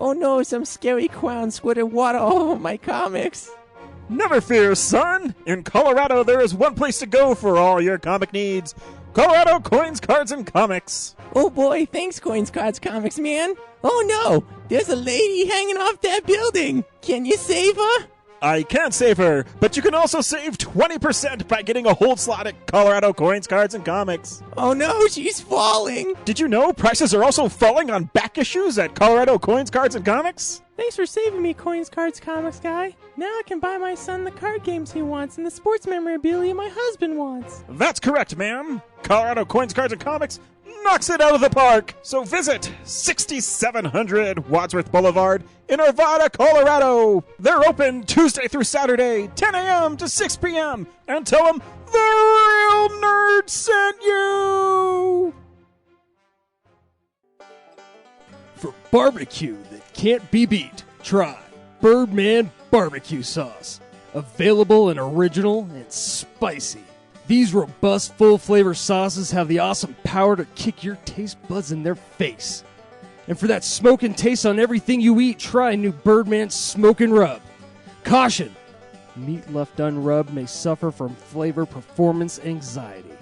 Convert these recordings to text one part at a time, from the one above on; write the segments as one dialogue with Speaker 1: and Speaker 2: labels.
Speaker 1: Oh no, some scary clown squirted water all over my comics.
Speaker 2: Never fear, son! In Colorado, there is one place to go for all your comic needs. Colorado Coins, Cards, and Comics.
Speaker 1: Oh boy, thanks Coins, Cards, Comics, man. Oh no, there's a lady hanging off that building. Can you save her?
Speaker 2: I can't save her, but you can also save 20% by getting a hold slot at Colorado Coins, Cards, and Comics.
Speaker 1: Oh no, she's falling.
Speaker 2: Did you know prices are also falling on back issues at Colorado Coins, Cards, and Comics?
Speaker 1: Thanks for saving me, Coins, Cards, Comics guy. Now I can buy my son the card games he wants and the sports memorabilia my husband wants.
Speaker 2: That's correct, ma'am. Colorado Coins, Cards, and Comics knocks it out of the park. So visit 6700 Wadsworth Boulevard in Arvada, Colorado. They're open Tuesday through Saturday, 10 a.m. to 6 p.m. And tell them the real nerd sent you.
Speaker 3: For barbecue that can't be beat, try Birdman Barbecue Sauce. Available and original and spicy. These robust, full-flavor sauces have the awesome power to kick your taste buds in their face. And for that smoking taste on everything you eat, try new Birdman Smokin' Rub. Caution! Meat left unrubbed may suffer from flavor performance anxiety.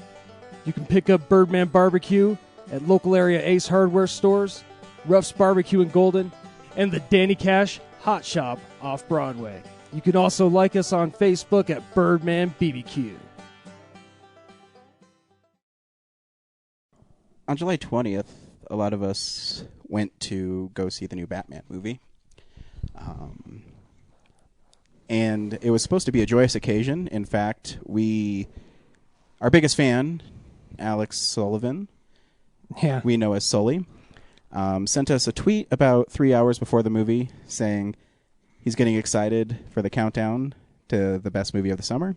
Speaker 3: You can pick up Birdman Barbecue at local area Ace Hardware stores, Ruff's Barbecue in Golden, and the Danny Cash Hot Shop off Broadway. You can also like us on Facebook at Birdman BBQ.
Speaker 4: On July 20th, a lot of us went to go see the new Batman movie. And it was supposed to be a joyous occasion. In fact, our biggest fan, Alex Sullivan, we know as Sully, sent us a tweet about 3 hours before the movie saying he's getting excited for the countdown to the best movie of the summer.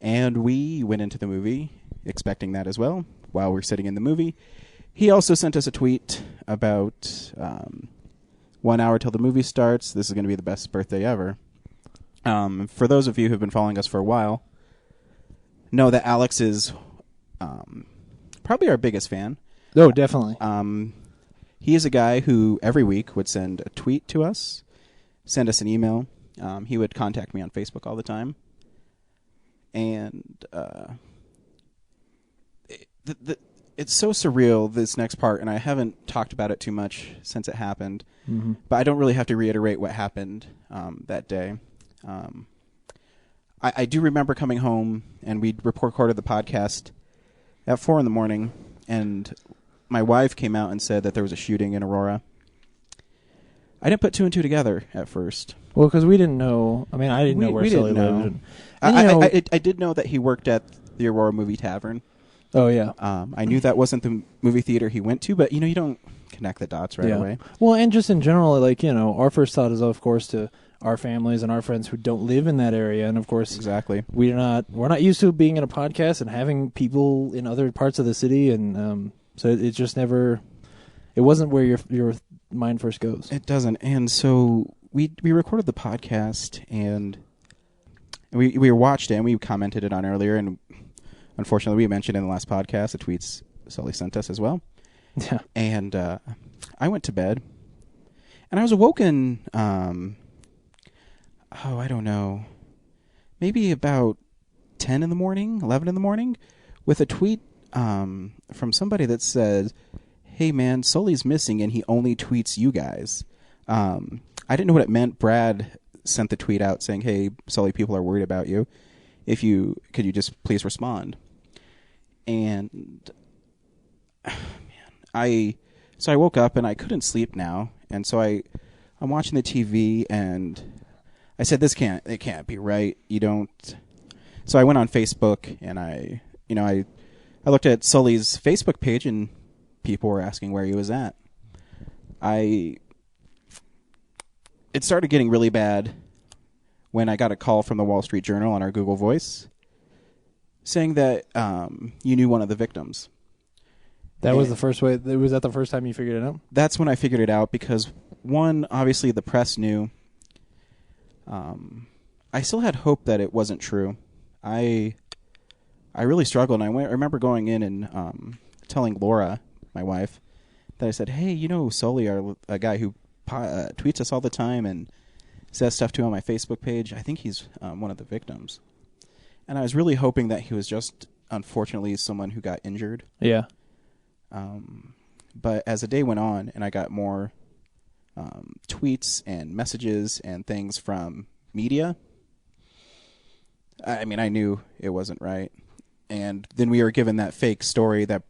Speaker 4: And we went into the movie expecting that as well. While we're sitting in the movie, he also sent us a tweet about 1 hour till the movie starts. This is going to be the best birthday ever. For those of you who've been following us for a while, know that Alex is probably our biggest fan.
Speaker 5: Oh, definitely.
Speaker 4: He is a guy who every week would send a tweet to us, send us an email. He would contact me on Facebook all the time. And it's so surreal, this next part, and I haven't talked about it too much since it happened, but I don't really have to reiterate what happened that day. I do remember coming home, and we recorded the podcast at 4 a.m, and my wife came out and said that there was a shooting in Aurora. I didn't put two and two together at first.
Speaker 5: Well, because we didn't know. I mean, I didn't know where Sully lived.
Speaker 4: I did know that he worked at the Aurora Movie Tavern.
Speaker 5: Oh, yeah.
Speaker 4: I knew that wasn't the movie theater he went to, but, you don't connect the dots right away.
Speaker 5: Well, and just in general, our first thought is, of course, to our families and our friends who don't live in that area. And, of course,
Speaker 4: exactly,
Speaker 5: we're not used to being in a podcast and having people in other parts of the city. And so it just never, it wasn't where your mind first goes.
Speaker 4: It doesn't. And so we recorded the podcast, and we watched it, and we commented it on earlier, and unfortunately, we mentioned in the last podcast the tweets Sully sent us as well.
Speaker 5: Yeah.
Speaker 4: And I went to bed, and I was awoken, I don't know, maybe about 10 in the morning, 11 in the morning, with a tweet from somebody that said, "Hey, man, Sully's missing, and he only tweets you guys." I didn't know what it meant. Brad sent the tweet out saying, "Hey, Sully, people are worried about you. Could you just please respond?" And I woke up and I couldn't sleep now, and so I'm watching the TV, and I said, it can't be right. You don't. So I went on Facebook, and I looked at Sully's Facebook page, and people were asking where he was at. It started getting really bad when I got a call from the Wall Street Journal on our Google Voice saying that you knew one of the victims.
Speaker 5: That was the first way. Was that the first time you figured it out?
Speaker 4: That's when I figured it out, because one, obviously the press knew. I still had hope that it wasn't true. I really struggled, and I remember going in and telling Laura, my wife, that I said, "Hey, Sully, a guy who tweets us all the time and says stuff too on my Facebook page. I think he's one of the victims. And I was really hoping that he was just, unfortunately, someone who got injured.
Speaker 5: Yeah.
Speaker 4: But as the day went on and I got more tweets and messages and things from media, I mean, I knew it wasn't right. And then we were given that fake story that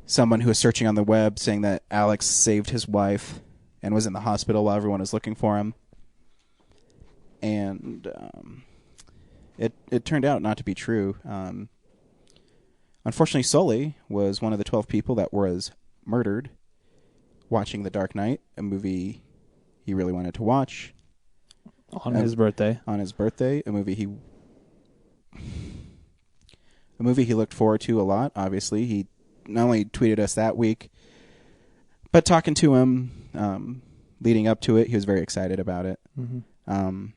Speaker 4: someone who was searching on the web saying that Alex saved his wife and was in the hospital while everyone was looking for him. And it turned out not to be true. Unfortunately, Sully was one of the 12 people that was murdered watching The Dark Knight, a movie he really wanted to watch.
Speaker 5: On his birthday.
Speaker 4: On his birthday, a movie he looked forward to a lot, obviously. He not only tweeted us that week, but talking to him leading up to it, he was very excited about it. Mm-hmm.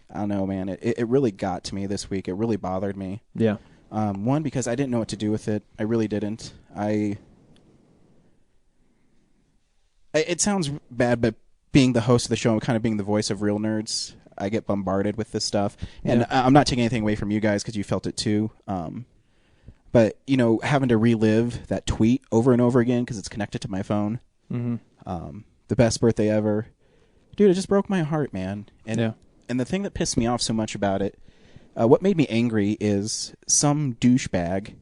Speaker 4: I don't know, man. It really got to me this week. It really bothered me.
Speaker 5: Yeah.
Speaker 4: One, because I didn't know what to do with it. I really didn't. It sounds bad, but being the host of the show and kind of being the voice of real nerds, I get bombarded with this stuff. And I'm not taking anything away from you guys because you felt it too. But, having to relive that tweet over and over again because it's connected to my phone. Mm-hmm. The best birthday ever. Dude, it just broke my heart, man. And the thing that pissed me off so much about it, what made me angry is some douchebag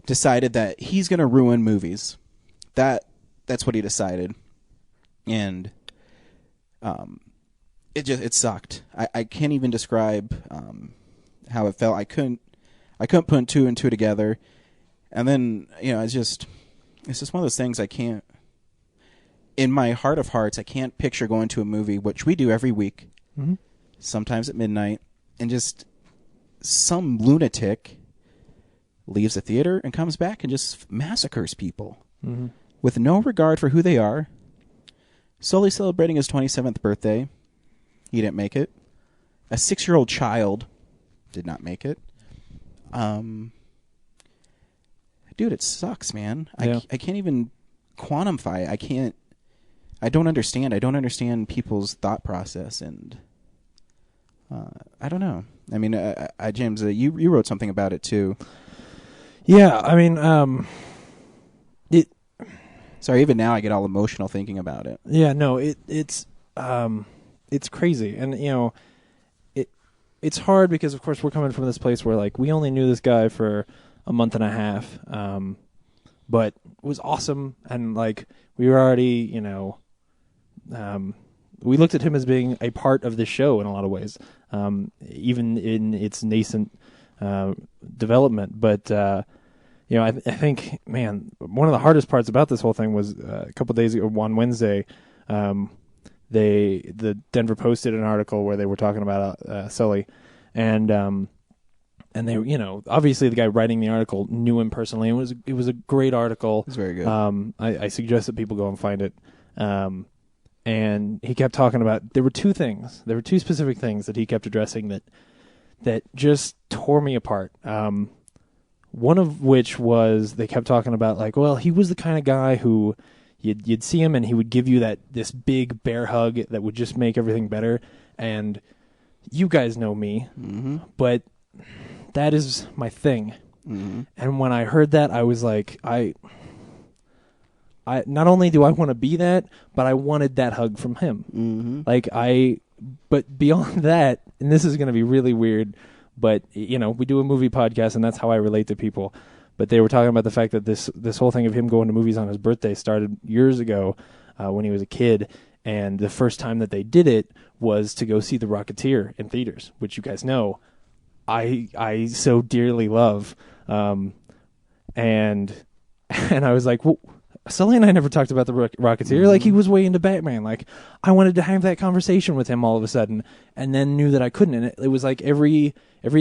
Speaker 4: decided that he's going to ruin movies. That's what he decided. And it sucked. I can't even describe how it felt. I couldn't put two and two together. And then, it's just one of those things I can't, in my heart of hearts, I can't picture going to a movie, which we do every week, mm-hmm. sometimes at midnight, and just some lunatic leaves the theater and comes back and just massacres people mm-hmm. with no regard for who they are. Solely celebrating his 27th birthday. He didn't make it. A 6-year-old child did not make it. Dude, it sucks, man. Yeah. I can't even quantify it. I don't understand. I don't understand people's thought process, and I don't know. I mean, James, you wrote something about it too.
Speaker 5: Yeah, I mean,
Speaker 4: Sorry, even now I get all emotional thinking about it.
Speaker 5: Yeah, no, it's crazy, and it's hard because, of course, we're coming from this place where we only knew this guy for a month and a half, but it was awesome, and we were already, we looked at him as being a part of the show in a lot of ways, even in its nascent development. But I think, man, one of the hardest parts about this whole thing was a couple of days ago on Wednesday, the Denver Post did an article where they were talking about Sully, and they, obviously the guy writing the article knew him personally. It was a great article.
Speaker 4: It was very good.
Speaker 5: I suggest that people go and find it. And he kept talking about, there were two specific things that he kept addressing that just tore me apart. One of which was they kept talking about he was the kind of guy who you'd see him and he would give you this big bear hug that would just make everything better. And you guys know me, mm-hmm. but that is my thing. Mm-hmm. And when I heard that, I was like, I not only do I want to be that, but I wanted that hug from him. Mm-hmm. But beyond that, and this is going to be really weird, but we do a movie podcast and that's how I relate to people. But they were talking about the fact that this whole thing of him going to movies on his birthday started years ago when he was a kid. And the first time that they did it was to go see The Rocketeer in theaters, which you guys know I so dearly love. And I was like, well, Sully and I never talked about The Rocketeer. Mm-hmm. He was way into Batman. I wanted to have that conversation with him all of a sudden, and then knew that I couldn't. And it was every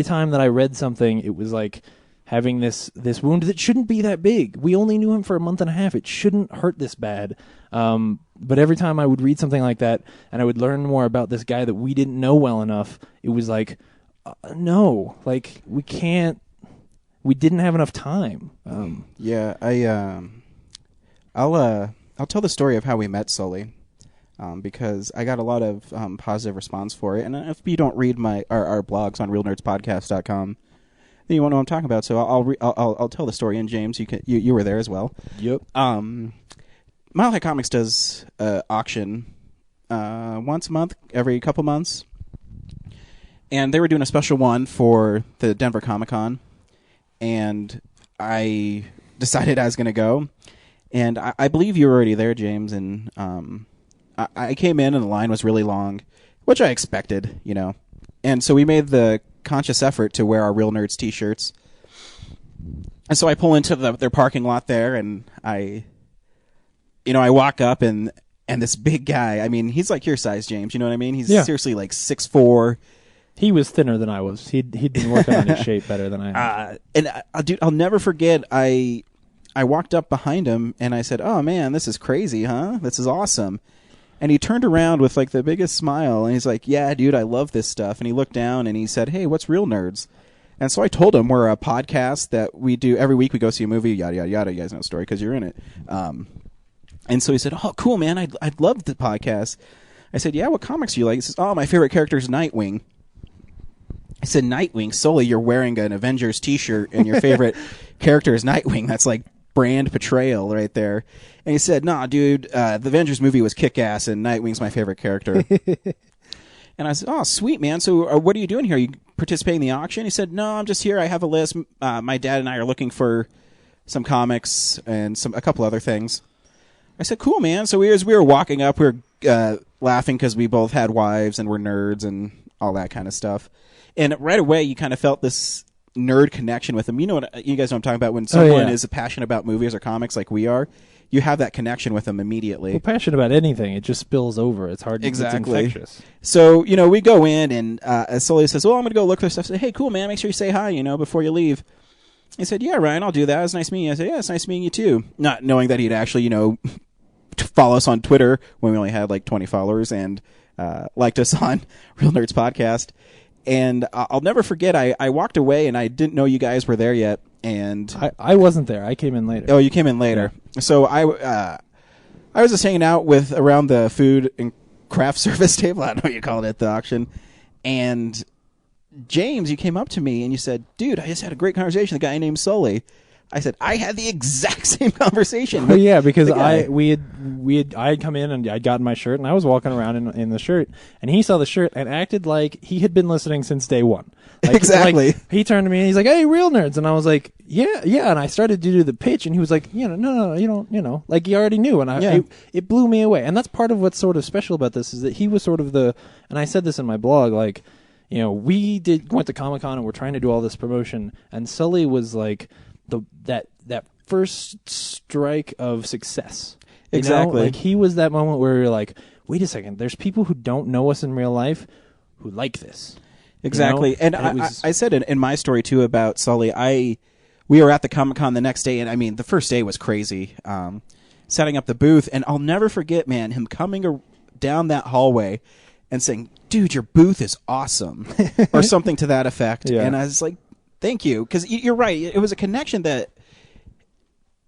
Speaker 5: time that I read something, it was having this wound that shouldn't be that big. We only knew him for a month and a half. It shouldn't hurt this bad. But every time I would read something like that, and I would learn more about this guy that we didn't know well enough, it was no, we can't. We didn't have enough time.
Speaker 4: Yeah, I'll I'll tell the story of how we met Sully, because I got a lot of positive response for it. And if you don't read our blogs on realnerdspodcast.com, then you won't know what I'm talking about. So I'll tell the story. And James, you were there as well.
Speaker 5: Yep.
Speaker 4: Mile High Comics does auction once a month, every couple months. And they were doing a special one for the Denver Comic-Con. And I decided I was going to go. And I believe you were already there, James. And I came in and the line was really long, which I expected, you know. And so we made the conscious effort to wear our Real Nerds T-shirts. And so I pull into their parking lot there, and I walk up, and this big guy, I mean, he's like your size, James, you know what I mean? He's seriously like 6'4".
Speaker 5: He was thinner than I was. He'd been working on his shape better than I had.
Speaker 4: Dude, I'll never forget, I walked up behind him, and I said, "Oh, man, this is crazy, huh? This is awesome." And he turned around with like the biggest smile, and he's like, "Yeah, dude, I love this stuff." And he looked down, and he said, "Hey, what's Real Nerds?" And so I told him we're a podcast that we do every week. We go see a movie, yada, yada, yada. You guys know the story because you're in it. And so he said, "Oh, cool, man. I'd love the podcast." I said, "Yeah, what comics do you like?" He says, "Oh, my favorite character is Nightwing." I said, "Nightwing? Sully, you're wearing an Avengers T-shirt, and your favorite character is Nightwing. That's like brand betrayal right there." And he said, "Nah, dude, the Avengers movie was kick-ass, and Nightwing's my favorite character." And I said, "Oh, sweet, man. So what are you doing here? Are you participating in the auction?" He said, "No, I'm just here. I have a list. My dad and I are looking for some comics and a couple other things." I said, "Cool, man." So as we were walking up, we were laughing because we both had wives and were nerds and all that kind of stuff. And right away, you kind of felt this nerd connection with him. You know what? You guys know what I'm talking about. When someone is passionate about movies or comics like we are, you have that connection with them immediately.
Speaker 5: Well, passionate about anything, it just spills over. It's hard.
Speaker 4: Exactly.
Speaker 5: It's infectious.
Speaker 4: So we go in, and Sully says, "Well, I'm going to go look for stuff." I say, "Hey, cool, man. Make sure you say hi, before you leave." He said, "Yeah, Ryan, I'll do that. It was nice meeting you." I said, "Yeah, it's nice meeting you too." Not knowing that he'd actually, follow us on Twitter when we only had like 20 followers, and liked us on Real Nerds Podcast. And I'll never forget, I walked away, and I didn't know you guys were there yet. And
Speaker 5: I wasn't there. I came in later.
Speaker 4: Oh, you came in later. Yeah. So I was just hanging out around the food and craft service table. I don't know what you call it at the auction. And James, you came up to me and you said, "Dude, I just had a great conversation with a guy named Sully." I said, "I had the exact same conversation."
Speaker 5: Oh yeah, because I had come in and I'd gotten my shirt, and I was walking around in the shirt, and he saw the shirt and acted like he had been listening since day one. Like,
Speaker 4: exactly.
Speaker 5: Like, he turned to me and he's like, "Hey, Real Nerds," and I was like, "Yeah." And I started to do the pitch, and he was like, "No, you don't, like he already knew," and it blew me away. And that's part of what's sort of special about this, is that he was sort of and I said this in my blog, like, we went to Comic-Con and we're trying to do all this promotion, and Sully was like that first strike of success.
Speaker 4: Exactly.
Speaker 5: Like he was that moment where you're like, wait a second, there's people who don't know us in real life who like this.
Speaker 4: Exactly. And I said in my story too about Sully, we were at the Comic-Con the next day, and I mean the first day was crazy. Setting up the booth, and I'll never forget, man, him coming down that hallway and saying, "Dude, your booth is awesome," or something to that effect. Yeah. And I was like, "Thank you," because you're right. It was a connection that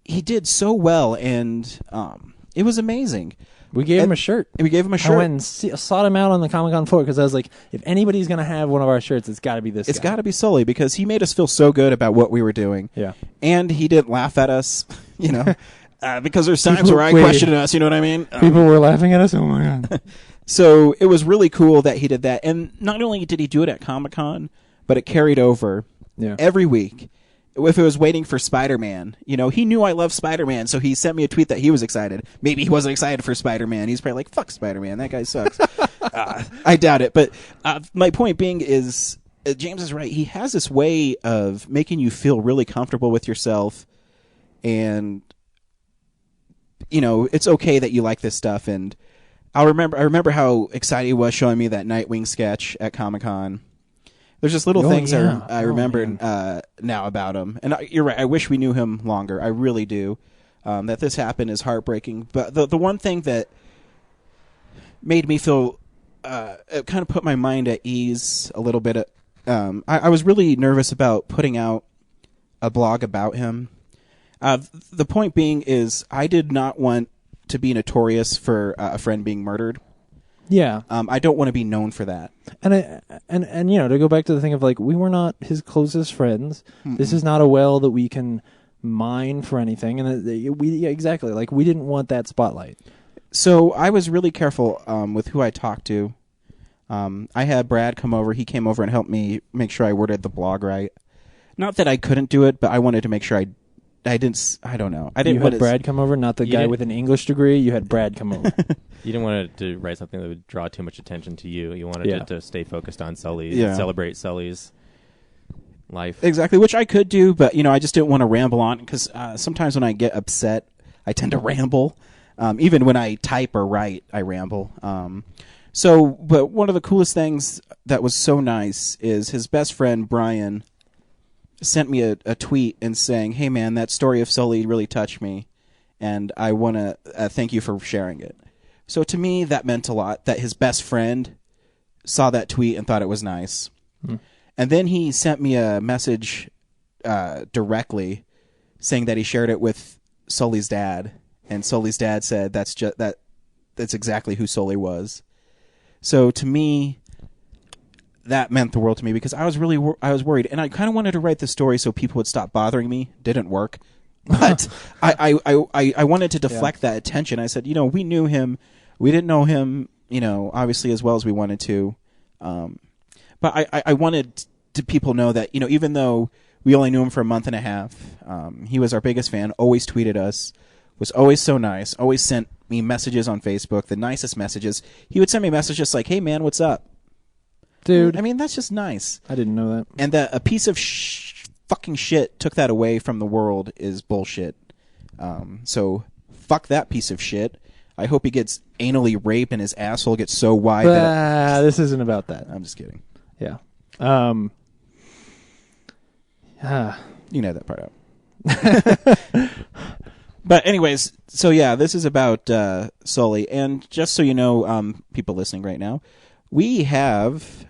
Speaker 4: he did so well, and it was amazing.
Speaker 5: We gave him a shirt.
Speaker 4: I went
Speaker 5: and sought him out on the Comic-Con floor because I was like, if anybody's going to have one of our shirts, it's got to be this guy.
Speaker 4: It's got to be Sully, because he made us feel so good about what we were doing.
Speaker 5: Yeah.
Speaker 4: And he didn't laugh at us, because there's times where I questioned us, you know what I mean?
Speaker 5: People were laughing at us? Oh, my God.
Speaker 4: So it was really cool that he did that. And not only did he do it at Comic-Con, but it carried over every week. If it was waiting for Spider-Man, he knew I loved Spider-Man, so he sent me a tweet that he was excited. Maybe he wasn't excited for Spider-Man. He's probably like, "Fuck Spider-Man, that guy sucks." I doubt it. But my point being is, James is right. He has this way of making you feel really comfortable with yourself, and it's okay that you like this stuff. And I remember how excited he was showing me that Nightwing sketch at Comic-Con. There's just little things I remember now about him. And you're right. I wish we knew him longer. I really do. That this happened is heartbreaking. But the one thing that made me feel it kind of put my mind at ease a little bit. I was really nervous about putting out a blog about him. The point being is, I did not want to be notorious for a friend being murdered.
Speaker 5: Yeah.
Speaker 4: I don't want to be known for that.
Speaker 5: And you know, to go back to the thing of like, we were not his closest friends.
Speaker 4: Mm-mm.
Speaker 5: This is not a well that we can mine for anything. And exactly, like, we didn't want that spotlight.
Speaker 4: So I was really careful with who I talked to. I had Brad come over. He came over and helped me make sure I worded the blog right. Not that I couldn't do it, but I wanted to make sure I didn't. I don't know. I didn't.
Speaker 5: You had Brad come over, not the guy with an English degree. You had Brad come over.
Speaker 6: You didn't want it to write something that would draw too much attention to you. You wanted it to stay focused on Sully, and celebrate Sully's life.
Speaker 4: Exactly, which I could do, but I just didn't want to ramble on because sometimes when I get upset, I tend to ramble. Even when I type or write, I ramble. But one of the coolest things that was so nice is his best friend Brian sent me a tweet and saying, "Hey man, that story of Sully really touched me, and I want to thank you for sharing it." So to me, that meant a lot that his best friend saw that tweet and thought it was nice. And then he sent me a message directly saying that he shared it with Sully's dad, and Sully's dad said that's exactly who Sully was. So to me, that meant the world to me because I was worried, and I kind of wanted to write the story so people would stop bothering me. Didn't work, but I wanted to deflect that attention. I said, we knew him, we didn't know him, obviously as well as we wanted to, but I wanted people know that even though we only knew him for a month and a half, he was our biggest fan. Always tweeted us, was always so nice. Always sent me messages on Facebook, the nicest messages. He would send me messages like, "Hey man, what's up?"
Speaker 5: Dude,
Speaker 4: I mean, that's just nice.
Speaker 5: I didn't know that.
Speaker 4: And that a piece of fucking shit took that away from the world is bullshit. So fuck that piece of shit. I hope he gets anally raped and his asshole gets so wide that
Speaker 5: this isn't about that.
Speaker 4: I'm just kidding.
Speaker 5: Yeah.
Speaker 4: You know that part out. But anyways, so yeah, this is about Sully. And just so you know, people listening right now, we have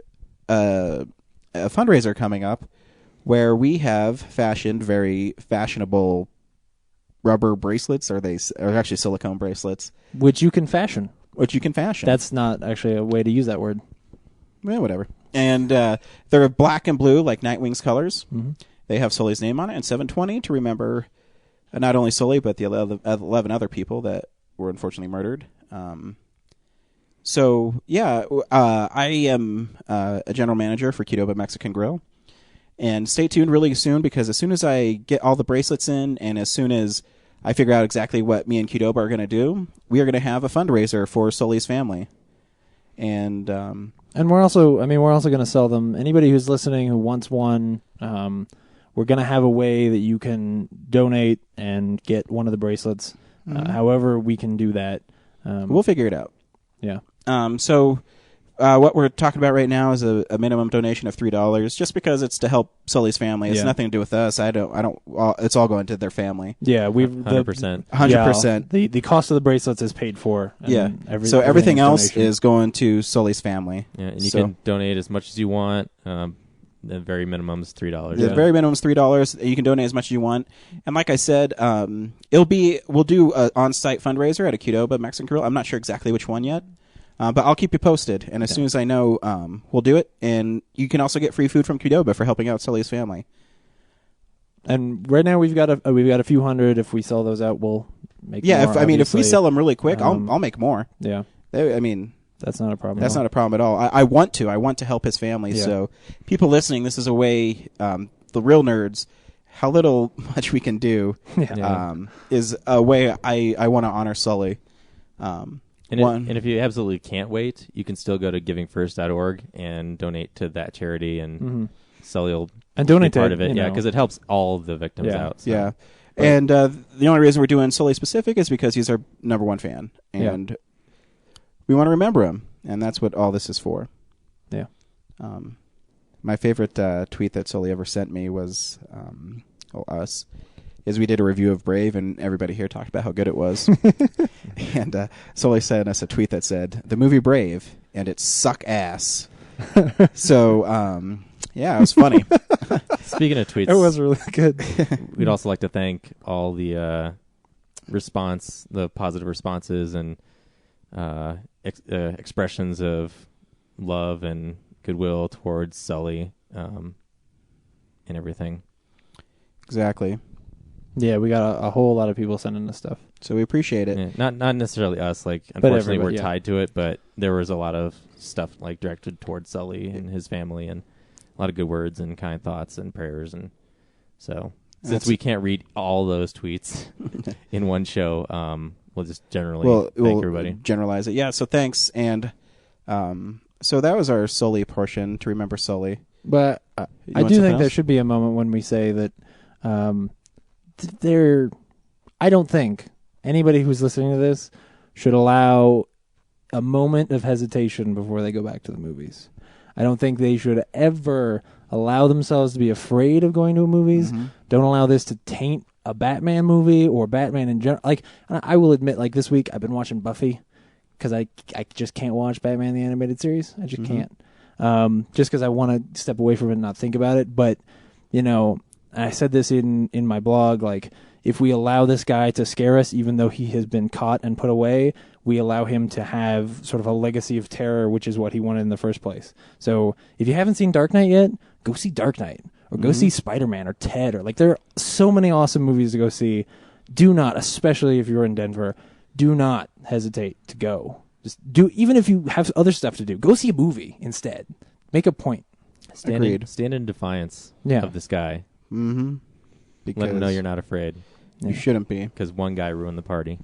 Speaker 4: a fundraiser coming up where we have fashioned very fashionable rubber bracelets, or actually silicone bracelets.
Speaker 5: Which you can fashion. That's not actually a way to use that word.
Speaker 4: Well, whatever. And they're black and blue, like Nightwing's colors.
Speaker 5: Mm-hmm.
Speaker 4: They have Sully's name on it, and 720 to remember not only Sully, but the 11 other people that were unfortunately murdered. So, yeah, I am a general manager for Qdoba Mexican Grill. And stay tuned really soon, because as soon as I get all the bracelets in, and as soon as I figure out exactly what me and Qdoba are going to do, we are going to have a fundraiser for Sully's family. And
Speaker 5: we're also going to sell them. Anybody who's listening who wants one, we're going to have a way that you can donate and get one of the bracelets. However we can do that.
Speaker 4: We'll figure it out.
Speaker 5: Yeah.
Speaker 4: So what we're talking about right now is a minimum donation of $3, just because it's to help Sully's family. It's nothing to do with us. I don't. It's all going to their family.
Speaker 5: Yeah,
Speaker 6: 100%.
Speaker 4: 100%.
Speaker 5: The cost of the bracelets is paid for.
Speaker 4: Yeah. So everything else is going to Sully's family.
Speaker 6: Yeah, and you can donate as much as you want. The very minimum is $3.
Speaker 4: The very minimum is $3. You can donate as much as you want. And like I said, we'll do an on-site fundraiser at a Qdoba Mexican Grill. I'm not sure exactly which one yet. But I'll keep you posted, and as soon as I know, we'll do it. And you can also get free food from Qdoba for helping out Sully's family.
Speaker 5: And right now we've got a few hundred. If we sell those out, we'll make.
Speaker 4: Yeah,
Speaker 5: more,
Speaker 4: if we sell them really quick, I'll make more.
Speaker 5: Yeah,
Speaker 4: that's
Speaker 5: not a problem.
Speaker 4: That's not a problem at all. I want to help his family. Yeah. So people listening, this is a way. The real nerds, how much we can do, is a way I want to honor Sully.
Speaker 6: And if you absolutely can't wait, you can still go to givingfirst.org and donate to that charity, and Sully will
Speaker 5: donate
Speaker 6: be part of it. Yeah, because it helps all the victims out. So.
Speaker 4: Yeah, and the only reason we're doing Sully specific is because he's our number one fan, and we want to remember him, and that's what all this is for.
Speaker 5: Yeah.
Speaker 4: My favorite tweet that Sully ever sent me was is we did a review of Brave, and everybody here talked about how good it was. And Sully sent us a tweet that said, "The movie Brave, and it suck ass." So, it was funny.
Speaker 6: Speaking of tweets,
Speaker 5: it was really good.
Speaker 6: We'd also like to thank all the response, the positive responses and expressions of love and goodwill towards Sully and everything.
Speaker 4: Exactly.
Speaker 5: Yeah, we got a whole lot of people sending us stuff.
Speaker 4: So we appreciate it.
Speaker 6: Yeah, not necessarily us. Like, unfortunately, we're
Speaker 5: yeah.
Speaker 6: tied to it, but there was a lot of stuff like directed towards Sully and his family, and a lot of good words and kind thoughts and prayers. And so, since we can't read all those tweets in one show, we'll just generally thank everybody.
Speaker 4: Generalize it. Yeah. So thanks. And so that was our Sully portion to remember Sully.
Speaker 5: But I do think there should be a moment when we say that I don't think anybody who's listening to this should allow a moment of hesitation before they go back to the movies. I don't think they should ever allow themselves to be afraid of going to movies. Mm-hmm. Don't allow this to taint a Batman movie or Batman in general. Like, I will admit, like, this week I've been watching Buffy because I just can't watch Batman the Animated Series. I just can't. Just because I want to step away from it and not think about it. But, you know, I said this in my blog, like, if we allow this guy to scare us, even though he has been caught and put away, we allow him to have sort of a legacy of terror, which is what he wanted in the first place. So if you haven't seen Dark Knight yet, go see Dark Knight. Or go see Spider-Man or Ted. Or like, there are so many awesome movies to go see. Do not, especially if you're in Denver, do not hesitate to go. Just do, even if you have other stuff to do, go see a movie instead. Make a point.
Speaker 6: Stand in defiance of this guy.
Speaker 4: Mm-hmm.
Speaker 6: Let him know you're not afraid.
Speaker 4: You shouldn't be.
Speaker 6: Because one guy ruined the party.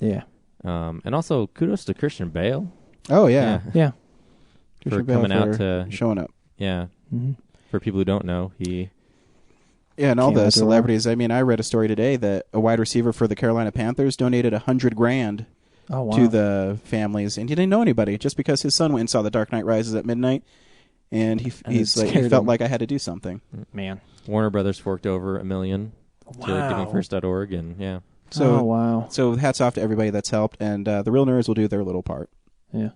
Speaker 5: Yeah.
Speaker 6: And also, kudos to Christian Bale.
Speaker 4: Oh, yeah.
Speaker 5: Yeah.
Speaker 6: For coming out to...
Speaker 4: showing up.
Speaker 6: Yeah.
Speaker 5: Mm-hmm.
Speaker 6: For people who don't know, he...
Speaker 4: Yeah, and all the celebrities. I mean, I read a story today that a wide receiver for the Carolina Panthers donated $100,000 to the families, and he didn't know anybody, just because his son went and saw The Dark Knight Rises at midnight, and he felt like I had to do something.
Speaker 5: Man.
Speaker 6: Warner Brothers forked over $1 million to givingfirst.org, and yeah.
Speaker 4: So, So hats off to everybody that's helped, and the Real Nerds will do their little part.
Speaker 5: Yeah.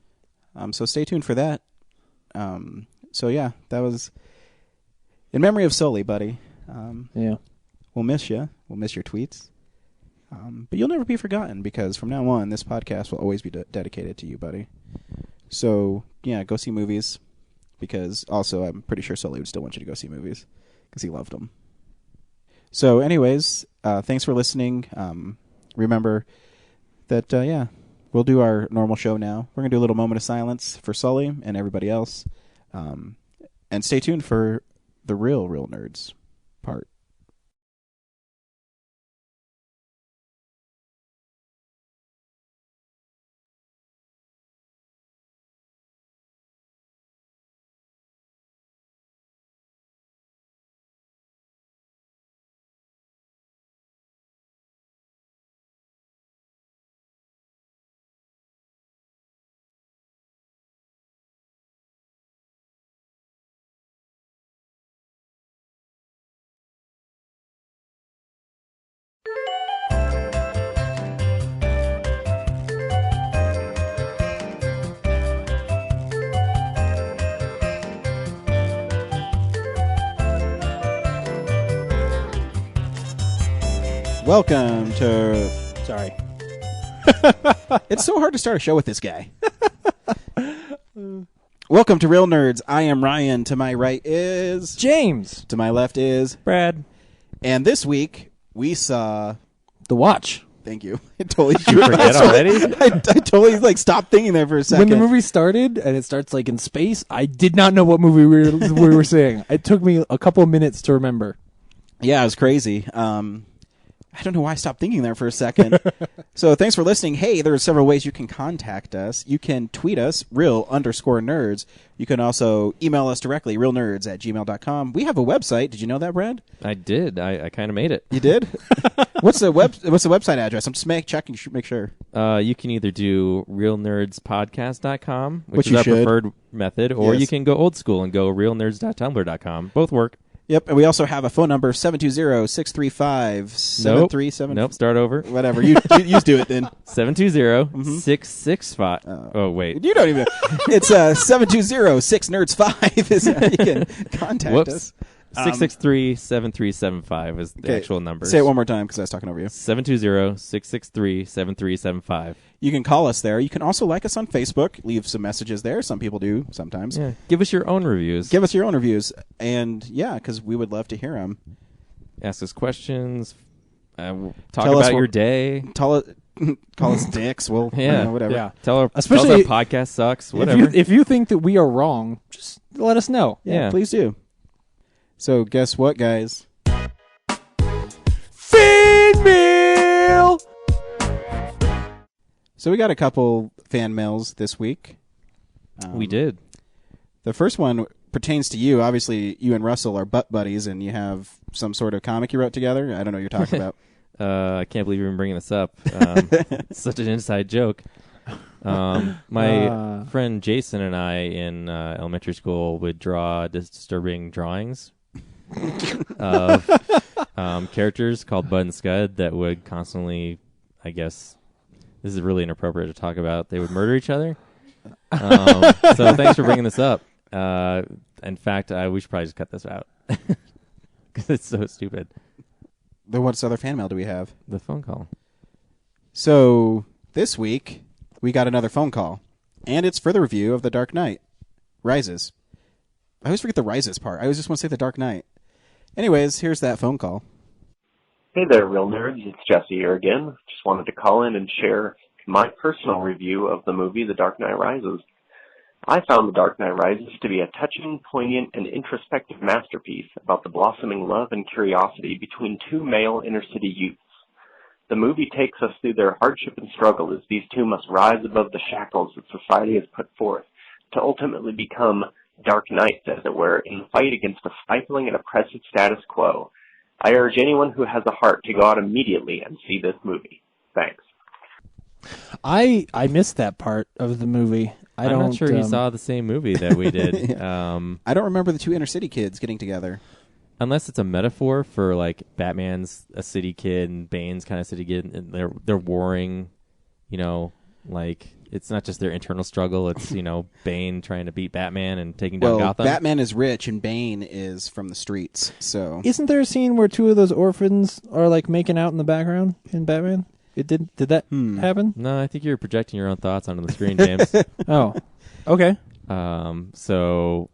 Speaker 4: So stay tuned for that. So yeah, that was in memory of Sully, buddy.
Speaker 5: Yeah.
Speaker 4: We'll miss you. We'll miss your tweets. But you'll never be forgotten, because from now on, this podcast will always be dedicated to you, buddy. So yeah, go see movies, because also I'm pretty sure Sully would still want you to go see movies because he loved them. So anyways, thanks for listening. Remember that, we'll do our normal show now. We're going to do a little moment of silence for Sully and everybody else. And stay tuned for the real nerds part. Welcome to... Sorry. It's so hard to start a show with this guy. Welcome to Real Nerds. I am Ryan. To my right is...
Speaker 5: James.
Speaker 4: To my left is...
Speaker 5: Brad.
Speaker 4: And this week, we saw...
Speaker 5: The Watch.
Speaker 4: Thank you. I totally
Speaker 6: forget already?
Speaker 4: I totally stopped thinking there for a second.
Speaker 5: When the movie started, and it starts like in space, I did not know what movie we were seeing. It took me a couple of minutes to remember.
Speaker 4: Yeah, it was crazy. I don't know why I stopped thinking there for a second. So thanks for listening. Hey, there are several ways you can contact us. You can tweet us, real_nerds. You can also email us directly, realnerds@gmail.com. We have a website. Did you know that, Brad?
Speaker 6: I did. I kind of made it.
Speaker 4: You did? What's the website address? I'm just checking, make sure.
Speaker 6: You can either do realnerdspodcast.com, which is our preferred method, or you can go old school and go realnerds.tumblr.com. Both work.
Speaker 4: Yep, and we also have a phone number, 720-635-7377.
Speaker 6: Nope, start over.
Speaker 4: Whatever, you do it then.
Speaker 6: 720-665. Oh, wait.
Speaker 4: You don't even know. It's 720-6nerds5 is how you can contact us.
Speaker 6: 663-7375 is the actual number.
Speaker 4: Say it one more time because I was talking over you.
Speaker 6: 720-663-7375.
Speaker 4: You can call us there. You can also like us on Facebook. Leave some messages there. Some people do sometimes.
Speaker 6: Yeah. Give us your own reviews.
Speaker 4: Give us your own reviews. And, yeah, because we would love to hear them.
Speaker 6: Ask us questions. Talk about your day.
Speaker 4: Call us dicks. Well, whatever.
Speaker 5: Yeah.
Speaker 6: Tell our
Speaker 5: Especially
Speaker 6: our podcast sucks. Whatever.
Speaker 5: If you think that we are wrong, just let us know.
Speaker 6: Yeah.
Speaker 4: Please do. So, guess what, guys?
Speaker 3: Fan mail!
Speaker 4: So we got a couple fan mails this week.
Speaker 6: We did.
Speaker 4: The first one pertains to you. Obviously, you and Russell are butt buddies, and you have some sort of comic you wrote together. I don't know what you're talking about.
Speaker 6: I can't believe you're even bringing this up. It's such an inside joke. My friend Jason and I in elementary school would draw disturbing drawings of characters called Bud and Scud that would constantly, I guess, this is really inappropriate to talk about, they would murder each other. So thanks for bringing this up. In fact, we should probably just cut this out because it's so stupid.
Speaker 4: Then what other fan mail do we have?
Speaker 6: The phone call.
Speaker 4: So this week, we got another phone call, and it's for the review of The Dark Knight Rises. I always forget the Rises part. I always just want to say The Dark Knight. Anyways, here's that phone call.
Speaker 7: Hey there, Real Nerds. It's Jesse here again. Just wanted to call in and share my personal review of the movie The Dark Knight Rises. I found The Dark Knight Rises to be a touching, poignant, and introspective masterpiece about the blossoming love and curiosity between two male inner-city youths. The movie takes us through their hardship and struggle as these two must rise above the shackles that society has put forth to ultimately become Dark Knights, as it were, in the fight against a stifling and oppressive status quo. I urge anyone who has a heart to go out immediately and see this movie. Thanks.
Speaker 5: I missed that part of the movie.
Speaker 6: I'm not sure you saw the same movie that we did.
Speaker 4: I don't remember the two inner city kids getting together.
Speaker 6: Unless it's a metaphor for like Batman's a city kid and Bane's kind of city kid, and they're warring, like it's not just their internal struggle. It's Bane trying to beat Batman and taking down Gotham.
Speaker 4: Batman is rich and Bane is from the streets. So
Speaker 5: isn't there a scene where two of those orphans are like making out in the background in Batman? Did that happen?
Speaker 6: No, I think you're projecting your own thoughts onto the screen, James.
Speaker 5: Oh, okay.
Speaker 6: So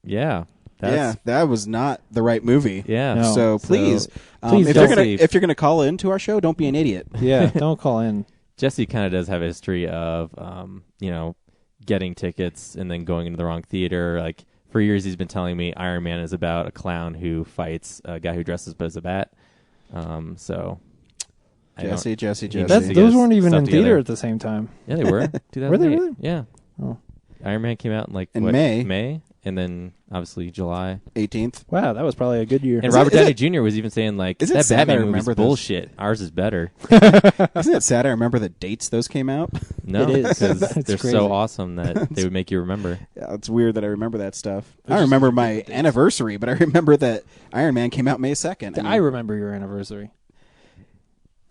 Speaker 6: yeah.
Speaker 4: That was not the right movie.
Speaker 6: Yeah.
Speaker 5: No.
Speaker 4: So please, if you're gonna call into our show, don't be an idiot.
Speaker 5: Yeah, don't call in.
Speaker 6: Jesse kind of does have a history of, getting tickets and then going into the wrong theater. Like for years, he's been telling me Iron Man is about a clown who fights a guy who dresses as a bat. So.
Speaker 4: Jesse.
Speaker 5: Those weren't even in theater at the same time.
Speaker 6: Yeah, they were. 2008.
Speaker 5: Were they really?
Speaker 6: Yeah.
Speaker 5: Oh.
Speaker 6: Iron Man came out in
Speaker 4: May,
Speaker 6: and then obviously July
Speaker 4: 18th.
Speaker 5: Wow, that was probably a good year.
Speaker 6: And Robert Downey Jr. was even saying that Batman movie is bullshit. Ours is better.
Speaker 4: Isn't it sad? I remember the dates those came out.
Speaker 6: No,
Speaker 5: it is
Speaker 6: because they're
Speaker 5: crazy.
Speaker 6: so awesome that they would make you remember.
Speaker 4: Yeah, it's weird that I remember that stuff. I don't remember my anniversary, but I remember that Iron Man came out May 2nd.
Speaker 5: I remember your anniversary.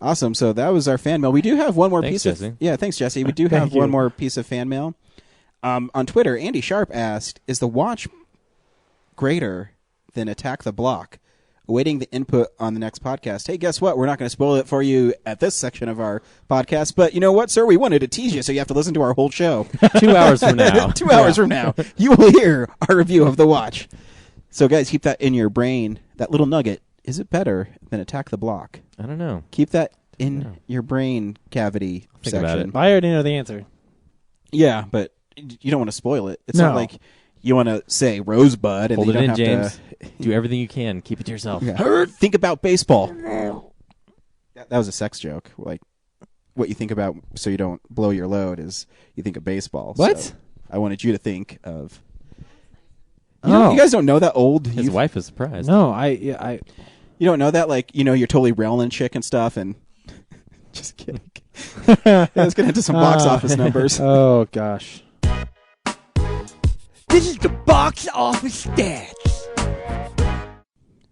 Speaker 4: Awesome. So that was our fan mail. We do have one more piece
Speaker 6: Jesse.
Speaker 4: of... Yeah, thanks, Jesse. We do have one more piece of fan mail. On Twitter, Andy Sharp asked, is the watch greater than Attack the Block? Awaiting the input on the next podcast. Hey, guess what? We're not going to spoil it for you at this section of our podcast, but you know what, sir? We wanted to tease you, so you have to listen to our whole show.
Speaker 6: 2 hours from now.
Speaker 4: 2 hours from now, you will hear our review of the watch. So, guys, keep that in your brain. That little nugget. Is it better than Attack the Block?
Speaker 6: I don't know.
Speaker 4: Keep that in your brain cavity
Speaker 6: Think
Speaker 4: section.
Speaker 6: about it.
Speaker 5: I already know the answer.
Speaker 4: Yeah, but you don't want to spoil it. It's
Speaker 5: No.
Speaker 4: not like you want to say Rosebud and
Speaker 6: Hold
Speaker 4: then
Speaker 6: it
Speaker 4: you
Speaker 6: in,
Speaker 4: don't have
Speaker 6: James. Do everything you can. Keep it to yourself.
Speaker 4: to think about baseball. That was a sex joke. Like what you think about so you don't blow your load is you think of baseball.
Speaker 5: What?
Speaker 4: So I wanted you to think of. You guys don't know that old.
Speaker 6: His wife is surprised.
Speaker 5: No, I
Speaker 4: You don't know that, like, you're totally railing chick and stuff, and just kidding. Let's get into some box office numbers.
Speaker 5: Oh gosh.
Speaker 3: This is the box office stats.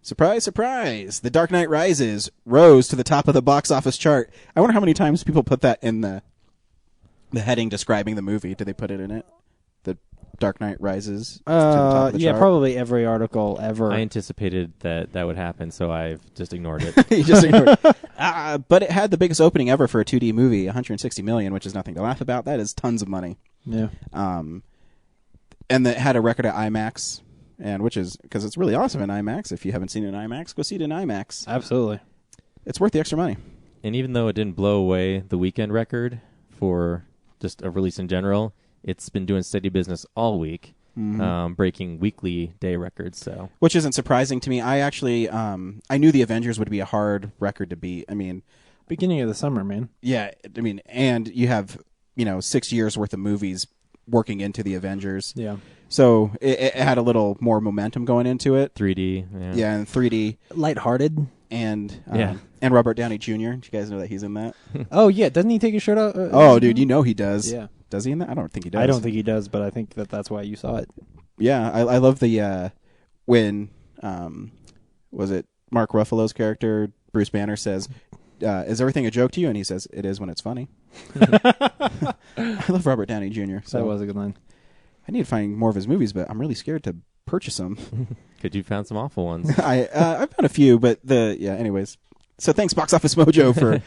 Speaker 4: Surprise, surprise! The Dark Knight Rises rose to the top of the box office chart. I wonder how many times people put that in the heading describing the movie. Did they put it in it? The Dark Knight Rises. To the top of the chart?
Speaker 5: probably every article ever.
Speaker 6: I anticipated that would happen, so I've just ignored it.
Speaker 4: You just ignored it. But it had the biggest opening ever for a 2D movie, $160 million, which is nothing to laugh about. That is tons of money.
Speaker 5: Yeah.
Speaker 4: And it had a record at IMAX, and which is because it's really awesome in IMAX. If you haven't seen it in IMAX, go see it in IMAX.
Speaker 5: Absolutely.
Speaker 4: It's worth the extra money.
Speaker 6: And even though it didn't blow away the weekend record for just a release in general, it's been doing steady business all week, breaking weekly day records. So,
Speaker 4: which isn't surprising to me. I actually, I knew the Avengers would be a hard record to beat. I mean,
Speaker 5: beginning of the summer, man.
Speaker 4: Yeah, I mean, and you have 6 years worth of movies working into the Avengers.
Speaker 5: Yeah.
Speaker 4: So it had a little more momentum going into it.
Speaker 6: 3D.
Speaker 4: Yeah, and 3D.
Speaker 5: Lighthearted.
Speaker 4: And and Robert Downey Jr. Do you guys know that he's in that?
Speaker 5: Oh yeah, doesn't he take his shirt out?
Speaker 4: Oh, dude, you know he does.
Speaker 5: Yeah.
Speaker 4: Does he in that? I don't think he does.
Speaker 5: I don't think he does, but I think that's why you saw it.
Speaker 4: Yeah, I love the when was it Mark Ruffalo's character Bruce Banner says, "Is everything a joke to you?" And he says, "It is when it's funny." I love Robert Downey Jr. So
Speaker 5: that was a good line.
Speaker 4: I need to find more of his movies, but I'm really scared to purchase them.
Speaker 6: Because you found some awful ones.
Speaker 4: I've found a few, but anyways. So thanks Box Office Mojo for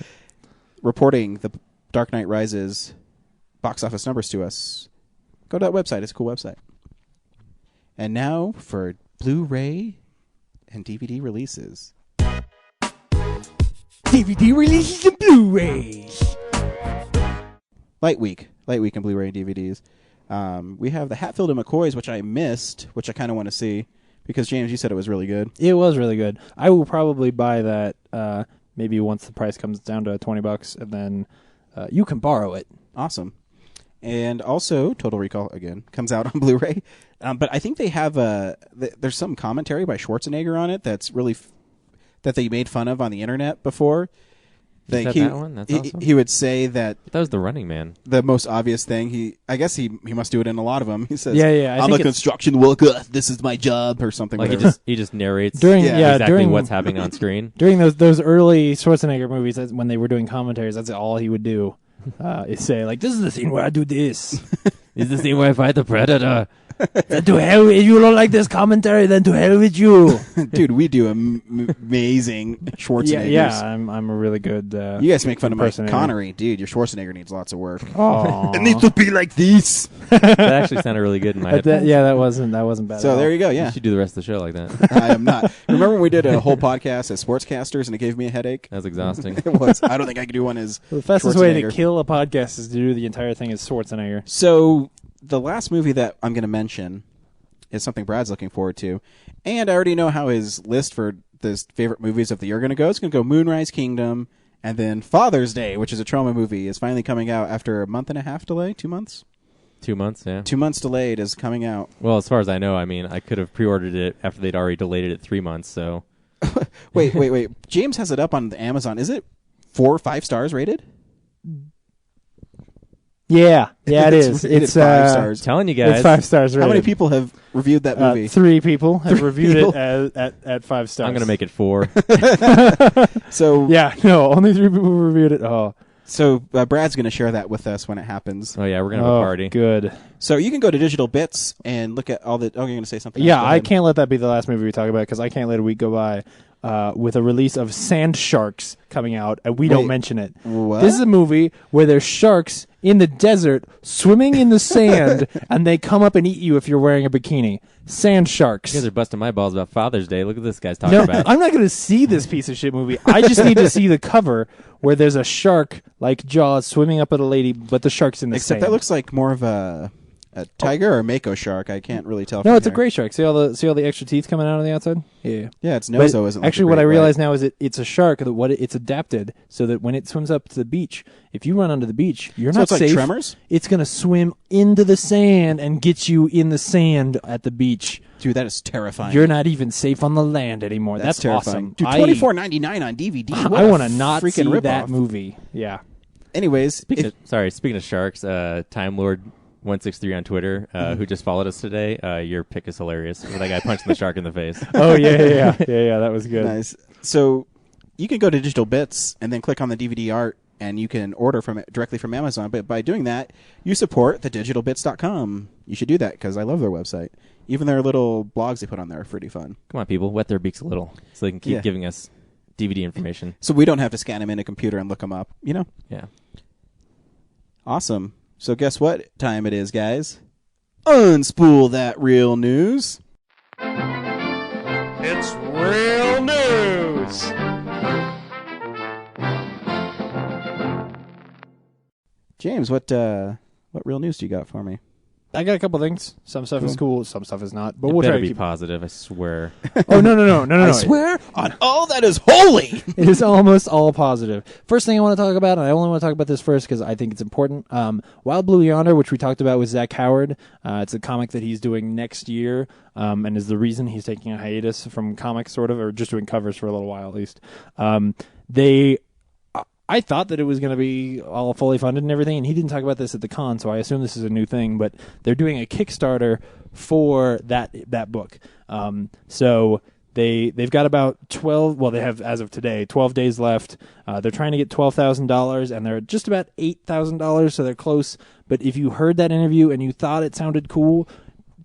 Speaker 4: reporting the Dark Knight Rises box office numbers to us. Go to that website. It's a cool website. And now for Blu-ray and DVD releases.
Speaker 3: DVD releases and Blu-rays.
Speaker 4: Light week in Blu-ray and DVDs. We have the Hatfield and McCoys, which I missed, which I kind of want to see because James, you said it was really good.
Speaker 5: It was really good. I will probably buy that maybe once the price comes down to $20, and then you can borrow it.
Speaker 4: Awesome. And also, Total Recall again comes out on Blu-ray, but I think they have there's some commentary by Schwarzenegger on it that's really that they made fun of on the internet before.
Speaker 6: That one? That's awesome.
Speaker 4: He would say that
Speaker 6: was The Running Man.
Speaker 4: The most obvious thing. I guess he must do it in a lot of them. He says,
Speaker 5: "I'm
Speaker 4: a construction worker. This is my job," or something.
Speaker 6: Like he just narrates
Speaker 5: during
Speaker 6: what's happening on screen.
Speaker 5: During those early Schwarzenegger movies, when they were doing commentaries, that's all he would do. Is say like, "This is the scene where I do this.
Speaker 6: This is the scene where I fight the predator."
Speaker 5: Then to hell, if you don't like this commentary, then to hell with you.
Speaker 4: Dude, we do amazing Schwarzeneggers.
Speaker 5: Yeah, I'm a really good.
Speaker 4: You guys make fun of Mike Connery, dude. Your Schwarzenegger needs lots of work.
Speaker 5: It
Speaker 4: needs to be like this.
Speaker 6: That actually sounded really good in my head.
Speaker 5: That wasn't bad.
Speaker 4: So there you go. Yeah,
Speaker 6: you should do the rest of the show like that.
Speaker 4: I am not. Remember when we did a whole podcast as sportscasters and it gave me a headache?
Speaker 6: That was exhausting.
Speaker 4: It was. I don't think I could do one as
Speaker 5: the fastest way to kill a podcast is to do the entire thing as Schwarzenegger.
Speaker 4: So the last movie that I'm going to mention is something Brad's looking forward to, and I already know how his list for his favorite movies of the year are going to go. It's going to go Moonrise Kingdom, and then Father's Day, which is a trauma movie, is finally coming out after a month and a half delay. 2 months?
Speaker 6: 2 months, yeah.
Speaker 4: 2 months delayed is coming out.
Speaker 6: Well, as far as I know, I mean, I could have pre-ordered it after they'd already delayed it at 3 months, so...
Speaker 4: Wait. James has it up on the Amazon. Is it 4 or 5 stars rated?
Speaker 5: Yeah, it is. It's
Speaker 4: 5 stars.
Speaker 6: Telling you guys.
Speaker 5: It's 5 stars rated.
Speaker 4: How many people have reviewed that movie?
Speaker 5: 3 people have reviewed it at 5 stars.
Speaker 6: I'm going to make it 4.
Speaker 4: So
Speaker 5: yeah, no, only 3 people reviewed it. Oh.
Speaker 4: So Brad's going to share that with us when it happens.
Speaker 6: Oh, yeah, we're going to have a party.
Speaker 5: Good.
Speaker 4: So you can go to Digital Bits and look at all the... Oh, you're going to say something
Speaker 5: Yeah,
Speaker 4: else?
Speaker 5: I can't let that be the last movie we talk about because I can't let a week go by with a release of Sand Sharks coming out, and we don't mention it.
Speaker 4: What?
Speaker 5: This is a movie where there's sharks in the desert swimming in the sand, and they come up and eat you if you're wearing a bikini. Sand Sharks.
Speaker 6: You guys are busting my balls about Father's Day. Look at this guy's talking about.
Speaker 5: I'm not going to see this piece of shit movie. I just need to see the cover where there's a shark like Jaws swimming up at a lady, but the shark's in the
Speaker 4: Except
Speaker 5: sand.
Speaker 4: that looks like more of a tiger or a mako shark. I can't really tell.
Speaker 5: No, it's
Speaker 4: here.
Speaker 5: a gray shark. See all the extra teeth coming out on the outside? Yeah.
Speaker 4: Yeah, its nose though isn't. Like
Speaker 5: actually, what I realize now is it's a shark. It's adapted so that when it swims up to the beach, if you run onto the beach, you're not
Speaker 4: it's
Speaker 5: safe.
Speaker 4: Like Tremors?
Speaker 5: It's going to swim into the sand and get you in the sand at the beach.
Speaker 4: Dude, that is terrifying.
Speaker 5: You're not even safe on the land anymore. That's
Speaker 4: terrifying.
Speaker 5: awesome.
Speaker 4: Dude, $24.99 on DVD.
Speaker 5: I want to not see
Speaker 4: freaking
Speaker 5: that
Speaker 4: ripoff.
Speaker 5: movie. Yeah.
Speaker 4: Anyways,
Speaker 6: speaking of sharks, Time Lord 163 on Twitter, who just followed us today. Your pick is hilarious. That guy punching the shark in the face.
Speaker 5: Oh yeah. That was good.
Speaker 4: Nice. So you can go to Digital Bits and then click on the DVD art and you can order from it directly from Amazon. But by doing that, you support thedigitalbits.com. You should do that because I love their website. Even their little blogs they put on there are pretty fun.
Speaker 6: Come on, people, wet their beaks a little so they can keep
Speaker 4: Yeah.
Speaker 6: giving us DVD information.
Speaker 4: So we don't have to scan them in a computer and look them up, you know?
Speaker 6: Yeah.
Speaker 4: Awesome. So guess what time it is, guys? Unspool that real news.
Speaker 3: It's real news.
Speaker 4: James, what real news do you got for me?
Speaker 5: I got a couple things. Some stuff is cool, some stuff is not. But
Speaker 6: It
Speaker 5: we'll try
Speaker 6: better
Speaker 5: to
Speaker 6: be
Speaker 5: keep.
Speaker 6: positive, I swear.
Speaker 5: Oh no!
Speaker 4: I swear on all that is holy.
Speaker 5: It is almost all positive. First thing I want to talk about, and I only want to talk about this first because I think it's important. Wild Blue Yonder, which we talked about with Zach Howard. It's a comic that he's doing next year, and is the reason he's taking a hiatus from comics, sort of, or just doing covers for a little while at least. I thought that it was going to be all fully funded and everything, and he didn't talk about this at the con, so I assume this is a new thing, but they're doing a Kickstarter for that book. So they've got about 12, well, they have, as of today, 12 days left. They're trying to get $12,000, and they're just about $8,000, so they're close. But if you heard that interview and you thought it sounded cool,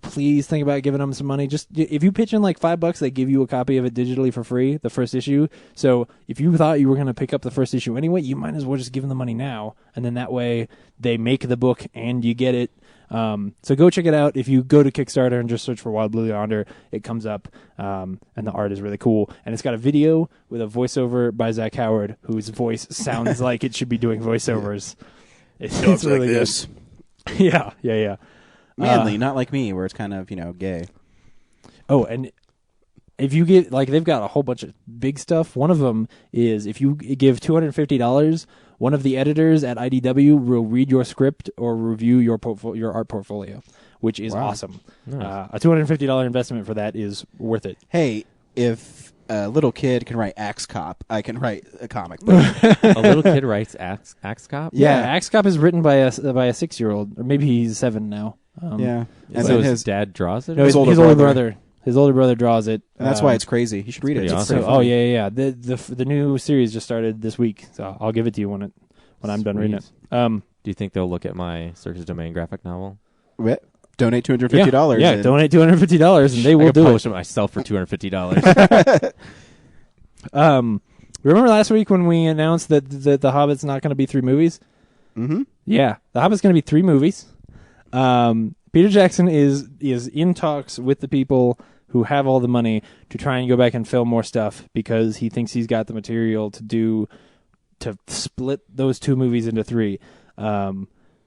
Speaker 5: please think about giving them some money. Just if you pitch in like $5, they give you a copy of it digitally for free, the first issue. So if you thought you were going to pick up the first issue anyway, you might as well just give them the money now, and then that way they make the book and you get it. So go check it out. If you go to Kickstarter and just search for Wild Blue Yonder, it comes up, and the art is really cool. And it's got a video with a voiceover by Zach Howard, whose voice sounds like it should be doing voiceovers. It's really good. Yeah.
Speaker 4: Manly, not like me, where it's kind of, gay.
Speaker 5: Oh, and if you get, like, they've got a whole bunch of big stuff. One of them is if you give $250, one of the editors at IDW will read your script or review your art portfolio, which is awesome.
Speaker 6: Nice.
Speaker 5: A $250 investment for that is worth it.
Speaker 4: Hey, if a little kid can write Axe Cop, I can write a comic book.
Speaker 6: A little kid writes Axe Cop?
Speaker 5: Yeah, Axe Cop is written by a 6-year-old, or maybe he's 7 now.
Speaker 4: Yeah.
Speaker 6: And so his dad draws it?
Speaker 5: No, his older brother. His older brother draws it.
Speaker 4: And that's why it's crazy. You should read it.
Speaker 6: pretty
Speaker 4: It's
Speaker 6: awesome.
Speaker 4: pretty
Speaker 5: Oh
Speaker 4: funny.
Speaker 5: yeah. The new series just started this week, so I'll give it to you when I'm done reading it.
Speaker 6: Do you think they'll look at my Circus Domain graphic novel?
Speaker 4: What? Donate $250.
Speaker 5: Yeah, donate $250 and they will do
Speaker 6: publish
Speaker 5: it.
Speaker 6: it myself for $250.
Speaker 5: Remember last week when we announced that The Hobbit's not going to be 3 movies?
Speaker 4: Mm-hmm.
Speaker 5: Yeah, The Hobbit's going to be 3 movies. Peter Jackson is in talks with the people who have all the money to try and go back and film more stuff because he thinks he's got the material to split those 2 movies into 3,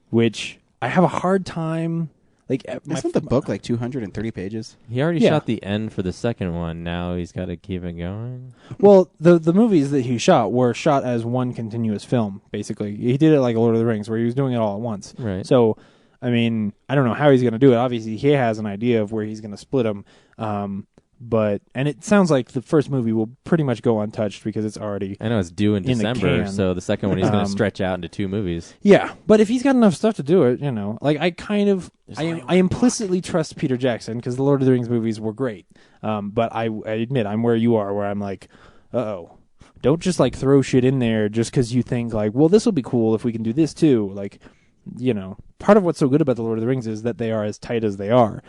Speaker 5: which I have a hard time. Like,
Speaker 4: Isn't the book like 230 pages?
Speaker 6: He already
Speaker 5: Yeah.
Speaker 6: shot the end for the second one. Now he's got to keep it going.
Speaker 5: Well, the movies that he shot were shot as one continuous film, basically. He did it like Lord of the Rings, where he was doing it all at once.
Speaker 6: Right.
Speaker 5: So, I mean, I don't know how he's going to do it. Obviously, he has an idea of where he's going to split them. And it sounds like the first movie will pretty much go untouched because it's already...
Speaker 6: I know it's due in
Speaker 5: in the
Speaker 6: December,
Speaker 5: can.
Speaker 6: so the second one he's going to stretch out into 2 movies.
Speaker 5: Yeah, but if he's got enough stuff to do it, like I implicitly trust Peter Jackson because the Lord of the Rings movies were great. But I admit I'm where you are, where I'm like, uh-oh. Don't just like throw shit in there just because you think like, well, this will be cool if we can do this too. Like, part of what's so good about the Lord of the Rings is that they are as tight as they are.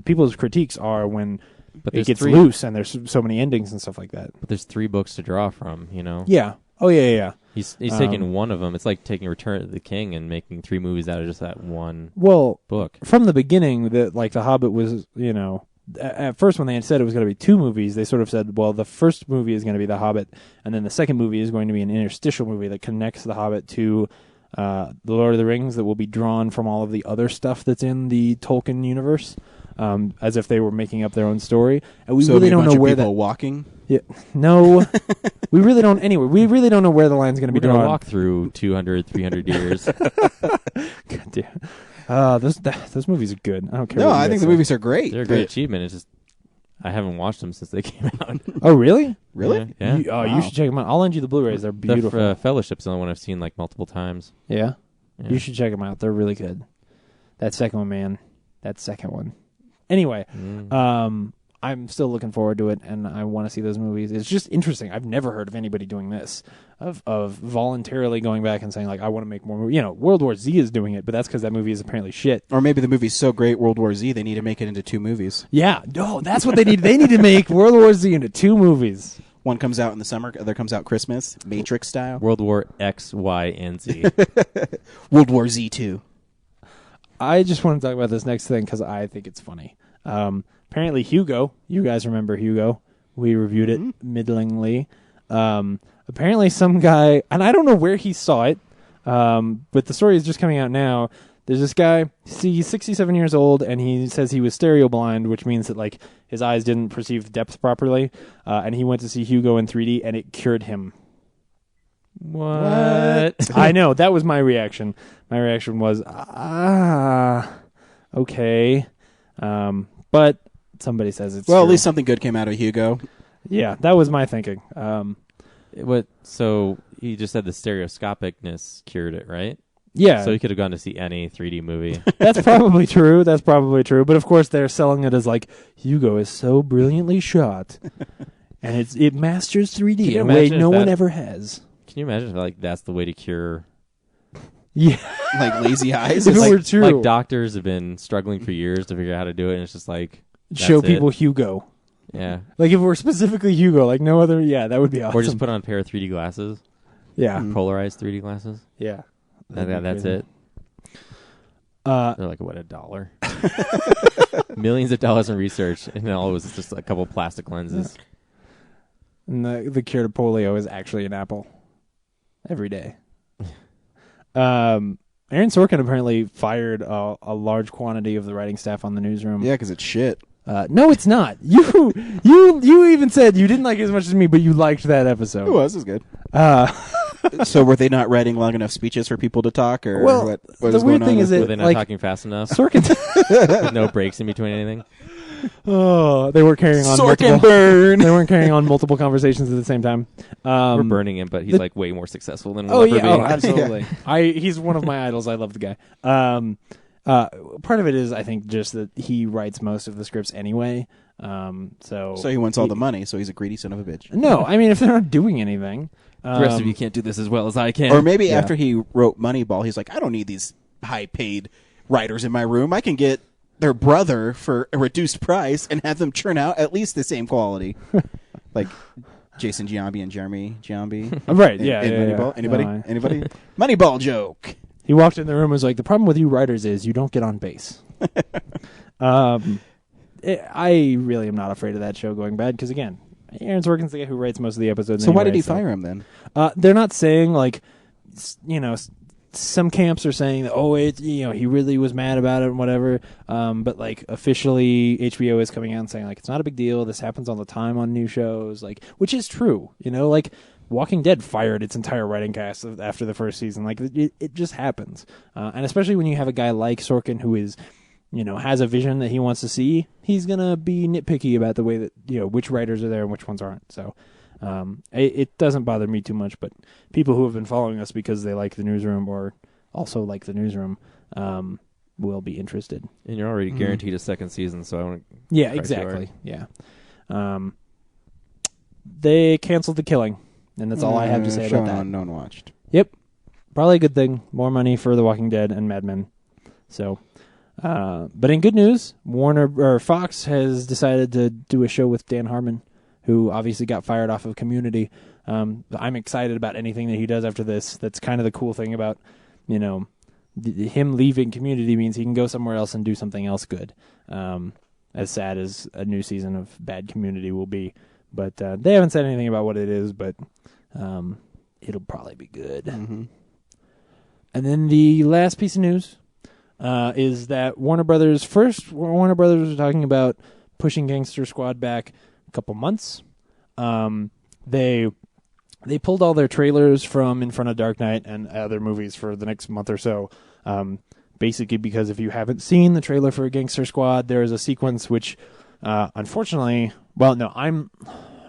Speaker 5: People's critiques are when
Speaker 6: But
Speaker 5: it
Speaker 6: there's
Speaker 5: gets
Speaker 6: 3
Speaker 5: loose and there's so many endings and stuff like that.
Speaker 6: But there's 3 books to draw from,
Speaker 5: Yeah. Oh, yeah.
Speaker 6: He's taking one of them. It's like taking Return of the King and making 3 movies out of just that one
Speaker 5: Well,
Speaker 6: book.
Speaker 5: from the beginning, The Hobbit was, at first when they had said it was going to be 2 movies, they sort of said, well, the first movie is going to be The Hobbit, and then the second movie is going to be an interstitial movie that connects The Hobbit to The Lord of the Rings that will be drawn from all of the other stuff that's in the Tolkien universe, as if they were making up their own story. And we really don't know where that...
Speaker 4: walking?
Speaker 5: Yeah, no, we really don't. Anyway, we really don't know where the line's going to be
Speaker 6: We're going to
Speaker 5: drawn.
Speaker 6: walk through 200, 300 years.
Speaker 5: God damn. Those movies are good. I don't care.
Speaker 4: No,
Speaker 5: what you
Speaker 4: I
Speaker 5: guys
Speaker 4: think the
Speaker 5: say.
Speaker 4: movies are great.
Speaker 6: They're a great achievement. It's just I haven't watched them since they came out.
Speaker 5: Oh, really?
Speaker 4: Really?
Speaker 6: Yeah.
Speaker 5: You
Speaker 4: Wow.
Speaker 5: should check them out. I'll lend you the Blu-rays. They're beautiful.
Speaker 6: The Fellowship's the only one I've seen like multiple times.
Speaker 5: Yeah?
Speaker 6: Yeah.
Speaker 5: You should check them out. They're really good. That second one, man. That second one. Anyway, I'm still looking forward to it, and I want to see those movies. It's just interesting. I've never heard of anybody doing this, of voluntarily going back and saying, like, I want to make more movies. World War Z is doing it, but that's because that movie is apparently shit.
Speaker 4: Or maybe the movie's so great, World War Z, they need to make it into 2 movies.
Speaker 5: Yeah, no, that's what they need. They need to make World War Z into 2 movies.
Speaker 4: One comes out in the summer, other comes out Christmas, Matrix style.
Speaker 6: World War X, Y, and Z.
Speaker 4: World War Z 2.
Speaker 5: I just want to talk about this next thing because I think it's funny. Apparently Hugo, you guys remember Hugo? We reviewed it middlingly. Apparently some guy, and I don't know where he saw it, but the story is just coming out now. There's this guy, he's 67 years old, and he says he was stereo blind, which means that like his eyes didn't perceive depth properly, and he went to see Hugo in 3D, and it cured him.
Speaker 6: What?
Speaker 5: I know, that was my reaction. My reaction was, okay. But somebody says it's
Speaker 4: Well,
Speaker 5: true.
Speaker 4: at least something good came out of Hugo.
Speaker 5: Yeah, that was my thinking.
Speaker 6: So he just said the stereoscopicness cured it, right?
Speaker 5: Yeah.
Speaker 6: So he could have gone to see any 3D movie.
Speaker 5: That's probably true. That's probably true. But of course, they're selling it as like, Hugo is so brilliantly shot, and it masters 3D in a way no one ever has.
Speaker 6: Can you imagine if like that's the way to cure?
Speaker 5: Yeah,
Speaker 4: Like lazy eyes.
Speaker 5: If it
Speaker 6: like,
Speaker 5: were true.
Speaker 6: Like doctors have been struggling for years to figure out how to do it, and it's just like
Speaker 5: Show
Speaker 6: that's
Speaker 5: people
Speaker 6: it.
Speaker 5: Hugo.
Speaker 6: Yeah.
Speaker 5: Like if we're specifically Hugo, like no other. Yeah, that would be awesome.
Speaker 6: Or just put on a pair of 3D glasses.
Speaker 5: Yeah,
Speaker 6: Polarized 3D glasses.
Speaker 5: yeah.
Speaker 6: That's it.
Speaker 5: Uh,
Speaker 6: They're like, what, $1? Millions of dollars in research, and all it was just a couple plastic lenses.
Speaker 5: and the cure to polio is actually an apple. Every day. Aaron Sorkin apparently fired a large quantity of the writing staff on the newsroom.
Speaker 4: Yeah, because it's shit.
Speaker 5: No, it's not. You even said you didn't like it as much as me, but you liked that episode.
Speaker 4: It was good. So were they not writing long enough speeches for people to talk, or
Speaker 5: Well,
Speaker 4: what
Speaker 5: the
Speaker 4: was
Speaker 5: weird
Speaker 4: going
Speaker 5: thing
Speaker 4: on
Speaker 5: is
Speaker 4: with
Speaker 5: that-
Speaker 6: Were they not
Speaker 5: like-
Speaker 6: talking fast enough?
Speaker 5: Sorkin.
Speaker 6: With no breaks in between anything?
Speaker 5: Oh, they weren't carrying on.
Speaker 4: Sorkin
Speaker 5: multiple,
Speaker 4: burn?
Speaker 5: They weren't carrying on multiple conversations at the same time.
Speaker 6: We're burning him, but he's like way more successful than we'll
Speaker 5: Oh
Speaker 6: ever
Speaker 5: yeah,
Speaker 6: be.
Speaker 5: absolutely. He's one of my idols. I love the guy. Part of it is I think just that he writes most of the scripts anyway. So
Speaker 4: So he wants all the money, so he's a greedy son of a bitch.
Speaker 5: No, I mean if they're not doing anything,
Speaker 6: The rest of you can't do this as well as I can.
Speaker 4: Or maybe after he wrote Moneyball, he's like, I don't need these high-paid writers in my room. I can get their brother for a reduced price and have them churn out at least the same quality. Like Jason Giambi and Jeremy Giambi.
Speaker 5: right?
Speaker 4: in-
Speaker 5: Yeah,
Speaker 4: in
Speaker 5: yeah,
Speaker 4: Moneyball.
Speaker 5: yeah.
Speaker 4: Anybody?
Speaker 5: No,
Speaker 4: Anybody? Moneyball joke.
Speaker 5: He walked in the room and was like, "The problem with you writers is you don't get on base." I really am not afraid of that show going bad because again, Aaron Sorkin's the guy who writes most of the episodes.
Speaker 4: So why
Speaker 5: anyway,
Speaker 4: did he fire him then?
Speaker 5: They're not saying like, some camps are saying that he really was mad about it and whatever. But like officially, HBO is coming out and saying like it's not a big deal. This happens all the time on new shows, like which is true. Like Walking Dead fired its entire writing cast after the first season. Like it just happens, and especially when you have a guy like Sorkin who is. Has a vision that he wants to see, he's going to be nitpicky about the way that, which writers are there and which ones aren't. So it doesn't bother me too much, but people who have been following us because they like the newsroom or also like the newsroom will be interested.
Speaker 6: And you're already guaranteed a second season, so I want to...
Speaker 5: Yeah, exactly. Yeah. They canceled The Killing, and that's all I have to say about that.
Speaker 4: No one watched.
Speaker 5: Yep. Probably a good thing. More money for The Walking Dead and Mad Men. So... but in good news, Fox has decided to do a show with Dan Harmon, who obviously got fired off of Community. I'm excited about anything that he does after this. That's kind of the cool thing about, him leaving Community means he can go somewhere else and do something else good. As sad as a new season of bad Community will be. But they haven't said anything about what it is, but it'll probably be good.
Speaker 4: Mm-hmm.
Speaker 5: And then the last piece of news... is that Warner Brothers was talking about pushing Gangster Squad back a couple months. They pulled all their trailers from in front of Dark Knight and other movies for the next month or so. Basically because if you haven't seen the trailer for Gangster Squad, there is a sequence which, unfortunately, well, no, I'm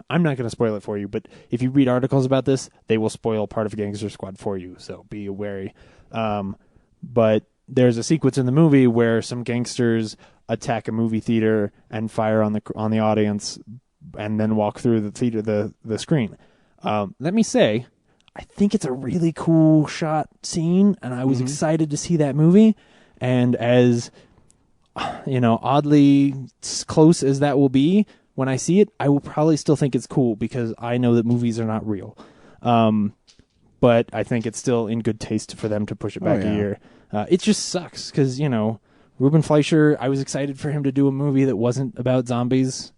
Speaker 5: not going to spoil it for you, but if you read articles about this, they will spoil part of Gangster Squad for you, so be wary. But there's a sequence in the movie where some gangsters attack a movie theater and fire on the audience, and then walk through the theater the screen. Let me say, I think it's a really cool shot scene, and I was excited to see that movie. And as oddly close as that will be, when I see it, I will probably still think it's cool because I know that movies are not real. But I think it's still in good taste for them to push it back a year. It just sucks because, Ruben Fleischer, I was excited for him to do a movie that wasn't about zombies,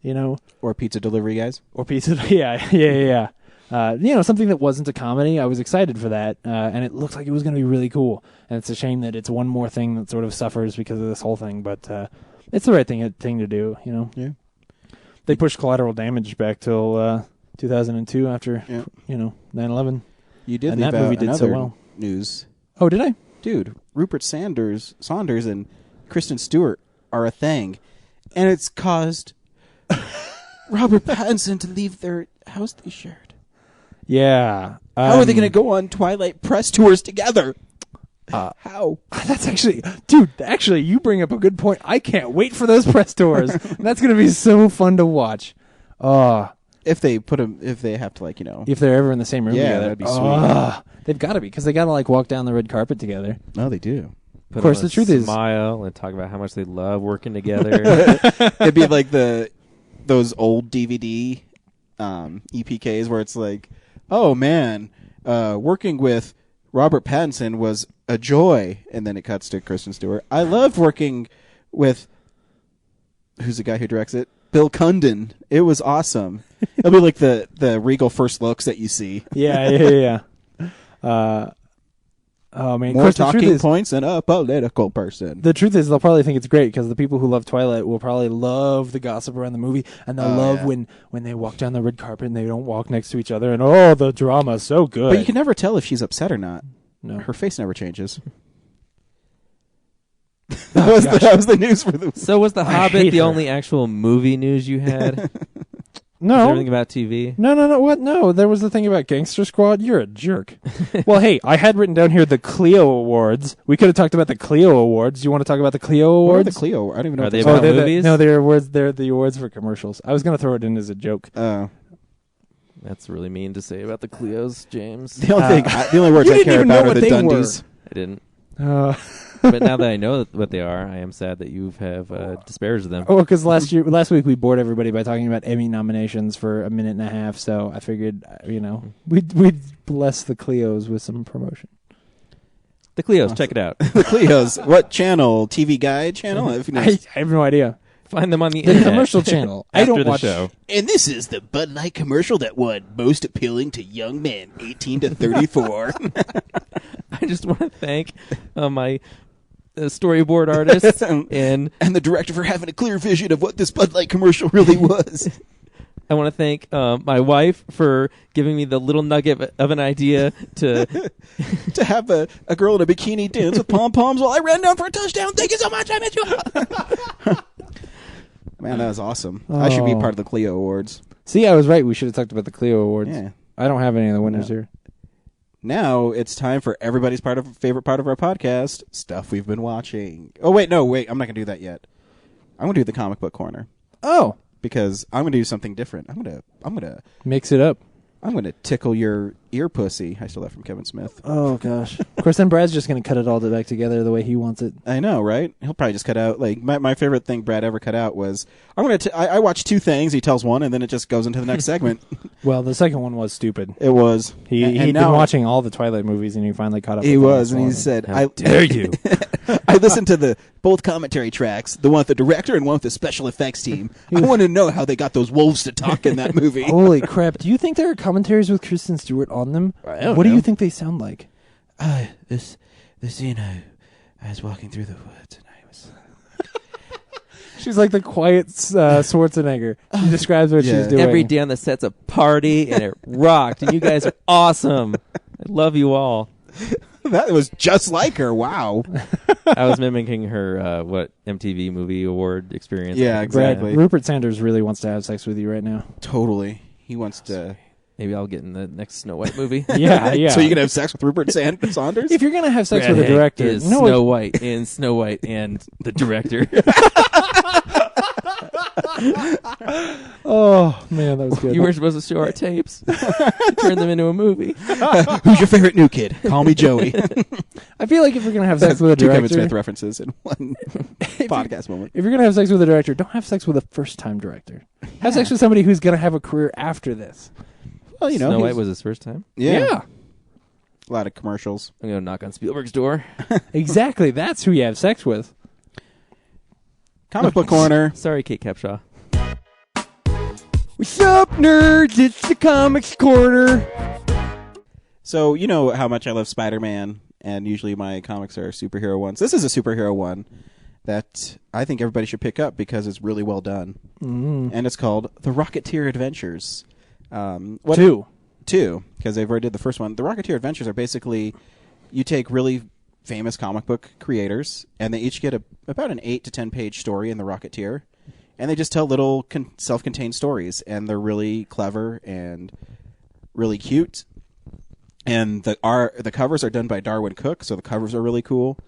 Speaker 4: Or pizza delivery guys.
Speaker 5: Or pizza, yeah. Something that wasn't a comedy. I was excited for that, and it looked like it was going to be really cool. And it's a shame that it's one more thing that sort of suffers because of this whole thing, but it's the right thing to do,
Speaker 4: Yeah.
Speaker 5: They pushed Collateral Damage back till 2002 after, 9/11.
Speaker 4: You did
Speaker 5: And
Speaker 4: leave
Speaker 5: that movie
Speaker 4: out
Speaker 5: did so
Speaker 4: another
Speaker 5: well.
Speaker 4: news.
Speaker 5: Oh, did I?
Speaker 4: Dude, Rupert Saunders and Kristen Stewart are a thing. And it's caused Robert Pattinson to leave their house they shared.
Speaker 5: Yeah.
Speaker 4: How are they going to go on Twilight press tours together? How?
Speaker 5: That's actually, dude, you bring up a good point. I can't wait for those press tours. That's going to be so fun to watch.
Speaker 4: If they have to,
Speaker 5: if they're ever in the same room together.
Speaker 4: that'd be sweet.
Speaker 5: They've got to be, because they got to, walk down the red carpet together.
Speaker 4: No, they do.
Speaker 6: Put
Speaker 5: Of course,
Speaker 6: on a
Speaker 5: the truth is,
Speaker 6: smile and talk about how much they love working together.
Speaker 4: It'd be like those old DVD EPKs where it's like, oh man, working with Robert Pattinson was a joy, and then it cuts to Kristen Stewart. I loved working with who's the guy who directs it? Bill Cundon. It was awesome. It'll be like the Regal first looks that you see.
Speaker 5: Yeah. Oh man,
Speaker 4: More talking points than a political person.
Speaker 5: The truth is, they'll probably think it's great because the people who love Twilight will probably love the gossip around the movie, and they'll love when they walk down the red carpet and they don't walk next to each other, and the drama's so good.
Speaker 4: But you can never tell if she's upset or not.
Speaker 5: No.
Speaker 4: Her face never changes. That was the news for the.
Speaker 6: So was The Hobbit
Speaker 5: hate
Speaker 6: the
Speaker 5: her.
Speaker 6: only actual movie news you had? Was
Speaker 5: No.
Speaker 6: everything about TV?
Speaker 5: No. What? No, there was the thing about Gangster Squad. You're a jerk. Well, hey, I had written down here the Clio Awards. We could have talked about the Clio Awards. Do you want to talk about the Clio
Speaker 4: What are
Speaker 5: Awards?
Speaker 4: the Clio? I don't even know.
Speaker 6: Are
Speaker 4: what
Speaker 6: they
Speaker 4: those
Speaker 6: about
Speaker 4: are.
Speaker 6: movies?
Speaker 5: They're awards. They're the awards for commercials. I was going to throw it in as a joke.
Speaker 6: That's really mean to say about the Cleos, James.
Speaker 4: The only words
Speaker 5: You
Speaker 4: I
Speaker 5: didn't
Speaker 4: care
Speaker 5: even know
Speaker 4: about are
Speaker 5: what
Speaker 4: the
Speaker 5: they
Speaker 4: Dundies.
Speaker 6: I didn't.
Speaker 5: Uh,
Speaker 6: But now that I know what they are, I am sad that you have disparaged them.
Speaker 5: Oh, because last week we bored everybody by talking about Emmy nominations for a minute and a half. So I figured, we'd bless the Clios with some promotion.
Speaker 6: The Cleos, check it out.
Speaker 4: The Clios. What channel? TV Guide channel?
Speaker 5: I have no idea.
Speaker 6: Find them on the
Speaker 5: The
Speaker 6: internet.
Speaker 5: commercial channel. I
Speaker 6: After
Speaker 5: don't
Speaker 6: the
Speaker 5: watch.
Speaker 6: show.
Speaker 4: And this is the Bud Light commercial that won most appealing to young men 18 to 34.
Speaker 6: I just want to thank my storyboard artist and
Speaker 4: the director for having a clear vision of what this Bud Light commercial really was.
Speaker 6: I want to thank my wife for giving me the little nugget of an idea to
Speaker 4: To have a girl in a bikini dance with pom-poms while I ran down for a touchdown. Thank you so much. I miss you. Man, that was awesome. I should be part of the Clio Awards.
Speaker 5: See, I was right. We should have talked about the Clio Awards.
Speaker 4: Yeah.
Speaker 5: I don't have any of the winners here.
Speaker 4: Now it's time for everybody's favorite part of our podcast, stuff we've been watching. Oh, wait. I'm not going to do that yet. I'm going to do the comic book corner
Speaker 5: Oh,
Speaker 4: because I'm going to do something different. I'm going to
Speaker 5: mix it up.
Speaker 4: tickle your ear pussy. I stole that from Kevin Smith.
Speaker 5: Oh gosh. Of course, then Brad's just going to cut it all back together the way he wants it.
Speaker 4: I know, right? He'll probably just cut out my favorite thing Brad ever cut out was I watched two things. He tells one, and then it just goes into the next segment.
Speaker 5: Well, the second one was stupid.
Speaker 4: It was.
Speaker 5: He'd been
Speaker 4: now
Speaker 5: watching all the Twilight movies, and he finally caught up.
Speaker 4: He
Speaker 5: with
Speaker 4: was,
Speaker 5: the
Speaker 4: and he
Speaker 5: next
Speaker 4: said,
Speaker 6: How dare you?
Speaker 4: I listened to both commentary tracks, the one with the director and one with the special effects team. I want to know how they got those wolves to talk in that movie.
Speaker 5: one. Holy crap! Do you think there are commentaries with Kristen Stewart on them?
Speaker 4: I don't
Speaker 5: What do
Speaker 4: know.
Speaker 5: you think they sound like?
Speaker 4: This scene, I was walking through the woods, and I was.
Speaker 5: She's like the quiet Schwarzenegger. She describes what
Speaker 4: Yeah.
Speaker 5: she's doing.
Speaker 6: Every day on the set's a party, and it rocked. And you guys are awesome. I love you all.
Speaker 4: That was just like her. Wow.
Speaker 6: I was mimicking her MTV Movie Award experience.
Speaker 4: Yeah,
Speaker 6: back
Speaker 4: exactly.
Speaker 5: Brad, Rupert Sanders really wants to have sex with you right now.
Speaker 4: Totally. He wants to.
Speaker 6: Maybe I'll get in the next Snow White movie.
Speaker 5: Yeah.
Speaker 4: So you can have sex with Rupert Saunders?
Speaker 5: If you're gonna have sex with a
Speaker 6: Redhead
Speaker 5: director,
Speaker 6: is Snow White and Snow White and the director.
Speaker 5: Oh man, that was good.
Speaker 6: You were supposed to show our tapes, turn them into a movie.
Speaker 4: Who's your favorite new kid? Call me Joey.
Speaker 5: I feel like if you're gonna have sex with a
Speaker 4: Two Kevin
Speaker 5: director,
Speaker 4: Smith references in one podcast moment.
Speaker 5: if you're gonna have sex with a director, don't have sex with a first-time director. Have sex with somebody who's gonna have a career after this.
Speaker 4: Well, you know,
Speaker 6: Snow
Speaker 4: he's-
Speaker 6: White was his first time.
Speaker 4: yeah. A lot of commercials.
Speaker 6: I'm going to knock on Spielberg's door.
Speaker 5: Exactly. That's who you have sex with.
Speaker 4: Comic Book Corner.
Speaker 6: Sorry, Kate Capshaw.
Speaker 3: What's up, nerds? It's the Comics Corner.
Speaker 4: So, you know how much I love Spider-Man, and usually my comics are superhero ones. This is a superhero one that I think everybody should pick up because it's really well done. And it's called The Rocketeer Adventures. Two, because they've already did the first one. The Rocketeer Adventures are basically, you take really famous comic book creators, and they each get about an 8 to 10 page story in The Rocketeer, and they just tell little self-contained stories, and they're really clever and really cute. And the covers are done by Darwin Cook, so the covers are really cool.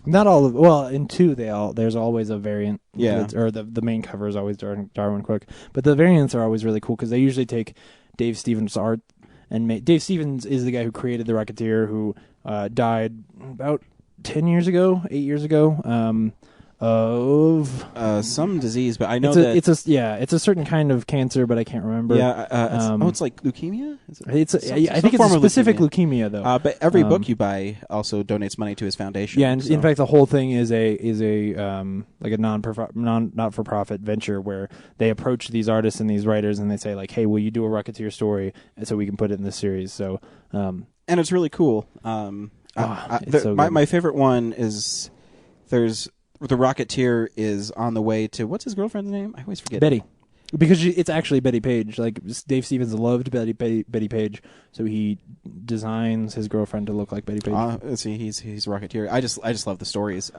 Speaker 5: Not all of in 2 there's always a variant.
Speaker 4: Yeah.
Speaker 5: Or the main cover is always Darwin Cook, but the variants are always really cool because they usually take Dave Stevens' art and Dave Stevens is the guy who created the Rocketeer, who died about 8 years ago. Of
Speaker 4: some disease, but I know
Speaker 5: it's a certain kind of cancer, but I can't remember.
Speaker 4: Yeah, it's like leukemia.
Speaker 5: I think it's a specific leukemia though.
Speaker 4: But every book you buy also donates money to his foundation.
Speaker 5: Yeah, and
Speaker 4: so.
Speaker 5: in fact, the whole thing is a like a not for profit venture where they approach these artists and these writers and they say like, hey, will you do a Rocketeer story so we can put it in this series? So,
Speaker 4: and it's really cool. My favorite one is the Rocketeer is on the way to, what's his girlfriend's name? I always forget.
Speaker 5: Betty. Because it's actually Betty Page. Like, Dave Stevens loved Betty Page, so he designs his girlfriend to look like Betty Page.
Speaker 4: Let's see, he's a Rocketeer. I just love the stories.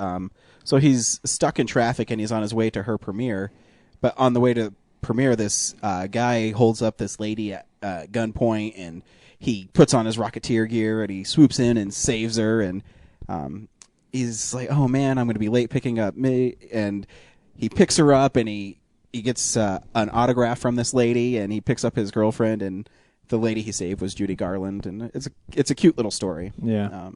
Speaker 4: So he's stuck in traffic and he's on his way to her premiere, but on the way to premiere, this guy holds up this lady at gunpoint, and he puts on his Rocketeer gear and he swoops in and saves her, and he's like, oh man, I'm going to be late picking up me, and he picks her up and he gets an autograph from this lady, and he picks up his girlfriend, and the lady he saved was Judy Garland, and it's a cute little story.
Speaker 5: Yeah.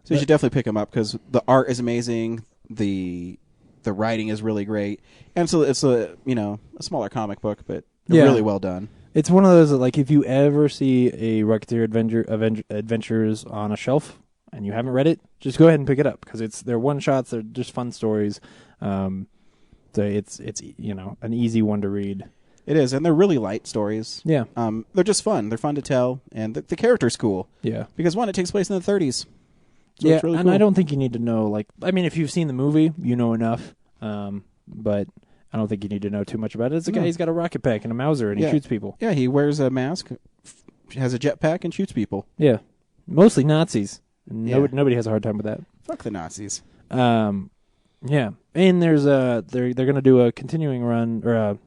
Speaker 4: So you should definitely pick them up because the art is amazing, the writing is really great, and so it's a smaller comic book, but really well done.
Speaker 5: It's one of those that, like, if you ever see a Rocketeer Adventures on a shelf and you haven't read it, just go ahead and pick it up because they're one shots, they're just fun stories. So it's an easy one to read.
Speaker 4: It is, and they're really light stories.
Speaker 5: Yeah.
Speaker 4: They're just fun. They're fun to tell, and the character's cool.
Speaker 5: Yeah.
Speaker 4: Because one, it takes place in the 30s. So
Speaker 5: yeah,
Speaker 4: it's really
Speaker 5: and
Speaker 4: cool.
Speaker 5: I don't think you need to know, if you've seen the movie, you know enough. But I don't think you need to know too much about it. It's a guy, he's got a rocket pack and a Mauser, and he shoots people.
Speaker 4: Yeah, he wears a mask, has a jetpack, and shoots people.
Speaker 5: Yeah. Mostly Nazis. Nobody has a hard time with that.
Speaker 4: Fuck the Nazis.
Speaker 5: Yeah, and there's they're going to do a continuing run or a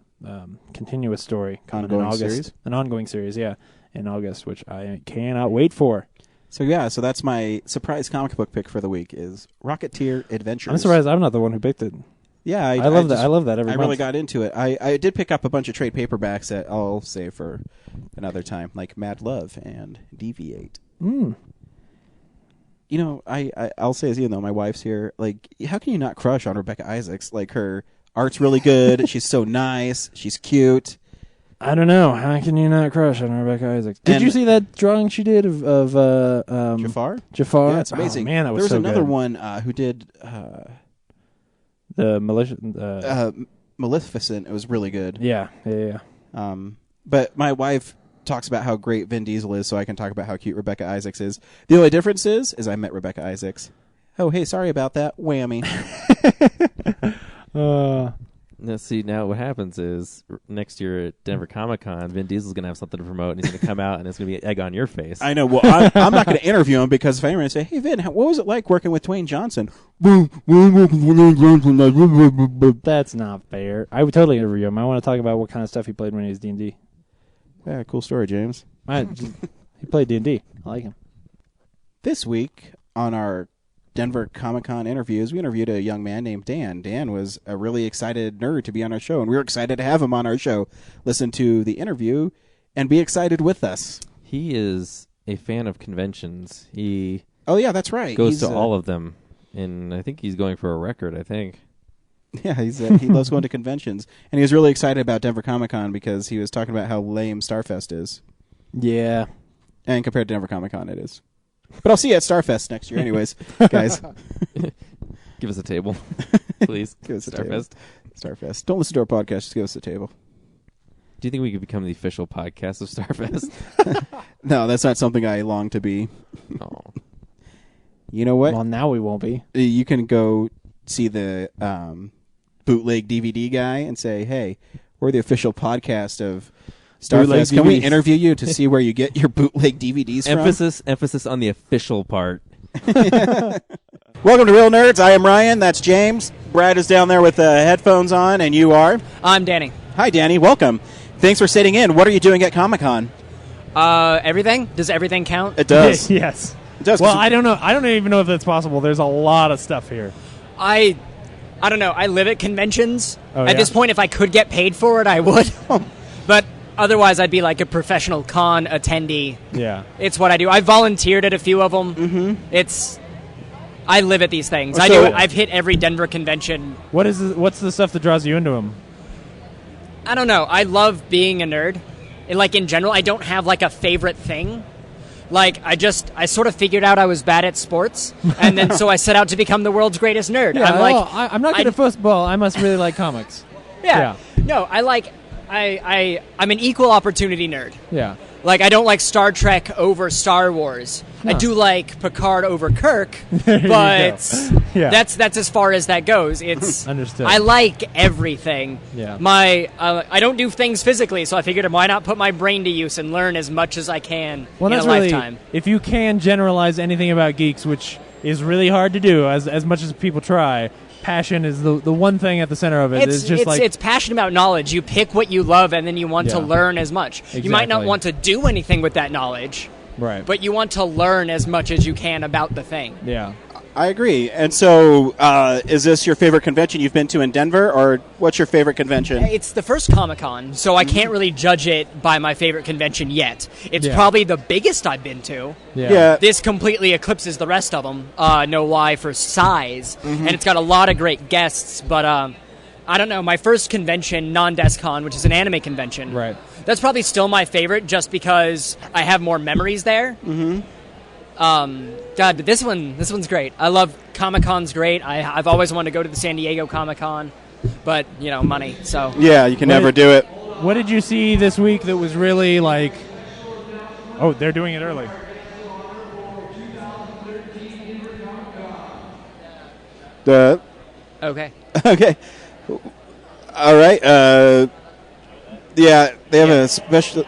Speaker 5: continuous story coming in August.
Speaker 4: Series?
Speaker 5: An ongoing series, yeah, in August, which I cannot wait for.
Speaker 4: So that's my surprise comic book pick for the week is Rocketeer Adventures.
Speaker 5: I'm surprised I'm not the one who picked it.
Speaker 4: Yeah,
Speaker 5: I love that. I love that every month.
Speaker 4: I really got into it. I did pick up a bunch of trade paperbacks that I'll save for another time, like Mad Love and Deviate. You know, I'll say as you know, my wife's here. Like, how can you not crush on Rebecca Isaacs? Like, her art's really good. She's so nice. She's cute.
Speaker 5: I don't know. How can you not crush on Rebecca Isaacs? Did you see that drawing she did of
Speaker 4: Jafar?
Speaker 5: Jafar?
Speaker 4: Yeah, it's amazing.
Speaker 5: Oh, man, that was so good.
Speaker 4: There was another one who did
Speaker 5: the
Speaker 4: Maleficent. It was really good.
Speaker 5: Yeah.
Speaker 4: But my wife talks about how great Vin Diesel is, so I can talk about how cute Rebecca Isaacs is. The only difference is I met Rebecca Isaacs. Oh, hey, sorry about that. Whammy.
Speaker 6: Now, see, now what happens is next year at Denver Comic-Con, Vin Diesel's going to have something to promote, and he's going to come out, and it's going to be egg on your face.
Speaker 4: I know. Well, I'm not going to interview him because if I'm going to say, hey, Vin, what was it like working with Dwayne Johnson?
Speaker 5: That's not fair. I would totally interview him. I want to talk about what kind of stuff he played when he was D&D.
Speaker 4: Yeah, cool story, James.
Speaker 5: He played D&D. I like him.
Speaker 4: This week on our Denver Comic-Con interviews, we interviewed a young man named Dan. Dan was a really excited nerd to be on our show, and we were excited to have him on our show. Listen to the interview and be excited with us.
Speaker 6: He is a fan of conventions. He
Speaker 4: Oh, yeah, that's right.
Speaker 6: goes to all of them, and I think he's going for a record, I think.
Speaker 4: Yeah, he loves going to conventions. And he was really excited about Denver Comic-Con because he was talking about how lame Starfest is.
Speaker 5: Yeah.
Speaker 4: And compared to Denver Comic-Con, it is. But I'll see you at Starfest next year anyways, guys.
Speaker 6: Give us a table, please.
Speaker 4: Give us a
Speaker 6: Starfest.
Speaker 4: table. Starfest. Don't listen to our podcast, just give us a table.
Speaker 6: Do you think we could become the official podcast of Starfest?
Speaker 4: No, that's not something I long to be.
Speaker 6: Oh.
Speaker 4: You know what?
Speaker 5: Well, now we won't be.
Speaker 4: You can go see the bootleg DVD guy and say, hey, we're the official podcast of Starfest. Can we interview you to see where you get your bootleg DVDs from?
Speaker 6: Emphasis on the official part.
Speaker 4: Welcome to Real Nerds. I am Ryan. That's James. Brad is down there with headphones on, and you are?
Speaker 8: I'm Danny.
Speaker 4: Hi, Danny. Welcome. Thanks for sitting in. What are you doing at Comic-Con?
Speaker 8: Everything? Does everything count?
Speaker 4: It does.
Speaker 5: Yes.
Speaker 4: It does.
Speaker 5: Well, I don't know. I don't even know if that's possible. There's a lot of stuff here.
Speaker 8: I don't know. I live at conventions.
Speaker 5: Oh,
Speaker 8: At
Speaker 5: yeah?
Speaker 8: this point, if I could get paid for it, I would. But otherwise, I'd be like a professional con attendee.
Speaker 5: Yeah.
Speaker 8: It's what I do. I volunteered at a few of them. Mm-hmm. I live at these things. I've hit every Denver convention.
Speaker 5: What's the stuff that draws you into them?
Speaker 8: I don't know. I love being a nerd. And, like, in general, I don't have like a favorite thing. Like, I sort of figured out I was bad at sports, and then so I set out to become the world's greatest nerd.
Speaker 5: Yeah,
Speaker 8: I'm like,
Speaker 5: I'm not good at football. I must really like comics.
Speaker 8: yeah. No, I'm an equal opportunity nerd.
Speaker 5: Yeah.
Speaker 8: Like, I don't like Star Trek over Star Wars. I do like Picard over Kirk, but
Speaker 5: Yeah.
Speaker 8: that's as far as that goes. It's
Speaker 5: Understood.
Speaker 8: I like everything.
Speaker 5: Yeah.
Speaker 8: I don't do things physically, so I figured why not put my brain to use and learn as much as I can
Speaker 5: Well,
Speaker 8: in
Speaker 5: that's
Speaker 8: a
Speaker 5: really,
Speaker 8: lifetime.
Speaker 5: if you can generalize anything about geeks, which is really hard to do, as much as people try, passion is the one thing at the center of it.
Speaker 8: It's passion about knowledge. You pick what you love, and then you want to
Speaker 5: Yeah.
Speaker 8: learn as much. You might not
Speaker 5: Exactly.
Speaker 8: want to do anything with that knowledge,
Speaker 5: right.
Speaker 8: but you want to learn as much as you can about the thing.
Speaker 5: Yeah.
Speaker 4: I agree. And so, is this your favorite convention you've been to in Denver, or what's your favorite convention?
Speaker 8: It's the first Comic-Con, so I can't really judge it by my favorite convention yet. It's
Speaker 5: Yeah.
Speaker 8: probably the biggest I've been to.
Speaker 5: Yeah.
Speaker 8: This completely eclipses the rest of them, no lie, for size. And it's got a lot of great guests, but I don't know. My first convention, Non-DesCon, which is an anime convention,
Speaker 5: Right.
Speaker 8: that's probably still my favorite just because I have more memories there. Mm-hmm. God, but this one's great. I love Comic-Con's great. I've always wanted to go to the San Diego Comic-Con, but, money, so...
Speaker 4: Yeah, you can never do it.
Speaker 5: What did you see this week that was really like... Oh, they're doing it early.
Speaker 8: Okay.
Speaker 4: Okay. All right. Yeah, they have a special...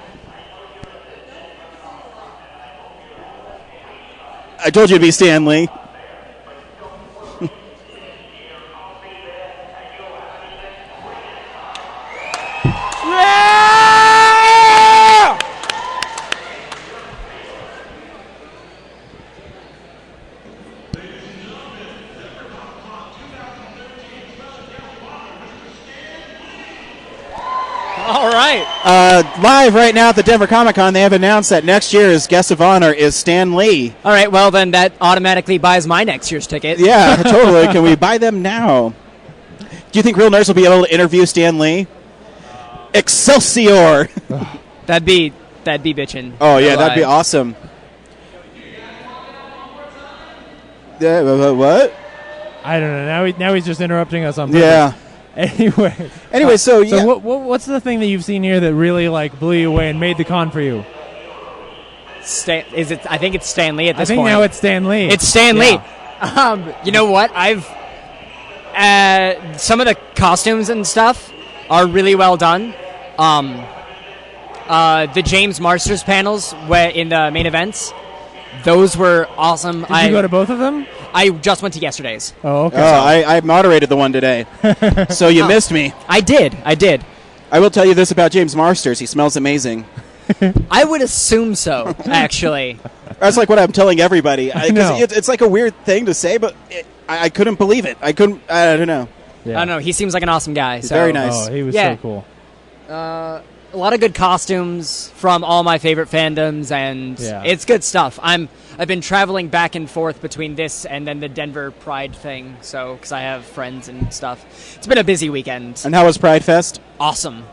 Speaker 4: I told you to be Stan Lee.
Speaker 8: All right.
Speaker 4: Live right now at the Denver Comic-Con, they have announced that next year's guest of honor is Stan Lee.
Speaker 8: All right, well, then that automatically buys my next year's ticket.
Speaker 4: Yeah, totally. Can we buy them now? Do you think Real Nerds will be able to interview Stan Lee? Excelsior!
Speaker 8: That'd be bitchin'.
Speaker 4: Oh, yeah,
Speaker 8: No
Speaker 4: that'd be
Speaker 8: lie.
Speaker 4: awesome. Yeah, what?
Speaker 5: I don't know. Now he's just interrupting us on purpose.
Speaker 4: Yeah.
Speaker 5: Anyway,
Speaker 4: so yeah.
Speaker 5: So what's the thing that you've seen here that really like blew you away and made the con for you?
Speaker 8: I think it's Stan Lee at this
Speaker 5: I think
Speaker 8: point.
Speaker 5: now it's Stan Lee.
Speaker 8: It's Stan Lee. You know what? Some of the costumes and stuff are really well done. The James Marsters panels in the main events, those were awesome.
Speaker 5: Did you go to both of them?
Speaker 8: I just went to yesterday's.
Speaker 5: Oh, okay.
Speaker 4: Oh, I moderated the one today. So you missed me.
Speaker 8: I did.
Speaker 4: I will tell you this about James Marsters. He smells amazing.
Speaker 8: I would assume so, actually.
Speaker 4: That's like what I'm telling everybody.
Speaker 5: know.
Speaker 4: It's like a weird thing to say, but I couldn't believe it. I don't know.
Speaker 5: Yeah.
Speaker 8: I don't know. He seems like an awesome guy.
Speaker 4: He's
Speaker 8: So.
Speaker 4: very nice.
Speaker 5: Oh, he was
Speaker 8: Yeah.
Speaker 5: so cool.
Speaker 8: A lot of good costumes from all my favorite fandoms, and
Speaker 5: Yeah.
Speaker 8: it's good stuff. I've been traveling back and forth between this and then the Denver Pride thing, so because I have friends and stuff. It's been a busy weekend.
Speaker 4: And how was Pride Fest?
Speaker 8: Awesome.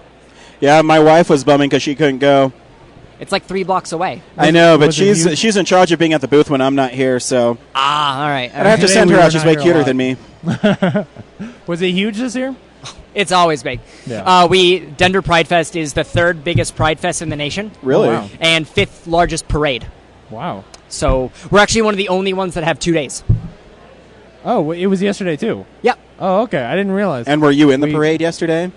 Speaker 4: Yeah, my wife was bumming because she couldn't go.
Speaker 8: It's like 3 blocks away.
Speaker 4: I know, but
Speaker 5: was it huge?
Speaker 4: she's in charge of being at the booth when I'm not here, so
Speaker 8: All right.
Speaker 4: I have to
Speaker 5: Today
Speaker 4: send
Speaker 5: we
Speaker 4: her
Speaker 5: were
Speaker 4: out. She's
Speaker 5: not
Speaker 4: way
Speaker 5: here a
Speaker 4: cuter
Speaker 5: lot.
Speaker 4: than me.
Speaker 5: Was it huge this year?
Speaker 8: It's always big.
Speaker 5: Yeah.
Speaker 8: Denver Pride Fest is the 3rd biggest Pride Fest in the nation.
Speaker 4: Really?
Speaker 5: Oh, wow.
Speaker 8: And 5th largest parade.
Speaker 5: Wow.
Speaker 8: So we're actually one of the only ones that have 2 days.
Speaker 5: Oh, it was yesterday too.
Speaker 8: Yep.
Speaker 5: Oh, okay. I didn't realize.
Speaker 4: And were you in the
Speaker 5: We-
Speaker 4: parade yesterday?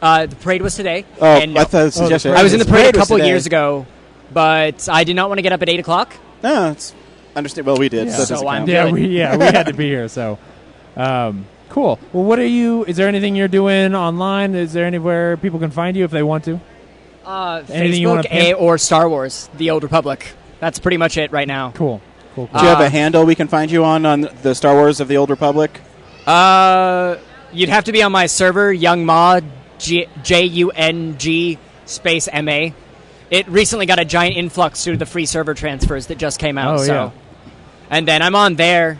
Speaker 8: The parade was today.
Speaker 4: Oh,
Speaker 8: and no,
Speaker 4: I thought this was
Speaker 5: Oh, the
Speaker 4: yesterday.
Speaker 5: parade
Speaker 8: I was in the
Speaker 4: This
Speaker 8: parade a
Speaker 4: was
Speaker 8: couple
Speaker 4: today.
Speaker 8: years ago, but I did not want to get up at 8 o'clock.
Speaker 4: No, it's understand. Well, we did.
Speaker 5: Yeah.
Speaker 4: So, it
Speaker 8: So
Speaker 4: doesn't
Speaker 8: I'm
Speaker 4: count.
Speaker 8: good.
Speaker 5: we had to be here. So, cool. Well, what are you? Is there anything you're doing online? Is there anywhere people can find you if they want to? Anything you wanna
Speaker 8: Facebook
Speaker 5: pin?
Speaker 8: or Star Wars: The Old Republic. That's pretty much it right now.
Speaker 5: Cool. Cool.
Speaker 4: Do you have a handle we can find you on the Star Wars of the Old Republic?
Speaker 8: You'd have to be on my server, YoungMa, JUNG space MA. It recently got a giant influx due to the free server transfers that just came out.
Speaker 5: Oh,
Speaker 8: so,
Speaker 5: yeah.
Speaker 8: And then I'm on there,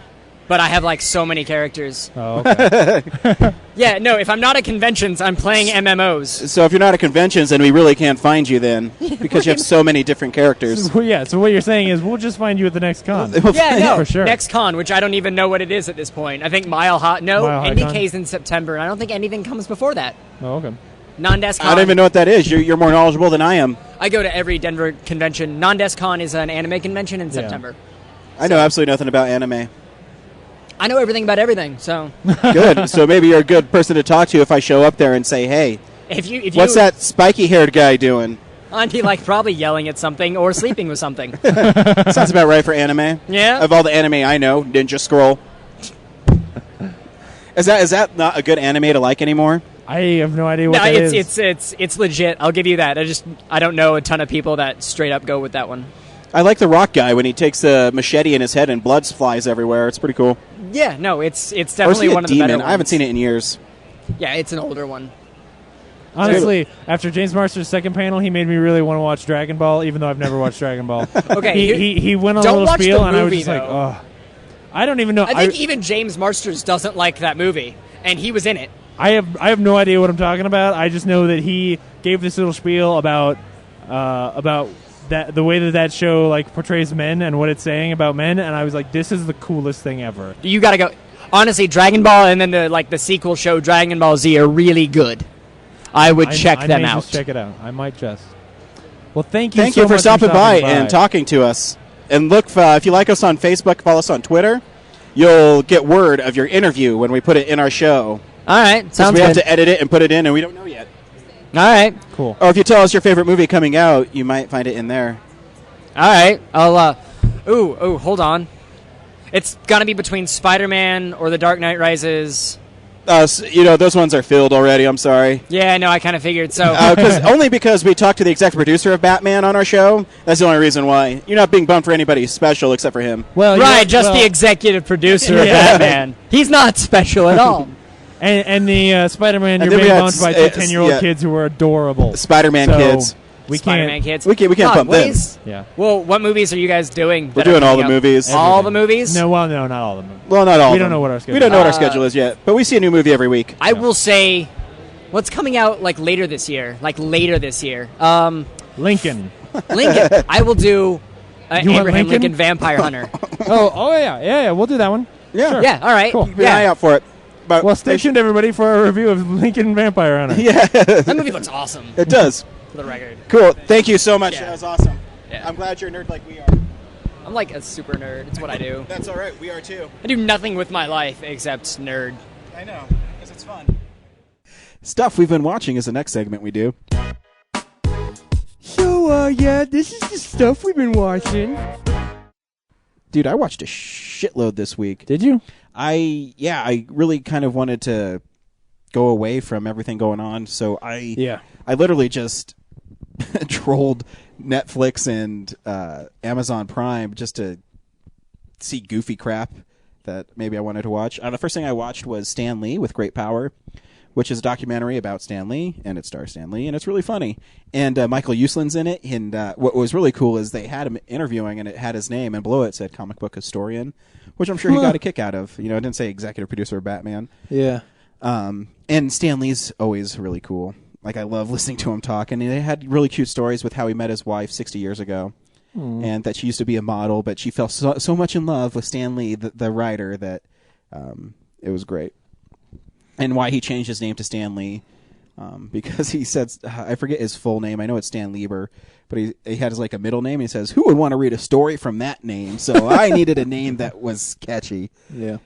Speaker 8: but I have like so many characters.
Speaker 5: Oh, okay.
Speaker 8: Yeah, no, if I'm not at conventions, I'm playing MMOs.
Speaker 4: So if you're not at conventions, then we really can't find you then because you have so many different characters.
Speaker 5: Well, yeah. So what you're saying is we'll just find you at the next con.
Speaker 8: Yeah, no,
Speaker 5: for sure.
Speaker 8: next con, which I don't even know what it is at this point. I think Mile High. No,
Speaker 5: Mile High Con?
Speaker 8: NDK's in September, and I don't think anything comes before that.
Speaker 5: Oh, okay.
Speaker 8: Non-Desk Con.
Speaker 4: I don't even know what that is. You're more knowledgeable than I am.
Speaker 8: I go to every Denver convention. Non-Desk Con is an anime convention in September.
Speaker 4: I know absolutely nothing about anime.
Speaker 8: I know everything about everything, so
Speaker 4: Good. So maybe you're a good person to talk to if I show up there and say, "Hey,
Speaker 8: if you
Speaker 4: what's that spiky-haired guy doing?"
Speaker 8: I'd be like probably yelling at something or sleeping with something.
Speaker 4: Sounds about right for anime.
Speaker 8: Yeah.
Speaker 4: Of all the anime I know, Ninja Scroll. Is that not a good anime to like anymore?
Speaker 5: I have no idea what
Speaker 8: No,
Speaker 5: that is.
Speaker 8: it's legit. I'll give you that. I don't know a ton of people that straight up go with that one.
Speaker 4: I like the rock guy when he takes a machete in his head and blood flies everywhere. It's pretty cool.
Speaker 8: Yeah, no, it's
Speaker 4: Or is
Speaker 8: definitely
Speaker 4: he a
Speaker 8: one of the better
Speaker 4: demon?
Speaker 8: ones.
Speaker 4: I haven't seen it in years.
Speaker 8: Yeah, it's an older one.
Speaker 5: Honestly, after James Marsters' second panel, he made me really want to watch Dragon Ball, even though I've never watched Dragon Ball.
Speaker 8: Okay,
Speaker 5: he went on a
Speaker 8: don't
Speaker 5: little
Speaker 8: watch
Speaker 5: spiel,
Speaker 8: the
Speaker 5: and I was
Speaker 8: movie,
Speaker 5: just like,
Speaker 8: though.
Speaker 5: oh, I don't even know.
Speaker 8: I think even James Marsters doesn't like that movie, and he was in it.
Speaker 5: I have no idea what I'm talking about. I just know that he gave this little spiel about that the way that show like portrays men and what it's saying about men, and I was like, this is the coolest thing ever.
Speaker 8: You gotta go. Honestly, Dragon Ball and then the sequel show Dragon Ball Z are really good. I would check
Speaker 5: I
Speaker 8: them
Speaker 5: may
Speaker 8: out.
Speaker 5: Just check it out. I might just. Well, thank you.
Speaker 4: Thank
Speaker 5: so
Speaker 4: you for
Speaker 5: much
Speaker 4: stopping by and talking to us. And look, if you like us on Facebook, follow us on Twitter. You'll get word of your interview when we put it in our show.
Speaker 8: All right,
Speaker 4: 'Cause
Speaker 8: sounds
Speaker 4: we
Speaker 8: good.
Speaker 4: have to edit it and put it in, and we don't know yet.
Speaker 8: All right,
Speaker 5: Cool.
Speaker 4: Or if you tell us your favorite movie coming out, you might find it in there.
Speaker 8: all right. I'll. Ooh, hold on. It's gonna be between Spider-Man or The Dark Knight Rises.
Speaker 4: Those ones are filled already. I'm sorry.
Speaker 8: Yeah, no, I kind of figured. So
Speaker 4: Only because we talked to the executive producer of Batman on our show. That's the only reason why. You're not being bummed for anybody special except for him.
Speaker 5: Well,
Speaker 8: right, just the executive producer of
Speaker 5: Yeah.
Speaker 8: Batman. He's not special at all.
Speaker 5: and the Spider-Man.
Speaker 4: And
Speaker 5: You're
Speaker 4: then we
Speaker 5: being
Speaker 4: had
Speaker 5: bumped by
Speaker 4: s-
Speaker 5: two 10-year-old
Speaker 4: yeah.
Speaker 5: kids who are adorable.
Speaker 4: Spider-Man
Speaker 5: So,
Speaker 4: kids.
Speaker 5: We
Speaker 8: Spider-Man
Speaker 5: can't.
Speaker 8: kids.
Speaker 4: We can't
Speaker 8: God,
Speaker 4: bump
Speaker 8: what
Speaker 4: them.
Speaker 8: is-
Speaker 5: Yeah.
Speaker 8: Well, what movies are you guys doing?
Speaker 4: We're
Speaker 8: that are
Speaker 4: doing all
Speaker 8: coming
Speaker 4: the
Speaker 8: up?
Speaker 4: movies.
Speaker 8: All the movies?
Speaker 5: No, well, no, not all of them.
Speaker 4: Well, not all.
Speaker 5: We
Speaker 4: of
Speaker 5: don't
Speaker 4: them.
Speaker 5: know what our
Speaker 4: We
Speaker 5: schedule
Speaker 4: don't know what our
Speaker 8: is.
Speaker 4: schedule is yet, but we see a new movie every week.
Speaker 8: I will say, what's coming out like later this year?
Speaker 5: Lincoln.
Speaker 8: Lincoln. I will do
Speaker 5: You want
Speaker 8: Abraham
Speaker 5: Lincoln?
Speaker 8: Lincoln Vampire Hunter.
Speaker 5: oh yeah. We'll do that one.
Speaker 4: Yeah.
Speaker 5: Sure.
Speaker 8: Yeah, all right.
Speaker 5: Cool.
Speaker 4: Keep an eye
Speaker 8: Yeah,
Speaker 4: out for it. But
Speaker 5: Well, stay tuned, everybody, for our review of Lincoln Vampire Hunter.
Speaker 4: Yeah,
Speaker 8: that movie looks awesome.
Speaker 4: it does.
Speaker 8: For the record,
Speaker 4: Cool. Thank you so much.
Speaker 8: Yeah.
Speaker 4: That was awesome.
Speaker 8: Yeah.
Speaker 4: I'm glad you're a nerd like we are.
Speaker 8: I'm like a super nerd. It's what I do.
Speaker 4: That's all right. We are too.
Speaker 8: I do nothing with my life except nerd.
Speaker 4: I know, because it's fun. Stuff we've been watching is the next segment we do.
Speaker 3: So, this is the stuff we've been watching.
Speaker 4: Dude, I watched a shitload this week.
Speaker 5: Did you?
Speaker 4: I really kind of wanted to go away from everything going on, so I literally just trolled Netflix and Amazon Prime just to see goofy crap that maybe I wanted to watch. The first thing I watched was Stan Lee with Great Power, which is a documentary about Stan Lee, and it stars Stan Lee, and it's really funny. And Michael Uslan's in it, and what was really cool is they had him interviewing, and it had his name, and below it said comic book historian, which I'm sure he got a kick out of. You know, it didn't say executive producer of Batman.
Speaker 5: Yeah.
Speaker 4: And Stan Lee's always really cool. Like, I love listening to him talk, and they had really cute stories with how he met his wife 60 years ago. And that she used to be a model, but she fell so much in love with Stan Lee, the writer, that it was great. And why he changed his name to Stan Lee, because he said, I forget his full name. I know it's Stan Lieber, but he had his, like, a middle name. And he says, who would want to read a story from that name? So I needed a name that was catchy.
Speaker 5: Yeah.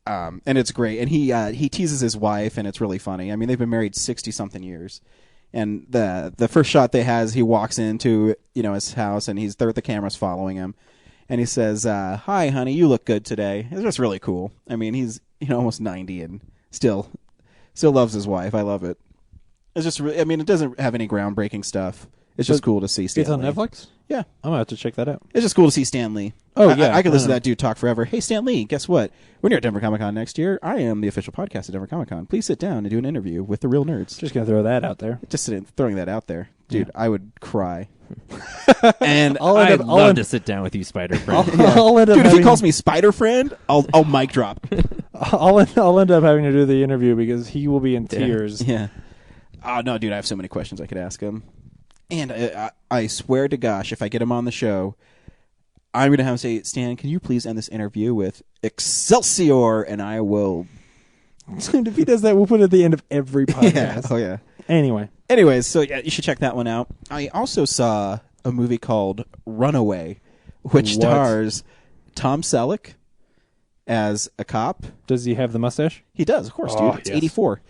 Speaker 4: And it's great. And he teases his wife, and it's really funny. I mean, they've been married 60-something years. And the first shot they has, he walks into, his house, and the camera's following him. And he says, hi, honey, you look good today. It's just really cool. I mean, he's, almost 90 and still loves his wife. I love it. It's just, it doesn't have any groundbreaking stuff. It's just cool to see Stan
Speaker 5: It's on
Speaker 4: Lee.
Speaker 5: Netflix?
Speaker 4: Yeah.
Speaker 5: I'm going to have to check that out.
Speaker 4: It's just cool to see Stan Lee.
Speaker 5: Oh, yeah.
Speaker 4: I could listen to that dude talk forever. Hey, Stan Lee, guess what? When you're at Denver Comic Con next year, I am the official podcast at Denver Comic Con. Please sit down and do an interview with the real nerds.
Speaker 5: Just going to throw that out there.
Speaker 4: Just throwing that out there. Dude, I would cry. And
Speaker 6: I'd love to sit down with you, Spider Friend.
Speaker 5: I'll end up
Speaker 4: dude, if
Speaker 5: having,
Speaker 4: he calls me Spider Friend, I'll mic drop.
Speaker 5: I'll end up having to do the interview because he will be in tears.
Speaker 4: Yeah. Oh, no, dude, I have so many questions I could ask him. And I swear to gosh, if I get him on the show, I'm going to have him say, Stan, can you please end this interview with Excelsior? And I will.
Speaker 5: If he does that, we'll put it at the end of every podcast.
Speaker 4: Yeah. Oh, yeah.
Speaker 5: Anyways,
Speaker 4: so yeah, you should check that one out. I also saw a movie called Runaway, which stars Tom Selleck as a cop.
Speaker 5: Does he have the mustache?
Speaker 4: He does, of course,
Speaker 5: Oh,
Speaker 4: dude. It's
Speaker 5: yes.
Speaker 4: 84.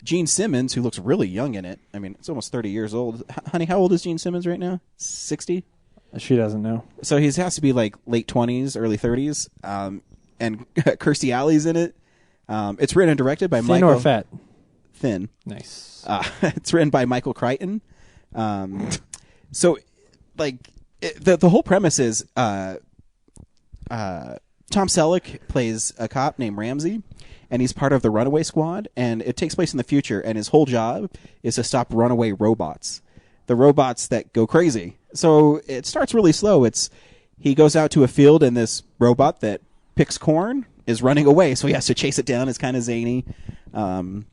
Speaker 4: Gene Simmons, who looks really young in it. I mean, it's almost 30 years old. Honey, how old is Gene Simmons right now? 60?
Speaker 5: She doesn't know.
Speaker 4: So he has to be like late 20s, early 30s. And Kirstie Alley's in it. It's written and directed by
Speaker 5: Thin
Speaker 4: Michael...
Speaker 5: or fat?
Speaker 4: Thin.
Speaker 5: Nice.
Speaker 4: It's written by Michael Crichton. So, like, the whole premise is Tom Selleck plays a cop named Ramsey, and he's part of the Runaway Squad, and it takes place in the future, and his whole job is to stop runaway robots, the robots that go crazy. So it starts really slow. He goes out to a field, and this robot that picks corn is running away, so he has to chase it down. It's kind of zany. And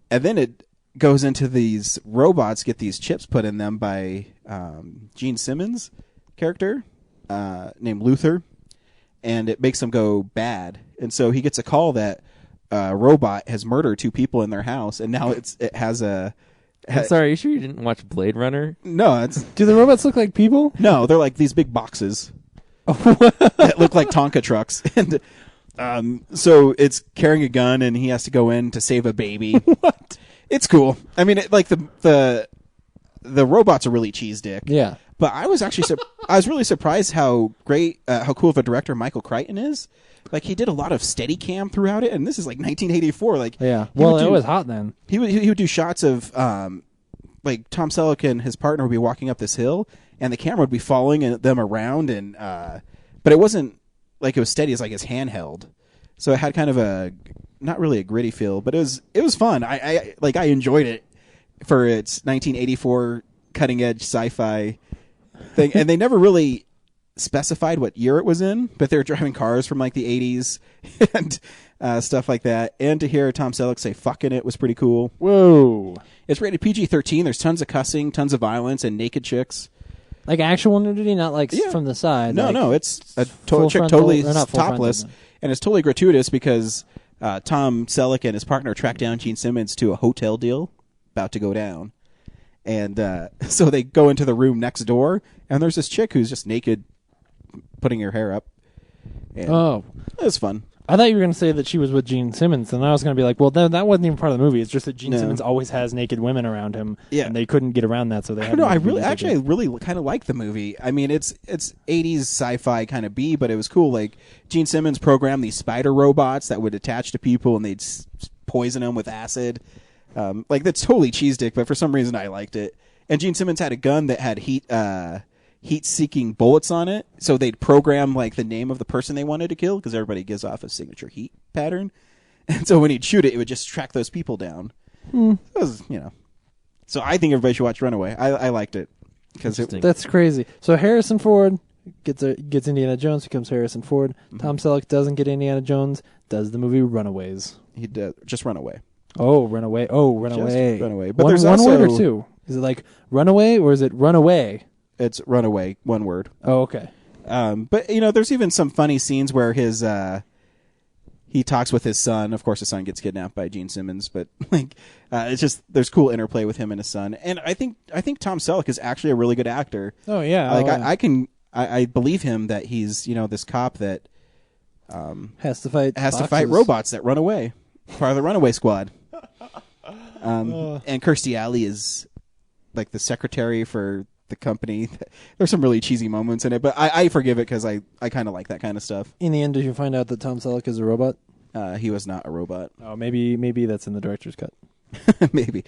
Speaker 4: then it goes into these robots get these chips put in them by Gene Simmons' character named Luther, and it makes them go bad. And so he gets a call that a robot has murdered 2 people in their house, and now it has a...
Speaker 6: I'm sorry, are you sure you didn't watch Blade Runner?
Speaker 4: No, it's...
Speaker 5: Do the robots look like people?
Speaker 4: No, they're like these big boxes that look like Tonka trucks. And so it's carrying a gun, and he has to go in to save a baby. What? It's cool. I mean, the robots are really cheese dick.
Speaker 5: Yeah.
Speaker 4: But I was actually I was really surprised how cool of a director Michael Crichton is. Like, he did a lot of Steadicam throughout it, and this is like 1984. Like,
Speaker 5: Yeah. Well, it was hot then.
Speaker 4: He would do shots of like Tom Selleck and his partner would be walking up this hill, and the camera would be following them around, and but it wasn't like it was steady. It's like his handheld, so it had kind of a not really a gritty feel, but it was fun. I enjoyed it for its 1984 cutting edge sci-fi thing, and they never really specified what year it was in, but they were driving cars from like the 80s and stuff like that. And to hear Tom Selleck say "fuck" in it was pretty cool.
Speaker 5: Whoa.
Speaker 4: It's rated PG-13. There's tons of cussing, tons of violence, and naked chicks.
Speaker 5: Like actual nudity, not like
Speaker 4: Yeah.
Speaker 5: from the side.
Speaker 4: No,
Speaker 5: like
Speaker 4: no, it's a
Speaker 5: full
Speaker 4: chick
Speaker 5: frontal-
Speaker 4: totally
Speaker 5: or not full
Speaker 4: topless,
Speaker 5: frontal,
Speaker 4: and it's totally gratuitous because Tom Selleck and his partner track down Gene Simmons to a hotel deal about to go down. And so they go into the room next door, and there's this chick who's just naked, putting her hair up. And
Speaker 5: Oh.
Speaker 4: it was fun.
Speaker 5: I thought you were going to say that she was with Gene Simmons, and I was going to be like, well, that wasn't even part of the movie. It's just that Gene
Speaker 4: No.
Speaker 5: Simmons always has naked women around him,
Speaker 4: Yeah.
Speaker 5: and they couldn't get around that, so they
Speaker 4: I
Speaker 5: had
Speaker 4: don't know.
Speaker 5: to make
Speaker 4: I really kind of like the movie. I mean, it's 80s sci-fi kind of B, but it was cool. Like, Gene Simmons programmed these spider robots that would attach to people, and they'd poison them with acid. Like, that's totally cheese dick, but for some reason I liked it. And Gene Simmons had a gun that had heat-seeking bullets on it, so they'd program like the name of the person they wanted to kill because everybody gives off a signature heat pattern, and so when he'd shoot it, it would just track those people down. It was, So I think everybody should watch Runaway. I liked it because
Speaker 5: that's crazy. So Harrison Ford gets Indiana Jones, becomes Harrison Ford. Tom Selleck doesn't get Indiana Jones, does the movie Runaways.
Speaker 4: He did just Runaway.
Speaker 5: Oh, Runaway.
Speaker 4: Just Runaway. But
Speaker 5: one,
Speaker 4: there's
Speaker 5: one
Speaker 4: also,
Speaker 5: word or two. Is it like Runaway or is it Runaway?
Speaker 4: It's Runaway, one word.
Speaker 5: Oh, okay.
Speaker 4: But there's even some funny scenes where he talks with his son. Of course, his son gets kidnapped by Gene Simmons, but it's just there's cool interplay with him and his son. And I think Tom Selleck is actually a really good actor.
Speaker 5: Oh yeah.
Speaker 4: I believe him that he's this cop that
Speaker 5: has to fight
Speaker 4: robots that run away, part of the Runaway Squad. And Kirstie Alley is like the secretary for the company. There's some really cheesy moments in it, but I forgive it because I kind of like that kind of stuff.
Speaker 5: In the end, did you find out that Tom Selleck is a robot?
Speaker 4: He was not a robot.
Speaker 5: Oh, maybe that's in the director's cut.
Speaker 4: Maybe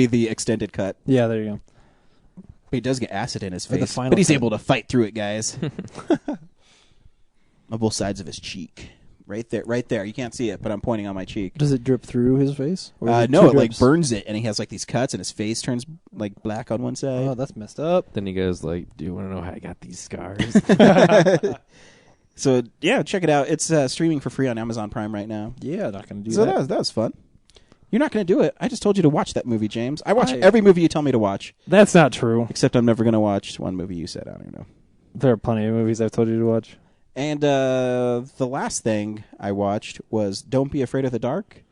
Speaker 4: the extended cut.
Speaker 5: Yeah, there you go.
Speaker 4: But he does get acid in his
Speaker 5: Or the
Speaker 4: face,
Speaker 5: final
Speaker 4: but he's
Speaker 5: cut.
Speaker 4: able to fight through it, guys. On both sides of his cheek. Right there. You can't see it, but I'm pointing on my cheek.
Speaker 5: Does it drip through his face? Or is
Speaker 4: No,
Speaker 5: two
Speaker 4: it like
Speaker 5: drips?
Speaker 4: burns it, and he has like these cuts, and his face turns like black on one side.
Speaker 5: Oh, that's messed up.
Speaker 6: Then he goes like, "Do you want to know how I got these scars?"
Speaker 4: So yeah, check it out. It's streaming for free on Amazon Prime right now.
Speaker 5: Yeah, not going to do
Speaker 4: So
Speaker 5: that.
Speaker 4: that was fun. You're not going to do it. I just told you to watch that movie, James. I watch every movie you tell me to watch,
Speaker 5: That's not true.
Speaker 4: except I'm never going to watch one movie you said. I don't know.
Speaker 5: There are plenty of movies I've told you to watch.
Speaker 4: And the last thing I watched was Don't Be Afraid of the Dark,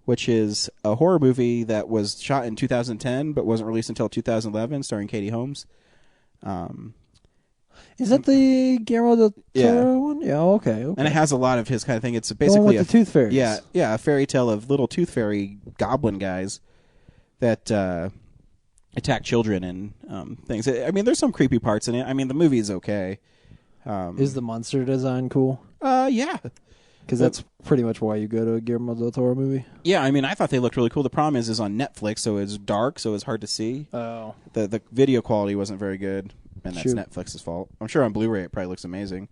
Speaker 4: which is a horror movie that was shot in 2010 but wasn't released until 2011, starring Katie Holmes.
Speaker 5: Is that the Guillermo del Toro one? Yeah, okay.
Speaker 4: And it has a lot of his kind of thing. It's
Speaker 5: The
Speaker 4: basically
Speaker 5: one with the tooth fairies.
Speaker 4: Yeah, a fairy tale of little tooth fairy goblin guys that attack children and things. I mean, there's some creepy parts in it. I mean, the movie is okay.
Speaker 5: Is the monster design cool?
Speaker 4: Yeah.
Speaker 5: Because that's pretty much why you go to a Guillermo del Toro movie.
Speaker 4: Yeah, I mean, I thought they looked really cool. The problem is on Netflix, so it's dark, so it's hard to see.
Speaker 5: Oh.
Speaker 4: The video quality wasn't very good, and that's
Speaker 5: Shoot.
Speaker 4: Netflix's fault. I'm sure on Blu-ray it probably looks amazing.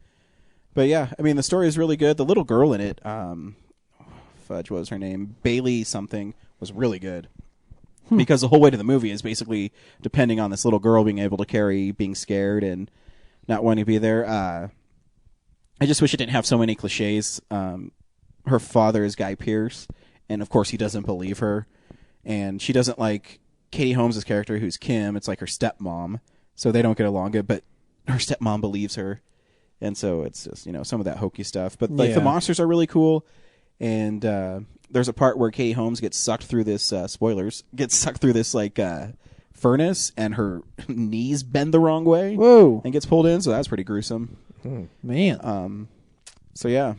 Speaker 4: But yeah, I mean, the story is really good. The little girl in it, what was her name? Bailey something, was really good. Because the whole way to the movie is basically depending on this little girl being able to carry being scared and not wanting to be there. I just wish it didn't have so many cliches. Her father is Guy Pearce, and of course he doesn't believe her. And she doesn't like Katie Holmes' character, who's Kim. It's like her stepmom, so they don't get along good, but her stepmom believes her. And so it's just, some of that hokey stuff. But like the monsters are really cool. And there's a part where Katie Holmes gets sucked through this, gets sucked through this like furnace, and her knees bend the wrong way.
Speaker 5: Whoa.
Speaker 4: And gets pulled in, so that's pretty gruesome.
Speaker 5: Man.
Speaker 4: So yeah,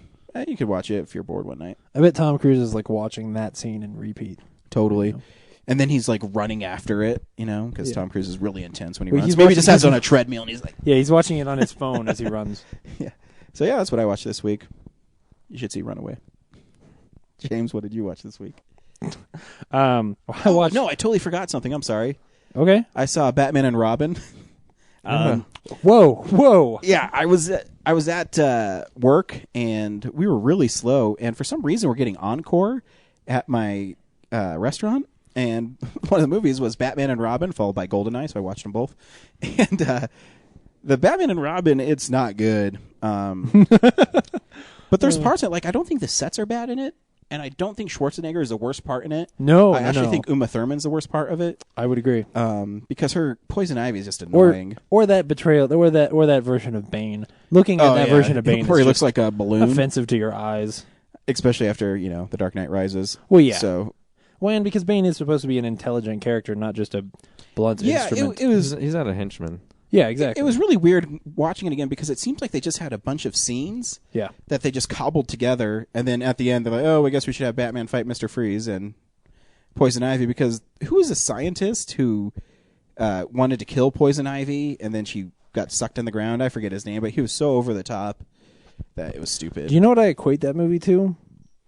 Speaker 4: you could watch it if you're bored one night.
Speaker 5: I bet Tom Cruise is like watching that scene and repeat.
Speaker 4: Totally. And then he's like running after it, because Tom Cruise is really intense when he runs.
Speaker 5: he's
Speaker 4: Maybe he just
Speaker 5: watching-
Speaker 4: has it on a treadmill and he's like,
Speaker 5: Yeah, he's watching it on his phone as he runs.
Speaker 4: yeah. So yeah, that's what I watched this week. You should see Runaway. James, what did you watch this week?
Speaker 5: I watched.
Speaker 4: No, I totally forgot something. I'm sorry.
Speaker 5: Okay.
Speaker 4: I saw Batman and Robin.
Speaker 5: Whoa.
Speaker 4: Yeah, I was at work and we were really slow, and for some reason we're getting Encore at my restaurant, and one of the movies was Batman and Robin followed by GoldenEye, so I watched them both. And the Batman and Robin, it's not good. But there's parts in it, like I don't think the sets are bad in it, and I don't think Schwarzenegger is the worst part in it.
Speaker 5: No,
Speaker 4: I actually
Speaker 5: no.
Speaker 4: think Uma Thurman's the worst part of it.
Speaker 5: I would agree.
Speaker 4: Because her Poison Ivy is just annoying.
Speaker 5: Or that betrayal, or that version of Bane. Looking at that version of Bane,
Speaker 4: where he
Speaker 5: is
Speaker 4: looks
Speaker 5: just
Speaker 4: like a balloon,
Speaker 5: offensive to your eyes.
Speaker 4: especially after The Dark Knight Rises.
Speaker 5: Well, yeah.
Speaker 4: So
Speaker 5: Because Bane is supposed to be an intelligent character, not just a blunt instrument.
Speaker 4: it was.
Speaker 6: He's not a henchman.
Speaker 5: Yeah, exactly.
Speaker 4: It was really weird watching it again because it seems like they just had a bunch of scenes
Speaker 5: Yeah.
Speaker 4: that they just cobbled together, and then at the end they're like, "Oh, I guess we should have Batman fight Mr. Freeze and Poison Ivy," because who was a scientist who wanted to kill Poison Ivy and then she got sucked in the ground? I forget his name, but he was so over the top that it was stupid.
Speaker 5: Do you know what I equate that movie to?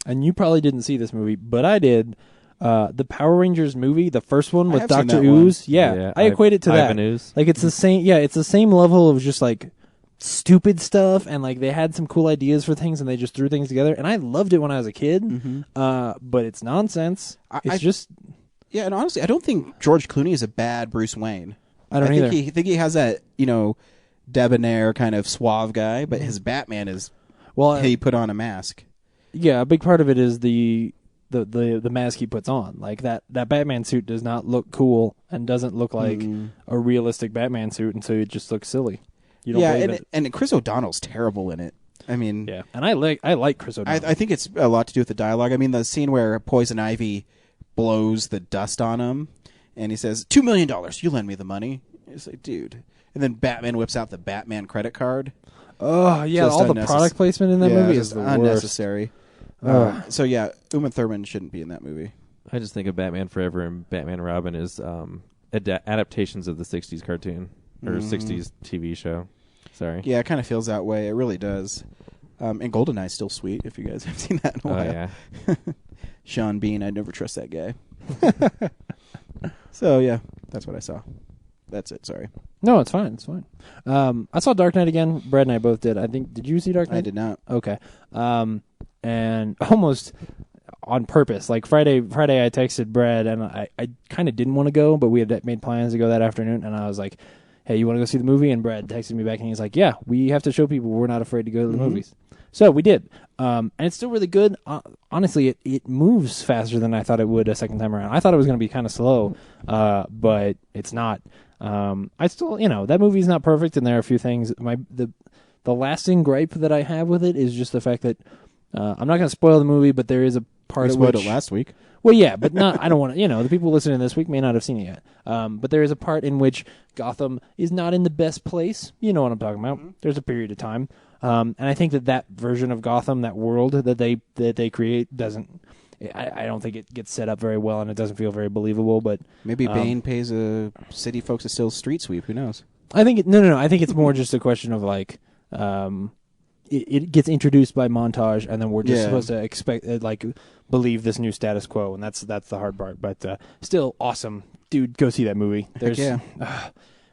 Speaker 5: And you probably didn't see this movie, but I did. the Power Rangers movie, the first one with
Speaker 4: have seen
Speaker 5: Dr.
Speaker 4: that one.
Speaker 5: Ooze. Yeah, I equate it to
Speaker 6: Ivan
Speaker 5: that.
Speaker 6: Ooze.
Speaker 5: Like it's the same. Yeah, it's the same level of just like stupid stuff, and like they had some cool ideas for things, and they just threw things together. And I loved it when I was a kid. But it's nonsense. It's just.
Speaker 4: Yeah, and honestly, I don't think George Clooney is a bad Bruce Wayne.
Speaker 5: I don't either.
Speaker 4: think he has that, debonair kind of suave guy, but his Batman is he put on a mask.
Speaker 5: Yeah, a big part of it is the mask he puts on. Like that Batman suit does not look cool and doesn't look like a realistic Batman suit, and so it just looks silly. You don't believe it.
Speaker 4: And Chris O'Donnell's terrible in it. I mean,
Speaker 5: yeah, and I like Chris O'Donnell.
Speaker 4: I think it's a lot to do with the dialogue. I mean, the scene where Poison Ivy blows the dust on him, and he says, $2 million, you lend me the money. It's like, dude. And then Batman whips out the Batman credit card.
Speaker 5: Oh, yeah,
Speaker 4: Just
Speaker 5: all the product placement in that movie is the worst.
Speaker 4: Unnecessary. So, yeah, Uma Thurman shouldn't be in that movie.
Speaker 6: I just think of Batman Forever and Batman and Robin as adaptations of the 60s cartoon or 60s TV show. Sorry.
Speaker 4: Yeah, it kind of feels that way. It really does. And GoldenEye's still sweet, if you guys have seen that in a while.
Speaker 6: Yeah.
Speaker 4: Sean Bean, I'd never trust that guy. So, yeah, that's what I saw. That's it, sorry.
Speaker 5: No, it's fine. It's fine. I saw Dark Knight again. Brad and I both did. I think, did you see Dark Knight?
Speaker 4: I did not.
Speaker 5: Okay. And almost on purpose. Like Friday I texted Brad, and I kind of didn't want to go, but we had made plans to go that afternoon, and I was like, hey, you want to go see the movie? And Brad texted me back, and he's like, yeah, we have to show people we're not afraid to go to the movies. So we did. And it's still really good. Honestly, it moves faster than I thought it would a second time around. I thought it was going to be kind of slow, but it's not. I still, that movie's not perfect, and there are a few things. The lasting gripe that I have with it is just the fact that I'm not going to spoil the movie, but there is a part of which...
Speaker 4: spoiled it last week.
Speaker 5: Well, yeah, but not. I don't want to. The people listening this week may not have seen it yet. But there is a part in which Gotham is not in the best place. You know what I'm talking about. There's a period of time, and I think that version of Gotham, that world that they create, doesn't. I don't think it gets set up very well, and it doesn't feel very believable. But
Speaker 4: maybe Bane pays a city folks a still street sweep. Who knows?
Speaker 5: I think no. I think it's more just a question of like. It gets introduced by montage, and then we're just supposed to expect, believe this new status quo, and that's the hard part. But still awesome, dude. Go see that movie. There's,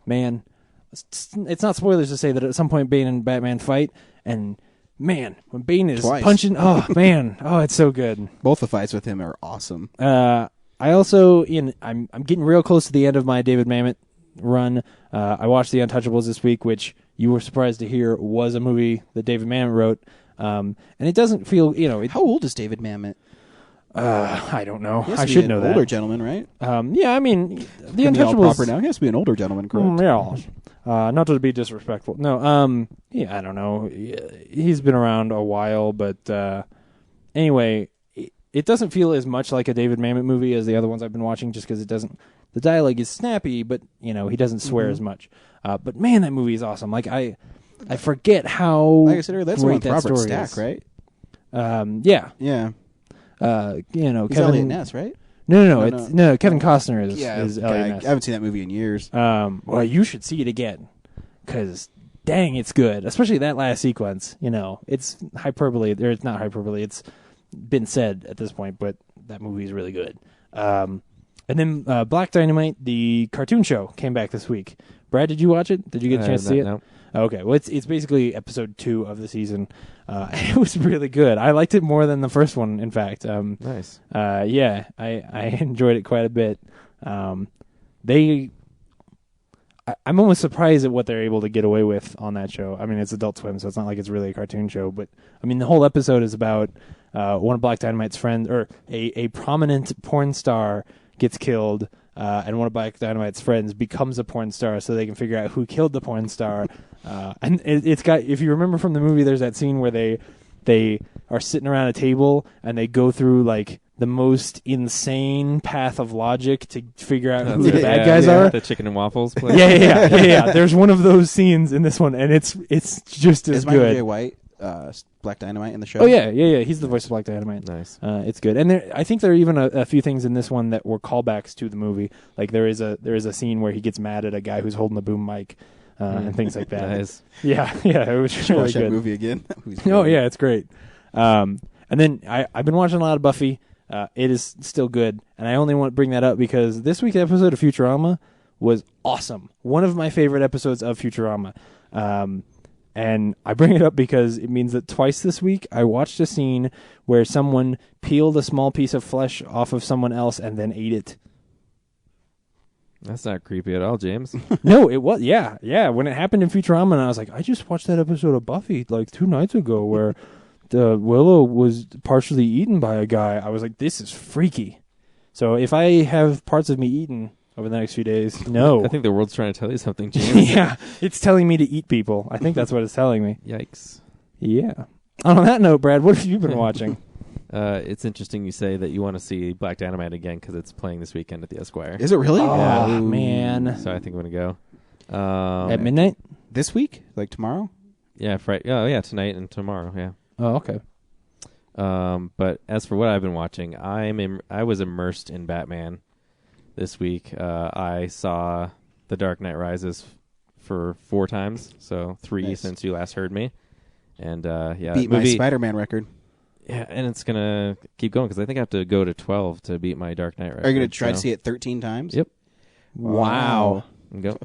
Speaker 5: man, it's not spoilers to say that at some point Bane and Batman fight, and man, when Bane is punching, oh man, oh it's so good.
Speaker 4: Both the fights with him are awesome.
Speaker 5: I also I'm getting real close to the end of my David Mamet run. I watched The Untouchables this week, which you were surprised to hear was a movie that David Mamet wrote. And it doesn't feel,
Speaker 4: How old is David Mamet?
Speaker 5: I don't know.
Speaker 4: I should know that. Older gentleman, right?
Speaker 5: Yeah, I mean, The
Speaker 4: Untouchables.
Speaker 5: Untouchables.
Speaker 4: Proper now. He has to be an older gentleman, correct?
Speaker 5: Yeah. Not to be disrespectful. No. Yeah, I don't know. He's been around a while, but anyway, it doesn't feel as much like a David Mamet movie as the other ones I've been watching, just because it doesn't. The dialogue is snappy, but he doesn't swear as much. But man, that movie is awesome. Like I forget how.
Speaker 4: Like I said earlier, that's
Speaker 5: great
Speaker 4: one with
Speaker 5: that
Speaker 4: Robert
Speaker 5: story
Speaker 4: Stack,
Speaker 5: is.
Speaker 4: right?
Speaker 5: Yeah.
Speaker 4: Yeah.
Speaker 5: He's
Speaker 4: Kevin Elliot Ness, right?
Speaker 5: No. Kevin Costner is Elliot Ness.
Speaker 4: I haven't seen that movie in years.
Speaker 5: Well, you should see it again, because dang, it's good. Especially that last sequence. It's hyperbole. Or it's not hyperbole. It's been said at this point, but that movie is really good. And then Black Dynamite, the cartoon show, came back this week. Brad, did you watch it? Did you get a chance to see it?
Speaker 6: No.
Speaker 5: Okay, well, it's basically episode 2 of the season. It was really good. I liked it more than the first one, in fact.
Speaker 6: Nice.
Speaker 5: Yeah, I enjoyed it quite a bit. I'm almost surprised at what they're able to get away with on that show. I mean, it's Adult Swim, so it's not like it's really a cartoon show. But, I mean, the whole episode is about one of Black Dynamite's friends, or a prominent porn star gets killed, and one of Black Dynamite's friends becomes a porn star so they can figure out who killed the porn star. And it's got, if you remember from the movie, there's that scene where they are sitting around a table and they go through like the most insane path of logic to figure out who the bad guys are.
Speaker 6: The chicken and waffles place.
Speaker 5: Yeah. There's one of those scenes in this one, and it's just as
Speaker 4: Is
Speaker 5: good.
Speaker 4: Michael J. White Black Dynamite in the show?
Speaker 5: Oh yeah. He's the voice of Black Dynamite.
Speaker 6: Nice.
Speaker 5: It's good, and I think there are even a few things in this one that were callbacks to the movie. Like there is a scene where he gets mad at a guy who's holding the boom mic, and things like that.
Speaker 6: Nice.
Speaker 5: Yeah, it was really
Speaker 4: Watch
Speaker 5: good.
Speaker 4: that movie again.
Speaker 5: Oh yeah, it's great. And then I've been watching a lot of Buffy. it is still good. And I only want to bring that up because this week's episode of Futurama was awesome. One of my favorite episodes of Futurama. And I bring it up because it means that twice this week I watched a scene where someone peeled a small piece of flesh off of someone else and then ate it.
Speaker 6: That's not creepy at all, James.
Speaker 5: No, it was. Yeah. When it happened in Futurama, and I was like, I just watched that episode of Buffy like 2 nights ago where the Willow was partially eaten by a guy. I was like, this is freaky. So if I have parts of me eaten over the next few days, no.
Speaker 6: I think the world's trying to tell you something, James.
Speaker 5: Yeah, it's telling me to eat people. I think that's what it's telling me.
Speaker 6: Yikes.
Speaker 5: Yeah. On that note, Brad, what have you been watching?
Speaker 6: It's interesting you say that you want to see Black Dynamite again because it's playing this weekend at the Esquire.
Speaker 4: Is it really?
Speaker 5: Oh, man.
Speaker 6: So I think I'm going to go.
Speaker 5: At midnight?
Speaker 4: This week? Like tomorrow?
Speaker 6: Yeah, Friday. Oh, yeah, tonight and tomorrow, yeah.
Speaker 5: Oh, okay.
Speaker 6: But as for what I've been watching, I was immersed in Batman this week. I saw The Dark Knight Rises for 4 times, so 3 since you last heard me. And
Speaker 4: beat my Spider-Man record.
Speaker 6: Yeah, and it's gonna keep going because I think I have to go to 12 to beat my Dark Knight record.
Speaker 4: Are you gonna try to see it 13 times?
Speaker 6: Yep.
Speaker 5: Wow.
Speaker 6: Go.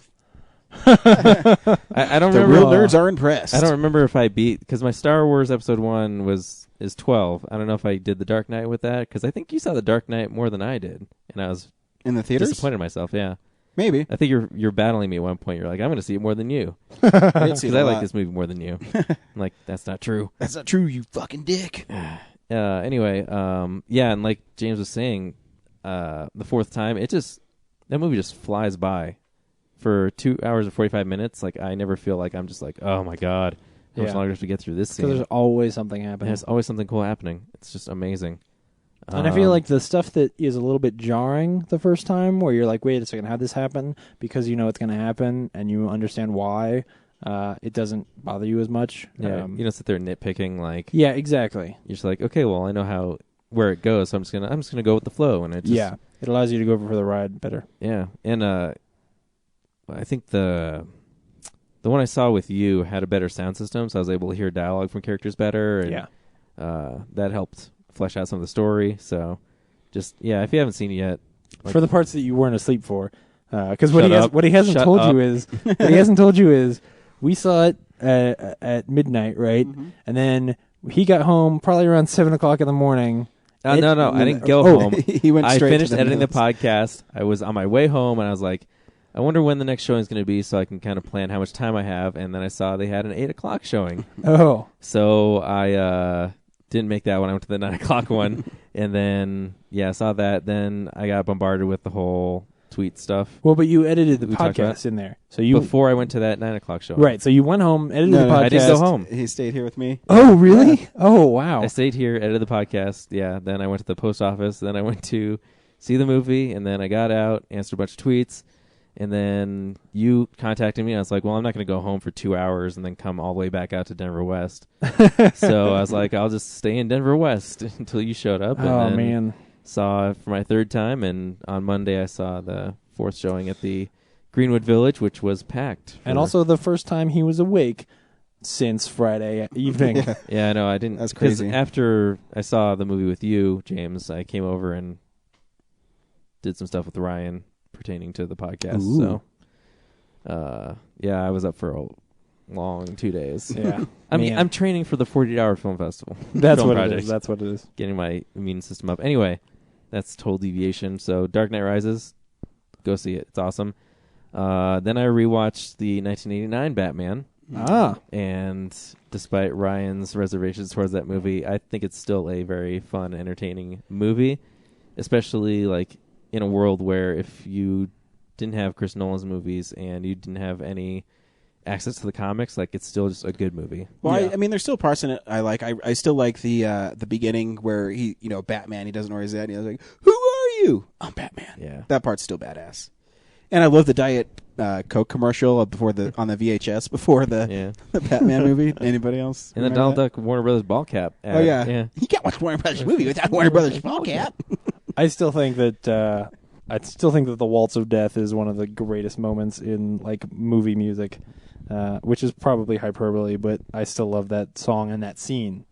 Speaker 6: I don't
Speaker 4: the
Speaker 6: remember.
Speaker 4: real nerds are impressed.
Speaker 6: I don't remember if I beat because my Star Wars Episode 1 is 12. I don't know if I did the Dark Knight with that because I think you saw the Dark Knight more than I did, and I was
Speaker 4: in the theaters.
Speaker 6: Disappointed in myself. Yeah.
Speaker 4: Maybe.
Speaker 6: I think you're battling me at one point. You're like, I'm going to see it more than you.
Speaker 4: Because
Speaker 6: I like this movie more than you. I'm like, that's not true.
Speaker 4: That's not true, you fucking dick.
Speaker 6: Anyway, yeah, and like James was saying, the 4th time, that movie just flies by. For 2 hours and 45 minutes, like I never feel like I'm just like, oh my god, how much longer do we get through this scene?
Speaker 5: Because there's always something happening.
Speaker 6: There's always something cool happening. It's just amazing.
Speaker 5: And I feel like the stuff that is a little bit jarring the first time, where you're like, wait a second, how'd this happen? Because you know it's going to happen, and you understand why, it doesn't bother you as much.
Speaker 6: Yeah, you don't sit there nitpicking like.
Speaker 5: Yeah, exactly.
Speaker 6: You're just like, okay, well, I know where it goes, so I'm just gonna go with the flow, and it
Speaker 5: allows you to go for the ride better.
Speaker 6: Yeah, and I think the one I saw with you had a better sound system, so I was able to hear dialogue from characters better, and that helped flesh out some of the story. So, just if you haven't seen it yet,
Speaker 5: for the parts that you weren't asleep for, because what he hasn't told you is we saw it at midnight, right? Mm-hmm. And then he got home probably around 7:00 in the morning.
Speaker 6: No, I didn't go home.
Speaker 4: He went straight.
Speaker 6: I finished
Speaker 4: to
Speaker 6: editing the podcast. I was on my way home, and I was like, I wonder when the next showing is going to be, so I can kind of plan how much time I have. And then I saw they had an 8:00 showing.
Speaker 5: Oh,
Speaker 6: so I didn't make that one. I went to the 9:00 one, and then I saw that. Then I got bombarded with the whole tweet stuff.
Speaker 5: Well, but you edited the podcast in there, so you
Speaker 6: before I went to that 9:00 show.
Speaker 5: Right. So you went home, edited the podcast.
Speaker 6: I didn't go home.
Speaker 4: He stayed here with me.
Speaker 5: Oh, really? Yeah. Oh, wow.
Speaker 6: I stayed here, edited the podcast. Yeah. Then I went to the post office. Then I went to see the movie, and then I got out, answered a bunch of tweets. And then you contacted me. And I was like, well, I'm not going to go home for 2 hours and then come all the way back out to Denver West. So I was like, I'll just stay in Denver West until you showed up. And then saw it for my 3rd time. And on Monday, I saw the 4th showing at the Greenwood Village, which was packed.
Speaker 5: And also the first time he was awake since Friday evening.
Speaker 6: Yeah, no, I didn't.
Speaker 4: That's crazy.
Speaker 6: After I saw the movie with you, James, I came over and did some stuff with Ryan pertaining to the podcast.
Speaker 5: Ooh.
Speaker 6: So I was up for a long 2 days.
Speaker 5: Yeah.
Speaker 6: I'm training for the 48-hour film festival.
Speaker 5: That's
Speaker 6: film
Speaker 5: what
Speaker 6: project.
Speaker 5: it is. That's what it is.
Speaker 6: Getting my immune system up. Anyway, that's total deviation. So Dark Knight Rises, go see it. It's awesome. Then I rewatched the 1989 Batman. And despite Ryan's reservations towards that movie, I think it's still a very fun, entertaining movie, especially like in a world where if you didn't have Chris Nolan's movies and you didn't have any access to the comics, like it's still just a good movie.
Speaker 4: Well, I mean, there's still parts in it I like. I still like the beginning where he, Batman, he doesn't know where he's at. And he's like, "Who are you?" "I'm Batman."
Speaker 6: Yeah,
Speaker 4: that part's still badass. And I love the Diet Coke commercial on the VHS before the Batman movie. Anybody else?
Speaker 6: And the Donald Duck Warner Brothers ball cap.
Speaker 4: Oh yeah. You can't watch Warner Brothers movie without Warner Brothers ball cap.
Speaker 5: I still think that the Waltz of Death is one of the greatest moments in like movie music, which is probably hyperbole, but I still love that song and that scene.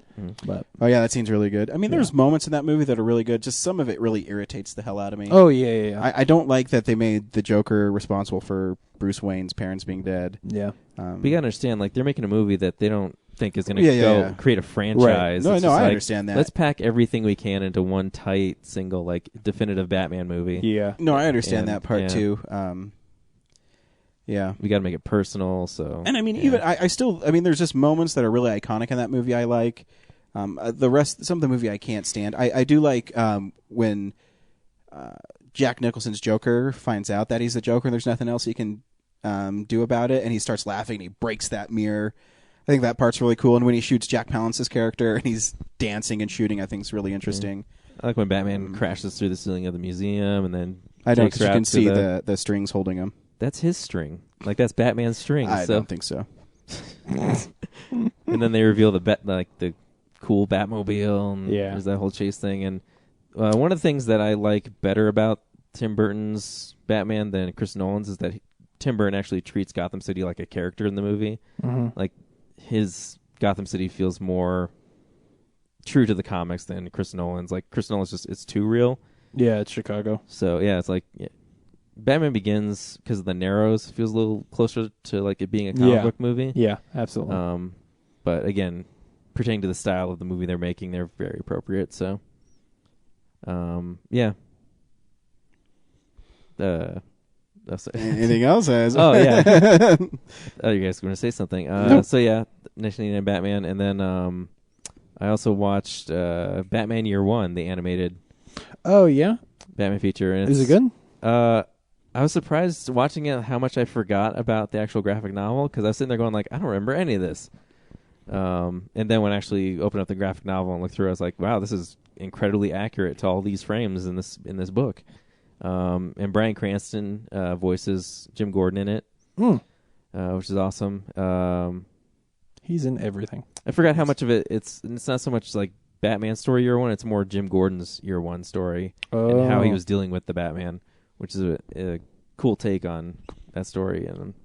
Speaker 5: But
Speaker 4: Oh yeah, that scene's really good. I mean, there's moments in that movie that are really good. Just some of it really irritates the hell out of me.
Speaker 5: oh yeah.
Speaker 4: I don't like that they made the Joker responsible for Bruce Wayne's parents being dead.
Speaker 5: Yeah.
Speaker 6: But you gotta understand, like, they're making a movie that they don't think is gonna create a franchise.
Speaker 5: Right.
Speaker 4: No,
Speaker 6: It's
Speaker 4: no,
Speaker 6: just
Speaker 4: I
Speaker 6: like,
Speaker 4: understand that.
Speaker 6: Let's pack everything we can into one tight, single, like, definitive Batman movie.
Speaker 5: Yeah.
Speaker 4: No, I understand
Speaker 6: And-
Speaker 4: that part
Speaker 6: yeah.
Speaker 4: too. Yeah.
Speaker 6: We gotta make it personal, so...
Speaker 4: And I mean,
Speaker 6: yeah.
Speaker 4: even I still, I mean, there's just moments that are really iconic in that movie I like. The rest, some of the movie I can't stand. I do like when Jack Nicholson's Joker finds out that he's the Joker and there's nothing else he can do about it, and he starts laughing and he breaks that mirror. I think that part's really cool. And when he shoots Jack Palance's character and he's dancing and shooting, I think is really interesting.
Speaker 6: I like when Batman crashes through the ceiling of the museum and then
Speaker 4: I don't,
Speaker 6: takes
Speaker 4: because
Speaker 6: her
Speaker 4: you
Speaker 6: out
Speaker 4: can
Speaker 6: to
Speaker 4: see
Speaker 6: the...
Speaker 4: the strings holding him.
Speaker 6: That's his string. Like, that's Batman's string.
Speaker 4: I
Speaker 6: so.
Speaker 4: don't think so.
Speaker 6: And then they reveal the cool Batmobile, and
Speaker 5: Yeah.
Speaker 6: there's that whole chase thing. And one of the things that I like better about Tim Burton's Batman than Chris Nolan's is that Tim Burton actually treats Gotham City like a character in the movie.
Speaker 5: Mm-hmm.
Speaker 6: Like, his Gotham City feels more true to the comics than Chris Nolan's. Like, Chris Nolan's it's too real.
Speaker 5: Yeah, it's Chicago.
Speaker 6: So yeah, it's like Batman Begins, because of the Narrows, feels a little closer to like it being a comic book movie.
Speaker 5: Yeah, absolutely.
Speaker 6: But again, pertaining to the style of the movie they're making, they're very appropriate. So, yeah.
Speaker 4: Anything else?
Speaker 6: Oh yeah. Oh, you guys were going to say something?
Speaker 4: Nope.
Speaker 6: So yeah, 1989 Batman, and then I also watched Batman Year One, the animated
Speaker 5: Oh yeah,
Speaker 6: Batman feature. And
Speaker 5: is it good?
Speaker 6: I was surprised watching it how much I forgot about the actual graphic novel, because I was sitting there going like, I don't remember any of this. And then when I actually opened up the graphic novel and looked through, I was like, wow, this is incredibly accurate to all these frames in this book. And Bryan Cranston voices Jim Gordon in it, which is awesome.
Speaker 5: He's in everything.
Speaker 6: I forgot how much of it it's not so much like Batman story Year One, it's more Jim Gordon's Year One story and how he was dealing with the Batman, which is a cool take on that story. And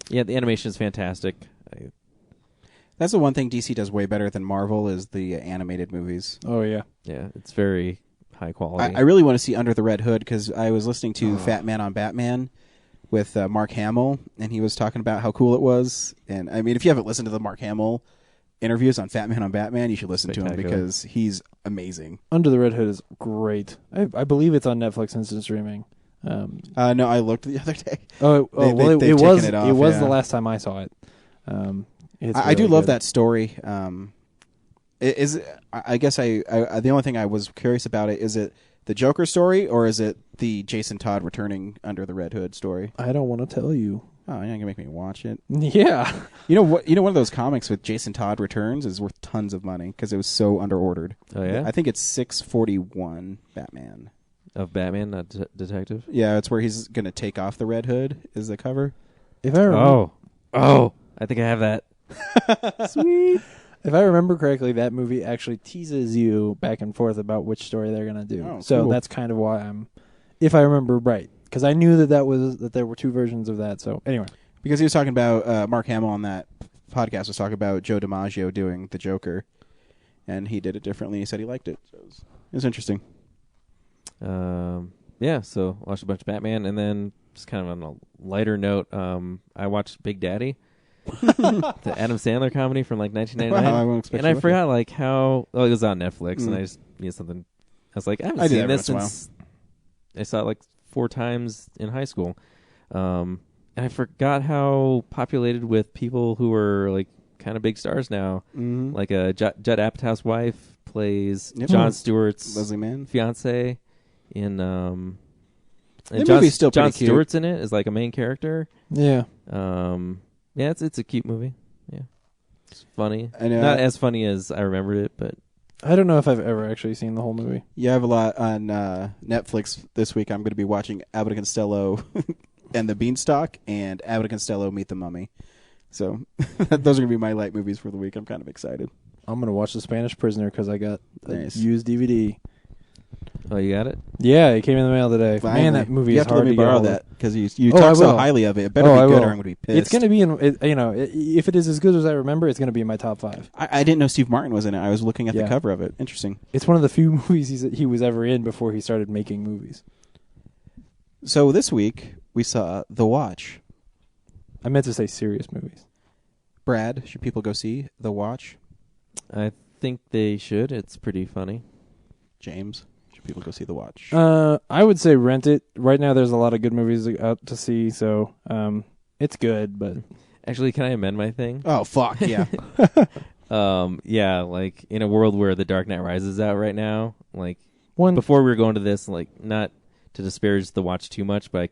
Speaker 6: yeah, the animation is fantastic.
Speaker 4: That's the one thing DC does way better than Marvel is the animated movies.
Speaker 5: Oh yeah,
Speaker 6: Yeah, it's very high quality.
Speaker 4: I really want to see Under the Red Hood because I was listening to Fat Man on Batman with Mark Hamill, and he was talking about how cool it was. And I mean, if you haven't listened to the Mark Hamill interviews on Fat Man on Batman, you should listen to him because he's amazing.
Speaker 5: Under the Red Hood is great. I believe it's on Netflix instant streaming.
Speaker 4: No, I looked the other day.
Speaker 5: It was
Speaker 4: it off,
Speaker 5: it was
Speaker 4: yeah.
Speaker 5: the last time I saw it.
Speaker 4: I do love that story. I guess the only thing I was curious about it, is it the Joker story or is it the Jason Todd returning Under the Red Hood story?
Speaker 5: I don't want to tell you.
Speaker 4: Oh, you're not gonna make me watch it.
Speaker 5: Yeah.
Speaker 4: You know what? You know, one of those comics with Jason Todd returns is worth tons of money because it was so underordered.
Speaker 6: Oh yeah,
Speaker 4: I think it's $641 Batman.
Speaker 6: of Batman, not Detective.
Speaker 4: Yeah, it's where he's gonna take off the Red Hood. Is the cover?
Speaker 5: If I remember,
Speaker 6: I think I have that.
Speaker 5: sweet. If I remember correctly, that movie actually teases you back and forth about which story they're gonna do.
Speaker 4: Oh,
Speaker 5: so
Speaker 4: cool.
Speaker 5: that's kind of why if I remember right, because I knew that there were two versions of that. So anyway,
Speaker 4: Because he was talking about Mark Hamill on that podcast was talking about Joe DiMaggio doing the Joker, and he did it differently. He said he liked it. So it was interesting.
Speaker 6: Yeah, so watched a bunch of Batman, and then just kind of on a lighter note, I watched Big Daddy, the Adam Sandler comedy from like 1999.
Speaker 4: Wow, I wouldn't expect
Speaker 6: and
Speaker 4: you
Speaker 6: I
Speaker 4: to
Speaker 6: forgot like how it was on Netflix, and I just needed something. I was like, I haven't
Speaker 4: I do
Speaker 6: seen
Speaker 4: that
Speaker 6: this
Speaker 4: once in a
Speaker 6: since I saw it like 4 times in high school, and I forgot how populated with people who are like kind of big stars now.
Speaker 4: Mm-hmm.
Speaker 6: Like Judd Apatow's wife plays
Speaker 4: Yep.
Speaker 6: Jon Stewart's
Speaker 4: Leslie Mann.
Speaker 6: fiance in and
Speaker 4: That
Speaker 6: Jon,
Speaker 4: movie's still
Speaker 6: Jon
Speaker 4: pretty cute.
Speaker 6: Stewart's in it as like a main character.
Speaker 5: yeah.
Speaker 6: Yeah, it's a cute movie. Yeah, it's funny.
Speaker 4: I know.
Speaker 6: Not as funny as I remembered it, but
Speaker 5: I don't know if I've ever actually seen the whole movie.
Speaker 4: Yeah, I have a lot on Netflix this week. I'm going to be watching Abbott and Costello and the Beanstalk and Abbott and Costello Meet the Mummy. So those are going to be my light movies for the week. I'm kind of excited.
Speaker 5: I'm gonna watch The Spanish Prisoner because I got the
Speaker 4: Nice.
Speaker 5: used DVD.
Speaker 6: Oh, you got it?
Speaker 5: Yeah, it came in the mail today.
Speaker 4: Finally.
Speaker 5: Man, that movie
Speaker 4: you
Speaker 5: is
Speaker 4: have to
Speaker 5: hard
Speaker 4: let me
Speaker 5: to get
Speaker 4: borrow
Speaker 5: hold of.
Speaker 4: that because you
Speaker 5: Oh, I
Speaker 4: talk so
Speaker 5: will.
Speaker 4: highly of it. It better
Speaker 5: I
Speaker 4: be good
Speaker 5: will.
Speaker 4: or I'm going to be pissed.
Speaker 5: It's going to be if it is as good as I remember, it's going to be in my top 5.
Speaker 4: I didn't know Steve Martin was in it. I was looking at
Speaker 5: Yeah.
Speaker 4: the cover of it. Interesting.
Speaker 5: It's one of the few movies he was ever in before he started making movies.
Speaker 4: So this week we saw The Watch.
Speaker 5: I meant to say serious movies.
Speaker 4: Brad, should people go see The Watch?
Speaker 6: I think they should. It's pretty funny.
Speaker 4: James, should people go see The Watch?
Speaker 5: I would say rent it. Right now, there's a lot of good movies out to see, so it's good. But
Speaker 6: Actually, can I amend my thing?
Speaker 4: Oh, fuck, yeah.
Speaker 6: Yeah, like in a world where The Dark Knight Rises is out right now, like
Speaker 5: one
Speaker 6: before we were going to this, like not to disparage The Watch too much, but I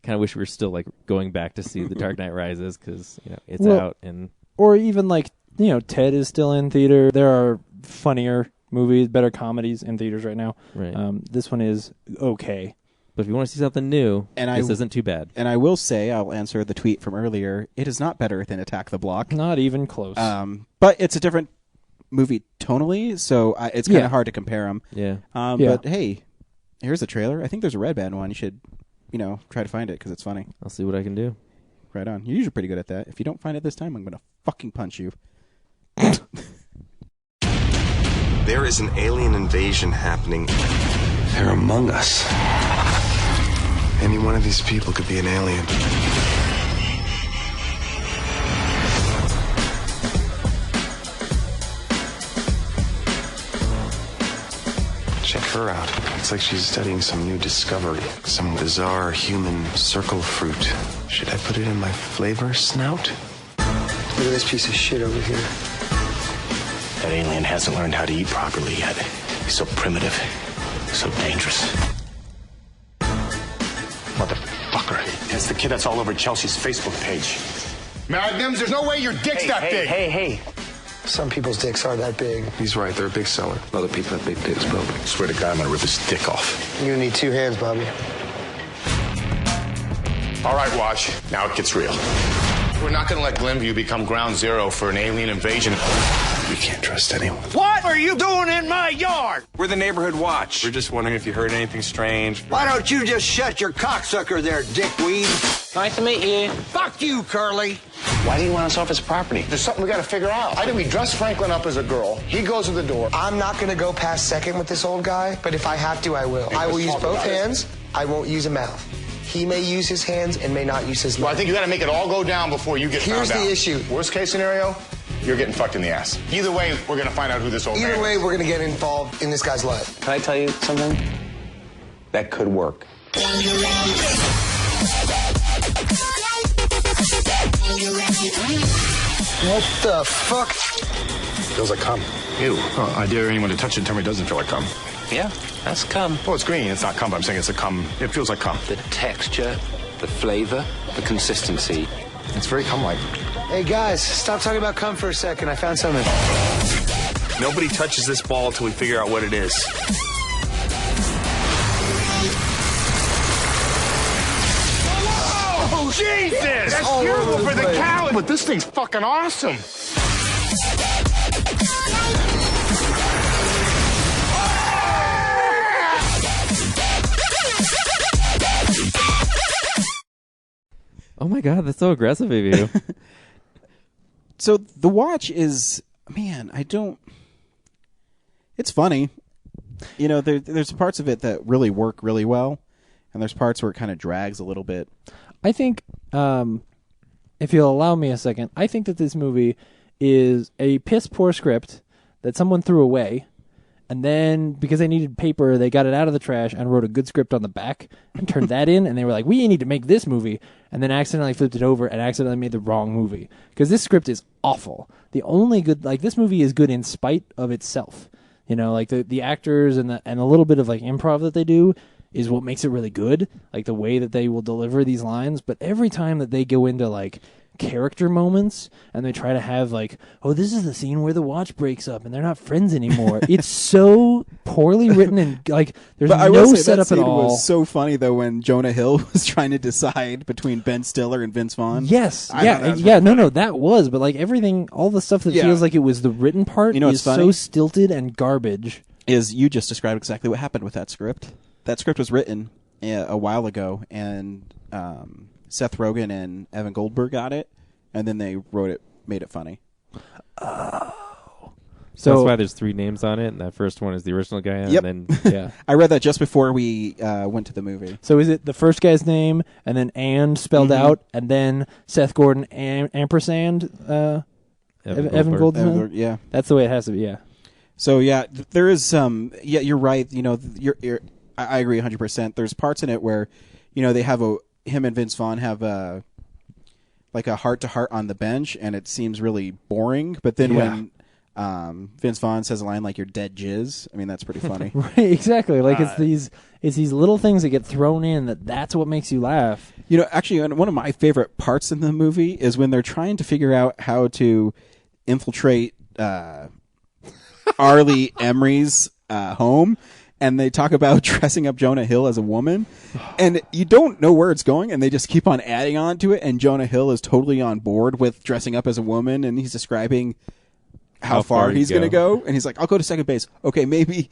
Speaker 6: kind of wish we were still like going back to see The Dark Knight Rises because it's out and
Speaker 5: or even like Ted is still in theater. There are funnier movies, better comedies in theaters right now.
Speaker 6: right.
Speaker 5: This one is okay.
Speaker 6: But if you want to see something new,
Speaker 4: And
Speaker 6: this isn't too bad.
Speaker 4: And I will say, I'll answer the tweet from earlier, it is not better than Attack the Block.
Speaker 5: Not even close.
Speaker 4: But it's a different movie tonally, so it's kind of hard to compare them.
Speaker 6: Yeah.
Speaker 4: But hey, here's a trailer. I think there's a Red Band one. You should, try to find it because it's funny.
Speaker 6: I'll see what I can do.
Speaker 4: Right on. You're usually pretty good at that. If you don't find it this time, I'm going to fucking punch you.
Speaker 9: There is an alien invasion happening. They're among us. Any one of these people could be an alien. Check her out. It's like she's studying some new discovery. Some bizarre human circle fruit. Should I put it in my flavor snout?
Speaker 10: Look at this piece of shit over here.
Speaker 11: That alien hasn't learned how to eat properly yet. He's so primitive, so dangerous. Motherfucker. That's the kid that's all over Chelsea's Facebook page.
Speaker 10: Magnums, there's no way your dick's that big.
Speaker 11: Hey.
Speaker 10: Some people's dicks are that big.
Speaker 9: He's right, they're a big seller. Other people have big dicks, bro.
Speaker 11: I swear to God, I'm gonna rip his dick off.
Speaker 10: You're gonna need 2 hands, Bobby.
Speaker 11: All right, Watch. Now it gets real. We're not gonna let Glenview become ground zero for an alien invasion.
Speaker 9: We can't trust anyone.
Speaker 12: What are you doing in my yard?
Speaker 9: We're the neighborhood watch. We're just wondering if you heard anything strange.
Speaker 12: Why don't you just shut your cocksucker there, dickweed?
Speaker 11: Nice to meet you.
Speaker 12: Fuck you, Curly.
Speaker 11: Why do you want us off his property?
Speaker 10: There's something we gotta figure out. I think we dress Franklin up as a girl. He goes to the door.
Speaker 13: I'm not gonna go past second with this old guy, but if I have to, I will. I will use both hands. I won't use a mouth. He may use his hands and may not use his mouth.
Speaker 10: Well, I think you gotta make it all go down before you get
Speaker 13: Here's
Speaker 10: found out.
Speaker 13: the issue.
Speaker 10: Worst case scenario, you're getting fucked in the ass. Either way, we're gonna find out who this old man is.
Speaker 13: Either way, we're gonna get involved in this guy's life.
Speaker 11: Can I tell you something? That could work.
Speaker 13: What the fuck?
Speaker 10: Feels like cum. Ew. Oh, I dare anyone to touch it and tell me it doesn't feel like cum.
Speaker 11: Yeah, that's cum.
Speaker 10: Oh, it's green. It's not cum. I'm saying it's a cum. It feels like cum.
Speaker 11: The texture, the flavor, the consistency.
Speaker 10: It's very cum-like.
Speaker 13: Hey guys, stop talking about cum for a second. I found something.
Speaker 14: Nobody touches this ball until we figure out what it is.
Speaker 10: Oh, Jesus! That's terrible for the cow. But this thing's fucking awesome.
Speaker 6: Oh my God, that's so aggressive of you.
Speaker 4: So The Watch is, man, it's funny. There's parts of it that really work really well, and there's parts where it kind of drags a little bit.
Speaker 5: I think, if you'll allow me a second, I think that this movie is a piss-poor script that someone threw away, and then, because they needed paper, they got it out of the trash and wrote a good script on the back and turned that in, and they were like, we need to make this movie, and then accidentally flipped it over and accidentally made the wrong movie. Because this script is awful. The only good, this movie is good in spite of itself. The actors and the little bit of, improv that they do is what makes it really good. The way that they will deliver these lines. But every time that they go into, character moments and they try to have this is the scene where the watch breaks up and they're not friends anymore. It's so poorly written and there's no setup at all.
Speaker 4: It was so funny though when Jonah Hill was trying to decide between Ben Stiller and Vince Vaughn.
Speaker 5: Yes, that was, but everything, all the stuff that feels like it was the written part is so stilted and garbage.
Speaker 4: is you just described exactly what happened with that script. That script was written a while ago, and Seth Rogen and Evan Goldberg got it, and then they made it funny.
Speaker 6: So that's why there's 3 names on it, and that first one is the original guy.
Speaker 4: Yep.
Speaker 6: And then, yeah.
Speaker 4: I read that just before we went to the movie.
Speaker 5: So is it the first guy's name, and then and spelled out, and then Seth Gordon ampersand Evan Goldberg?
Speaker 4: Yeah.
Speaker 5: That's the way it has to be, yeah.
Speaker 4: So, yeah, there is some... Yeah, you're right. You know, I agree 100%. There's parts in it where, you know, they have him and Vince Vaughn have a heart-to-heart on the bench, and it seems really boring. But then when Vince Vaughn says a line like "You're dead jizz," I mean, that's pretty funny.
Speaker 5: Right, exactly. Like it's these little things that get thrown in that's what makes you laugh.
Speaker 4: You know, actually, one of my favorite parts in the movie is when they're trying to figure out how to infiltrate Arlie Emery's home, and they talk about dressing up Jonah Hill as a woman, and you don't know where it's going, and they just keep on adding on to it, and Jonah Hill is totally on board with dressing up as a woman, and he's describing how far he's going to go, and he's like, I'll go to second base. Okay, maybe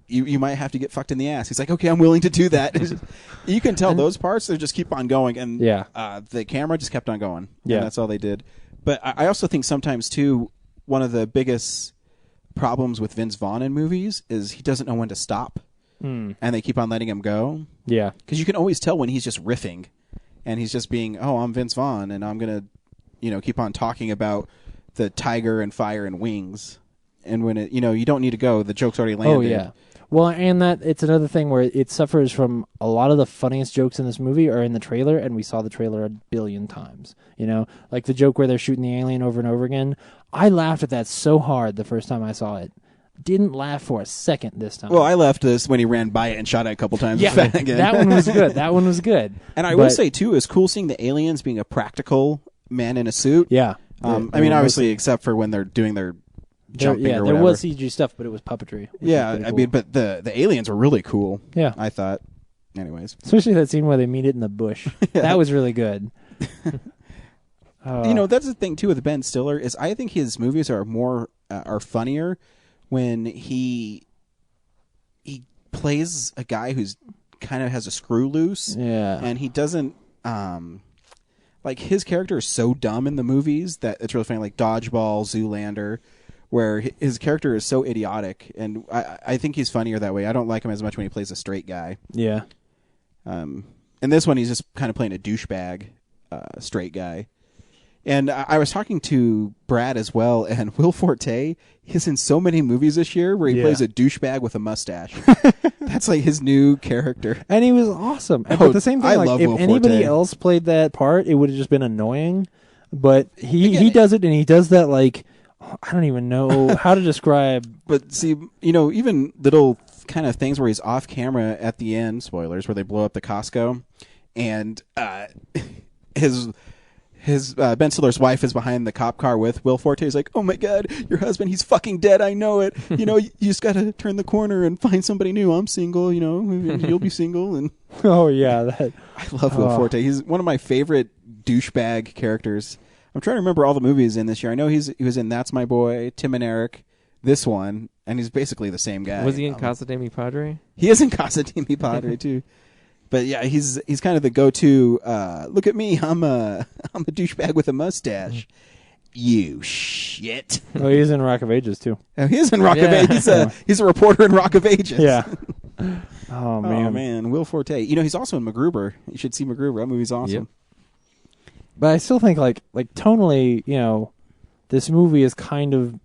Speaker 4: you might have to get fucked in the ass. He's like, okay, I'm willing to do that. You can tell those parts, they just keep on going, and the camera just kept on going, and that's all they did. But I also think sometimes, too, one of the biggest problems with Vince Vaughn in movies is he doesn't know when to stop, and they keep on letting him go.
Speaker 5: Yeah.
Speaker 4: Because you can always tell when he's just riffing, and he's just being, I'm Vince Vaughn, and I'm going to keep on talking about the tiger and fire and wings, and when you don't need to go, the joke's already landed.
Speaker 5: Oh yeah. Well, and that it's another thing where it suffers from a lot of the funniest jokes in this movie are in the trailer, and we saw the trailer a billion times. You know, like the joke where they're shooting the alien over and over again. I laughed at that so hard the first time I saw it. Didn't laugh for a second this time.
Speaker 4: Well, I laughed this when he ran by it and shot it a couple times.
Speaker 5: Yeah, that one was good. That one was good.
Speaker 4: And I will say too, it's cool seeing the aliens being a practical man in a suit.
Speaker 5: Yeah.
Speaker 4: I mean, obviously, except for when they're doing their jumping or whatever.
Speaker 5: There was CG stuff, but it was puppetry.
Speaker 4: Yeah, I mean, but the aliens were really cool.
Speaker 5: Yeah.
Speaker 4: I thought. Anyways.
Speaker 5: Especially that scene where they meet it in the bush. That was really good.
Speaker 4: That's the thing, too, with Ben Stiller, is I think his movies are are funnier when he plays a guy who's kind of has a screw loose.
Speaker 5: Yeah.
Speaker 4: And he doesn't... like, his character is so dumb in the movies that it's really funny, like Dodgeball, Zoolander, where his character is so idiotic, and I think he's funnier that way. I don't like him as much when he plays a straight guy.
Speaker 5: Yeah.
Speaker 4: In this one, he's just kind of playing a douchebag straight guy. And I was talking to Brad as well, and Will Forte, he's in so many movies this year where he plays a douchebag with a mustache. That's like his new character.
Speaker 5: And he was awesome. But the same thing, if anybody else played that part, it would have just been annoying. But he does it, and he does that like, I don't even know how to describe.
Speaker 4: But see, even little kind of things where he's off camera at the end, spoilers, where they blow up the Costco, and his Ben Stiller's wife is behind the cop car with Will Forte. He's like, oh my God, your husband, he's fucking dead. I know it. You just got to turn the corner and find somebody new. I'm single, you'll be single. And
Speaker 5: oh yeah,
Speaker 4: I love Will Forte. He's one of my favorite douchebag characters. I'm trying to remember all the movies in this year. I know he was in That's My Boy, Tim and Eric, this one, and he's basically the same guy.
Speaker 6: Was he in Casa de Mi Padre?
Speaker 4: He is in Casa de Mi Padre too. But yeah, he's kind of the go-to. Look at me, I'm a douchebag with a mustache. You shit.
Speaker 5: Oh, he's in Rock of Ages too.
Speaker 4: Oh, he is in Rock of Ages. He's a reporter in Rock of Ages.
Speaker 5: Yeah. Oh
Speaker 4: man, Will Forte. He's also in MacGruber. You should see MacGruber. That movie's awesome.
Speaker 5: Yep. But I still think like tonally, this movie is kind of.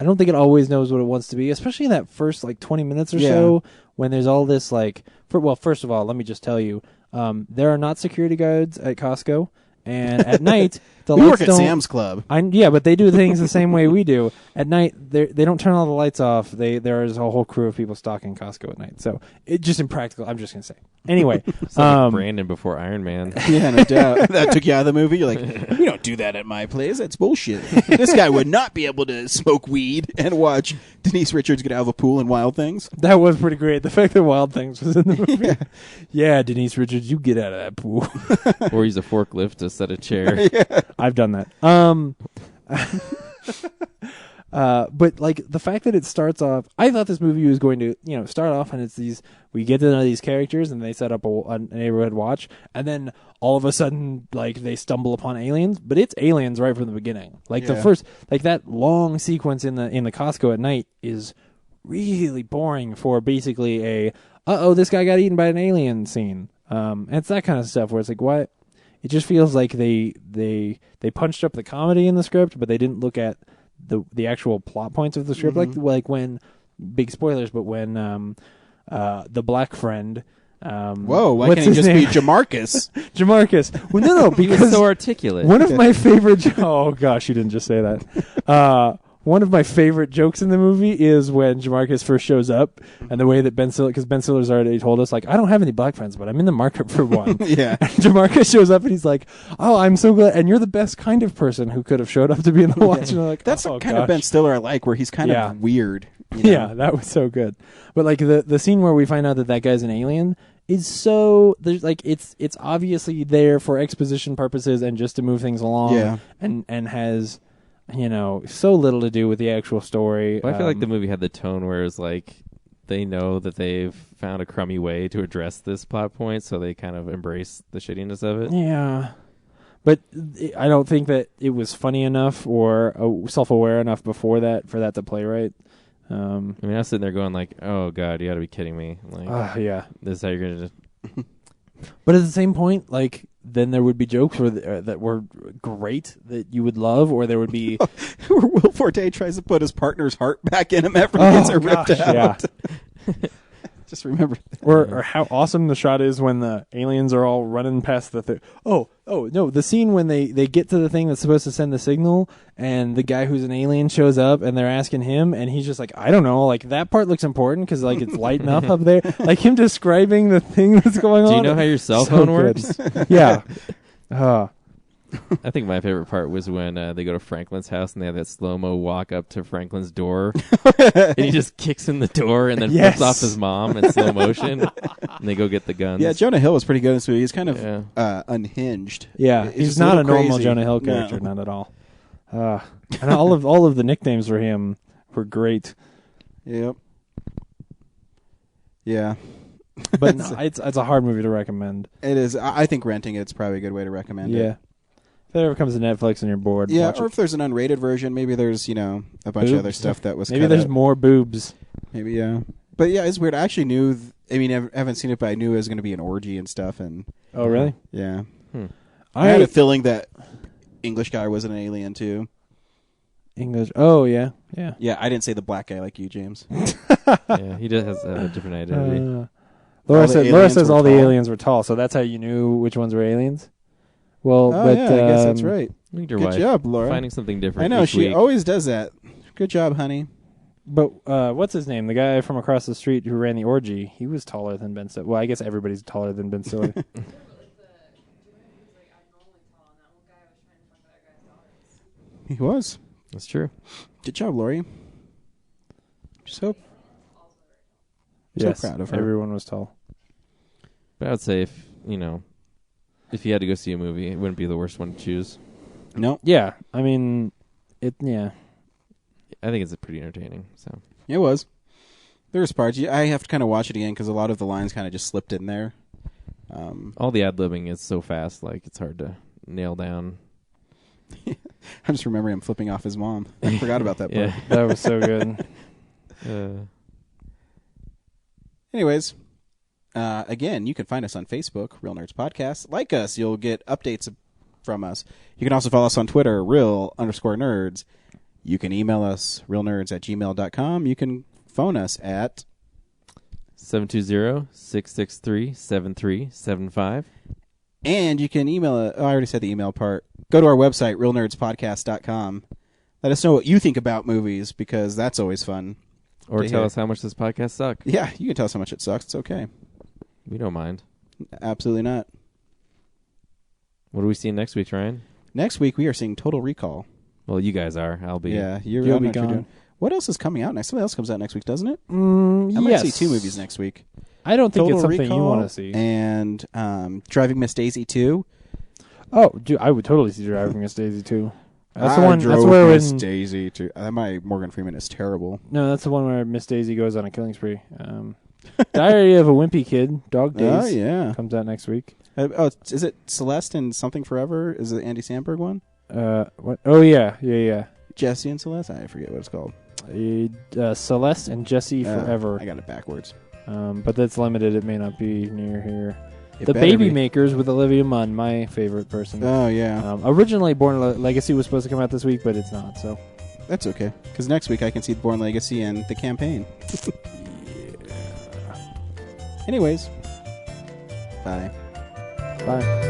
Speaker 5: I don't think it always knows what it wants to be, especially in that first 20 minutes or so when there's all this first of all, let me just tell you, there are not security guards at Costco, and at night the
Speaker 4: we
Speaker 5: lights
Speaker 4: work at Sam's Club.
Speaker 5: But they do things the same way we do. At night, they don't turn all the lights off. There is a whole crew of people stalking Costco at night. So it just impractical. I'm just gonna say. Anyway,
Speaker 6: it's like Brandon before Iron Man.
Speaker 4: Yeah, no doubt. That took you out of the movie. You're like, we don't do that at my place. That's bullshit. This guy would not be able to smoke weed and watch Denise Richards get out of a pool in Wild Things.
Speaker 5: That was pretty great. The fact that Wild Things was in the movie. Yeah, Denise Richards, you get out of that pool.
Speaker 6: Or use a forklift to set a chair.
Speaker 5: Yeah. I've done that. But like the fact that it starts off, I thought this movie was going to, start off and it's we get to know these characters and they set up a neighborhood watch, and then all of a sudden, like, they stumble upon aliens, but it's aliens right from the beginning. Like the first, like that long sequence in the Costco at night is really boring for basically this guy got eaten by an alien scene. And it's that kind of stuff where it's like, what? It just feels like they punched up the comedy in the script, but they didn't look at the actual plot points of the script. Like when, big spoilers, but when the black friend.
Speaker 4: Whoa! Why can't he just be Jamarcus?
Speaker 5: Jamarcus. Well, no, because
Speaker 6: he was so articulate.
Speaker 5: One of my favorite. Oh gosh, you didn't just say that. One of my favorite jokes in the movie is when Jamarcus first shows up, and the way that Ben Stiller, because Ben Stiller's already told us, like, I don't have any black friends, but I'm in the market for one.
Speaker 4: Yeah.
Speaker 5: And Jamarcus shows up, and he's like, oh, I'm so glad, and you're the best kind of person who could have showed up to be in the watch. And I'm like,
Speaker 4: that's the kind of Ben Stiller I like, where he's kind of weird. You know?
Speaker 5: Yeah, that was so good. But like the scene where we find out that guy's an alien is so, there's like it's obviously there for exposition purposes and just to move things along.
Speaker 4: Yeah.
Speaker 5: And has, so little to do with the actual story.
Speaker 6: Well, I feel like the movie had the tone where it's like they know that they've found a crummy way to address this plot point, so they kind of embrace the shittiness of it.
Speaker 5: Yeah. But I don't think that it was funny enough or self-aware enough before that for that to play right.
Speaker 6: I mean, I was sitting there going like, oh, God, you got to be kidding me. Like,
Speaker 5: yeah.
Speaker 6: This is how you're going to just...
Speaker 5: But at the same point, like, then there would be jokes that were great that you would love, or there would be...
Speaker 4: Where Will Forte tries to put his partner's heart back in him after he gets it ripped out.
Speaker 5: Yeah.
Speaker 4: Just remember that.
Speaker 5: Or how awesome the shot is when the aliens are all running past the thing. Oh, no, the scene when they get to the thing that's supposed to send the signal, and the guy who's an alien shows up, and they're asking him, and he's just like, I don't know, like, that part looks important, because, like, it's light enough up there. Like, him describing the thing that's going on.
Speaker 6: Do you know how your cell phone works?
Speaker 5: Yeah.
Speaker 6: I think my favorite part was when they go to Franklin's house and they have that slow-mo walk up to Franklin's door. And he just kicks in the door and then flips off his mom in slow motion. And they go get the guns.
Speaker 4: Yeah, Jonah Hill was pretty good in this movie. He's kind of unhinged.
Speaker 5: Yeah, he's not a normal Jonah Hill character, not at all. And all of the nicknames for him were great.
Speaker 4: Yep. Yeah.
Speaker 5: But no, it's a hard movie to recommend.
Speaker 4: It is. I think renting it's probably a good way to recommend it.
Speaker 5: Yeah. If it ever comes to Netflix and you're bored, watch
Speaker 4: or
Speaker 5: it.
Speaker 4: if there's an unrated version, maybe there's, a bunch of other stuff that was
Speaker 5: maybe there's more boobs.
Speaker 4: Maybe, yeah. But yeah, it's weird. I actually knew, I haven't seen it, but I knew it was going to be an orgy and stuff. And
Speaker 5: oh, really?
Speaker 4: Yeah. I had a feeling that English guy was an alien, too.
Speaker 5: English? Oh, yeah. Yeah.
Speaker 4: Yeah, I didn't say the black guy like you, James.
Speaker 6: Yeah, he does has a different identity.
Speaker 5: Laura says all the aliens were tall, so that's how you knew which ones were aliens? Well,
Speaker 4: I guess that's right.
Speaker 6: Good
Speaker 4: wife. Job, Laura.
Speaker 6: Finding something different.
Speaker 4: I know, she
Speaker 6: week.
Speaker 4: always does that. Good job, honey.
Speaker 5: But what's his name? The guy from across the street who ran the orgy, he was taller than Ben Stiller. Well, I guess everybody's taller than Ben Stiller.
Speaker 4: He was.
Speaker 6: That's true.
Speaker 4: Good job, Lori. So proud of her.
Speaker 5: Everyone was tall.
Speaker 6: But I would say if you had to go see a movie, it wouldn't be the worst one to choose.
Speaker 4: No.
Speaker 5: Yeah. I mean, yeah.
Speaker 6: I think it's pretty entertaining. So
Speaker 4: it was. There was parts. I have to kind of watch it again because a lot of the lines kind of just slipped in there.
Speaker 6: All the ad-libbing is so fast, like it's hard to nail down.
Speaker 4: I'm just remembering him flipping off his mom. I forgot about that part.
Speaker 5: Yeah, that was so good.
Speaker 4: Anyways, again, you can find us on Facebook, Real Nerds Podcast. Like us, you'll get updates from us. You can also follow us on Twitter, real_nerds. You can email us, realnerds@gmail.com. You can phone us at
Speaker 6: 720-663-7375.
Speaker 4: And you can email I already said the email part. Go to our website, realnerdspodcast.com. Let us know what you think about movies, because that's always fun.
Speaker 6: Or tell us how much this podcast sucks.
Speaker 4: Yeah, you can tell us how much it sucks. It's okay.
Speaker 6: We don't mind.
Speaker 4: Absolutely not.
Speaker 6: What are we seeing next week, Ryan?
Speaker 4: Next week, we are seeing Total Recall.
Speaker 6: Well, you guys are. I'll be.
Speaker 4: Yeah,
Speaker 5: you'll be gone.
Speaker 4: What else is coming out next? Something else comes out next week, doesn't it? I
Speaker 5: Yes.
Speaker 4: might see 2 movies next week.
Speaker 5: I don't think
Speaker 4: Total
Speaker 5: it's something
Speaker 4: Recall
Speaker 5: you want to see.
Speaker 4: And Driving Miss Daisy 2.
Speaker 5: Oh, dude, I would totally see Driving Miss Daisy 2. That's the one. That's where
Speaker 4: Miss Daisy to. My Morgan Freeman is terrible.
Speaker 5: No, that's the one where Miss Daisy goes on a killing spree. Diary of a Wimpy Kid, Dog Days.
Speaker 4: Oh yeah,
Speaker 5: comes out next week.
Speaker 4: Is it Celeste and Something Forever? Is it the Andy Samberg one?
Speaker 5: What? Oh yeah.
Speaker 4: Jesse and Celeste. I forget what it's called.
Speaker 5: Celeste and Jesse Forever.
Speaker 4: I got it backwards.
Speaker 5: But that's limited. It may not be near here.
Speaker 4: It
Speaker 5: The
Speaker 4: better
Speaker 5: Baby
Speaker 4: be.
Speaker 5: Makers with Olivia Munn, my favorite person.
Speaker 4: Oh yeah.
Speaker 5: Originally, Born Legacy was supposed to come out this week, but it's not. So
Speaker 4: that's okay. Because next week I can see Born Legacy and The Campaign. Anyways, bye.
Speaker 5: Bye.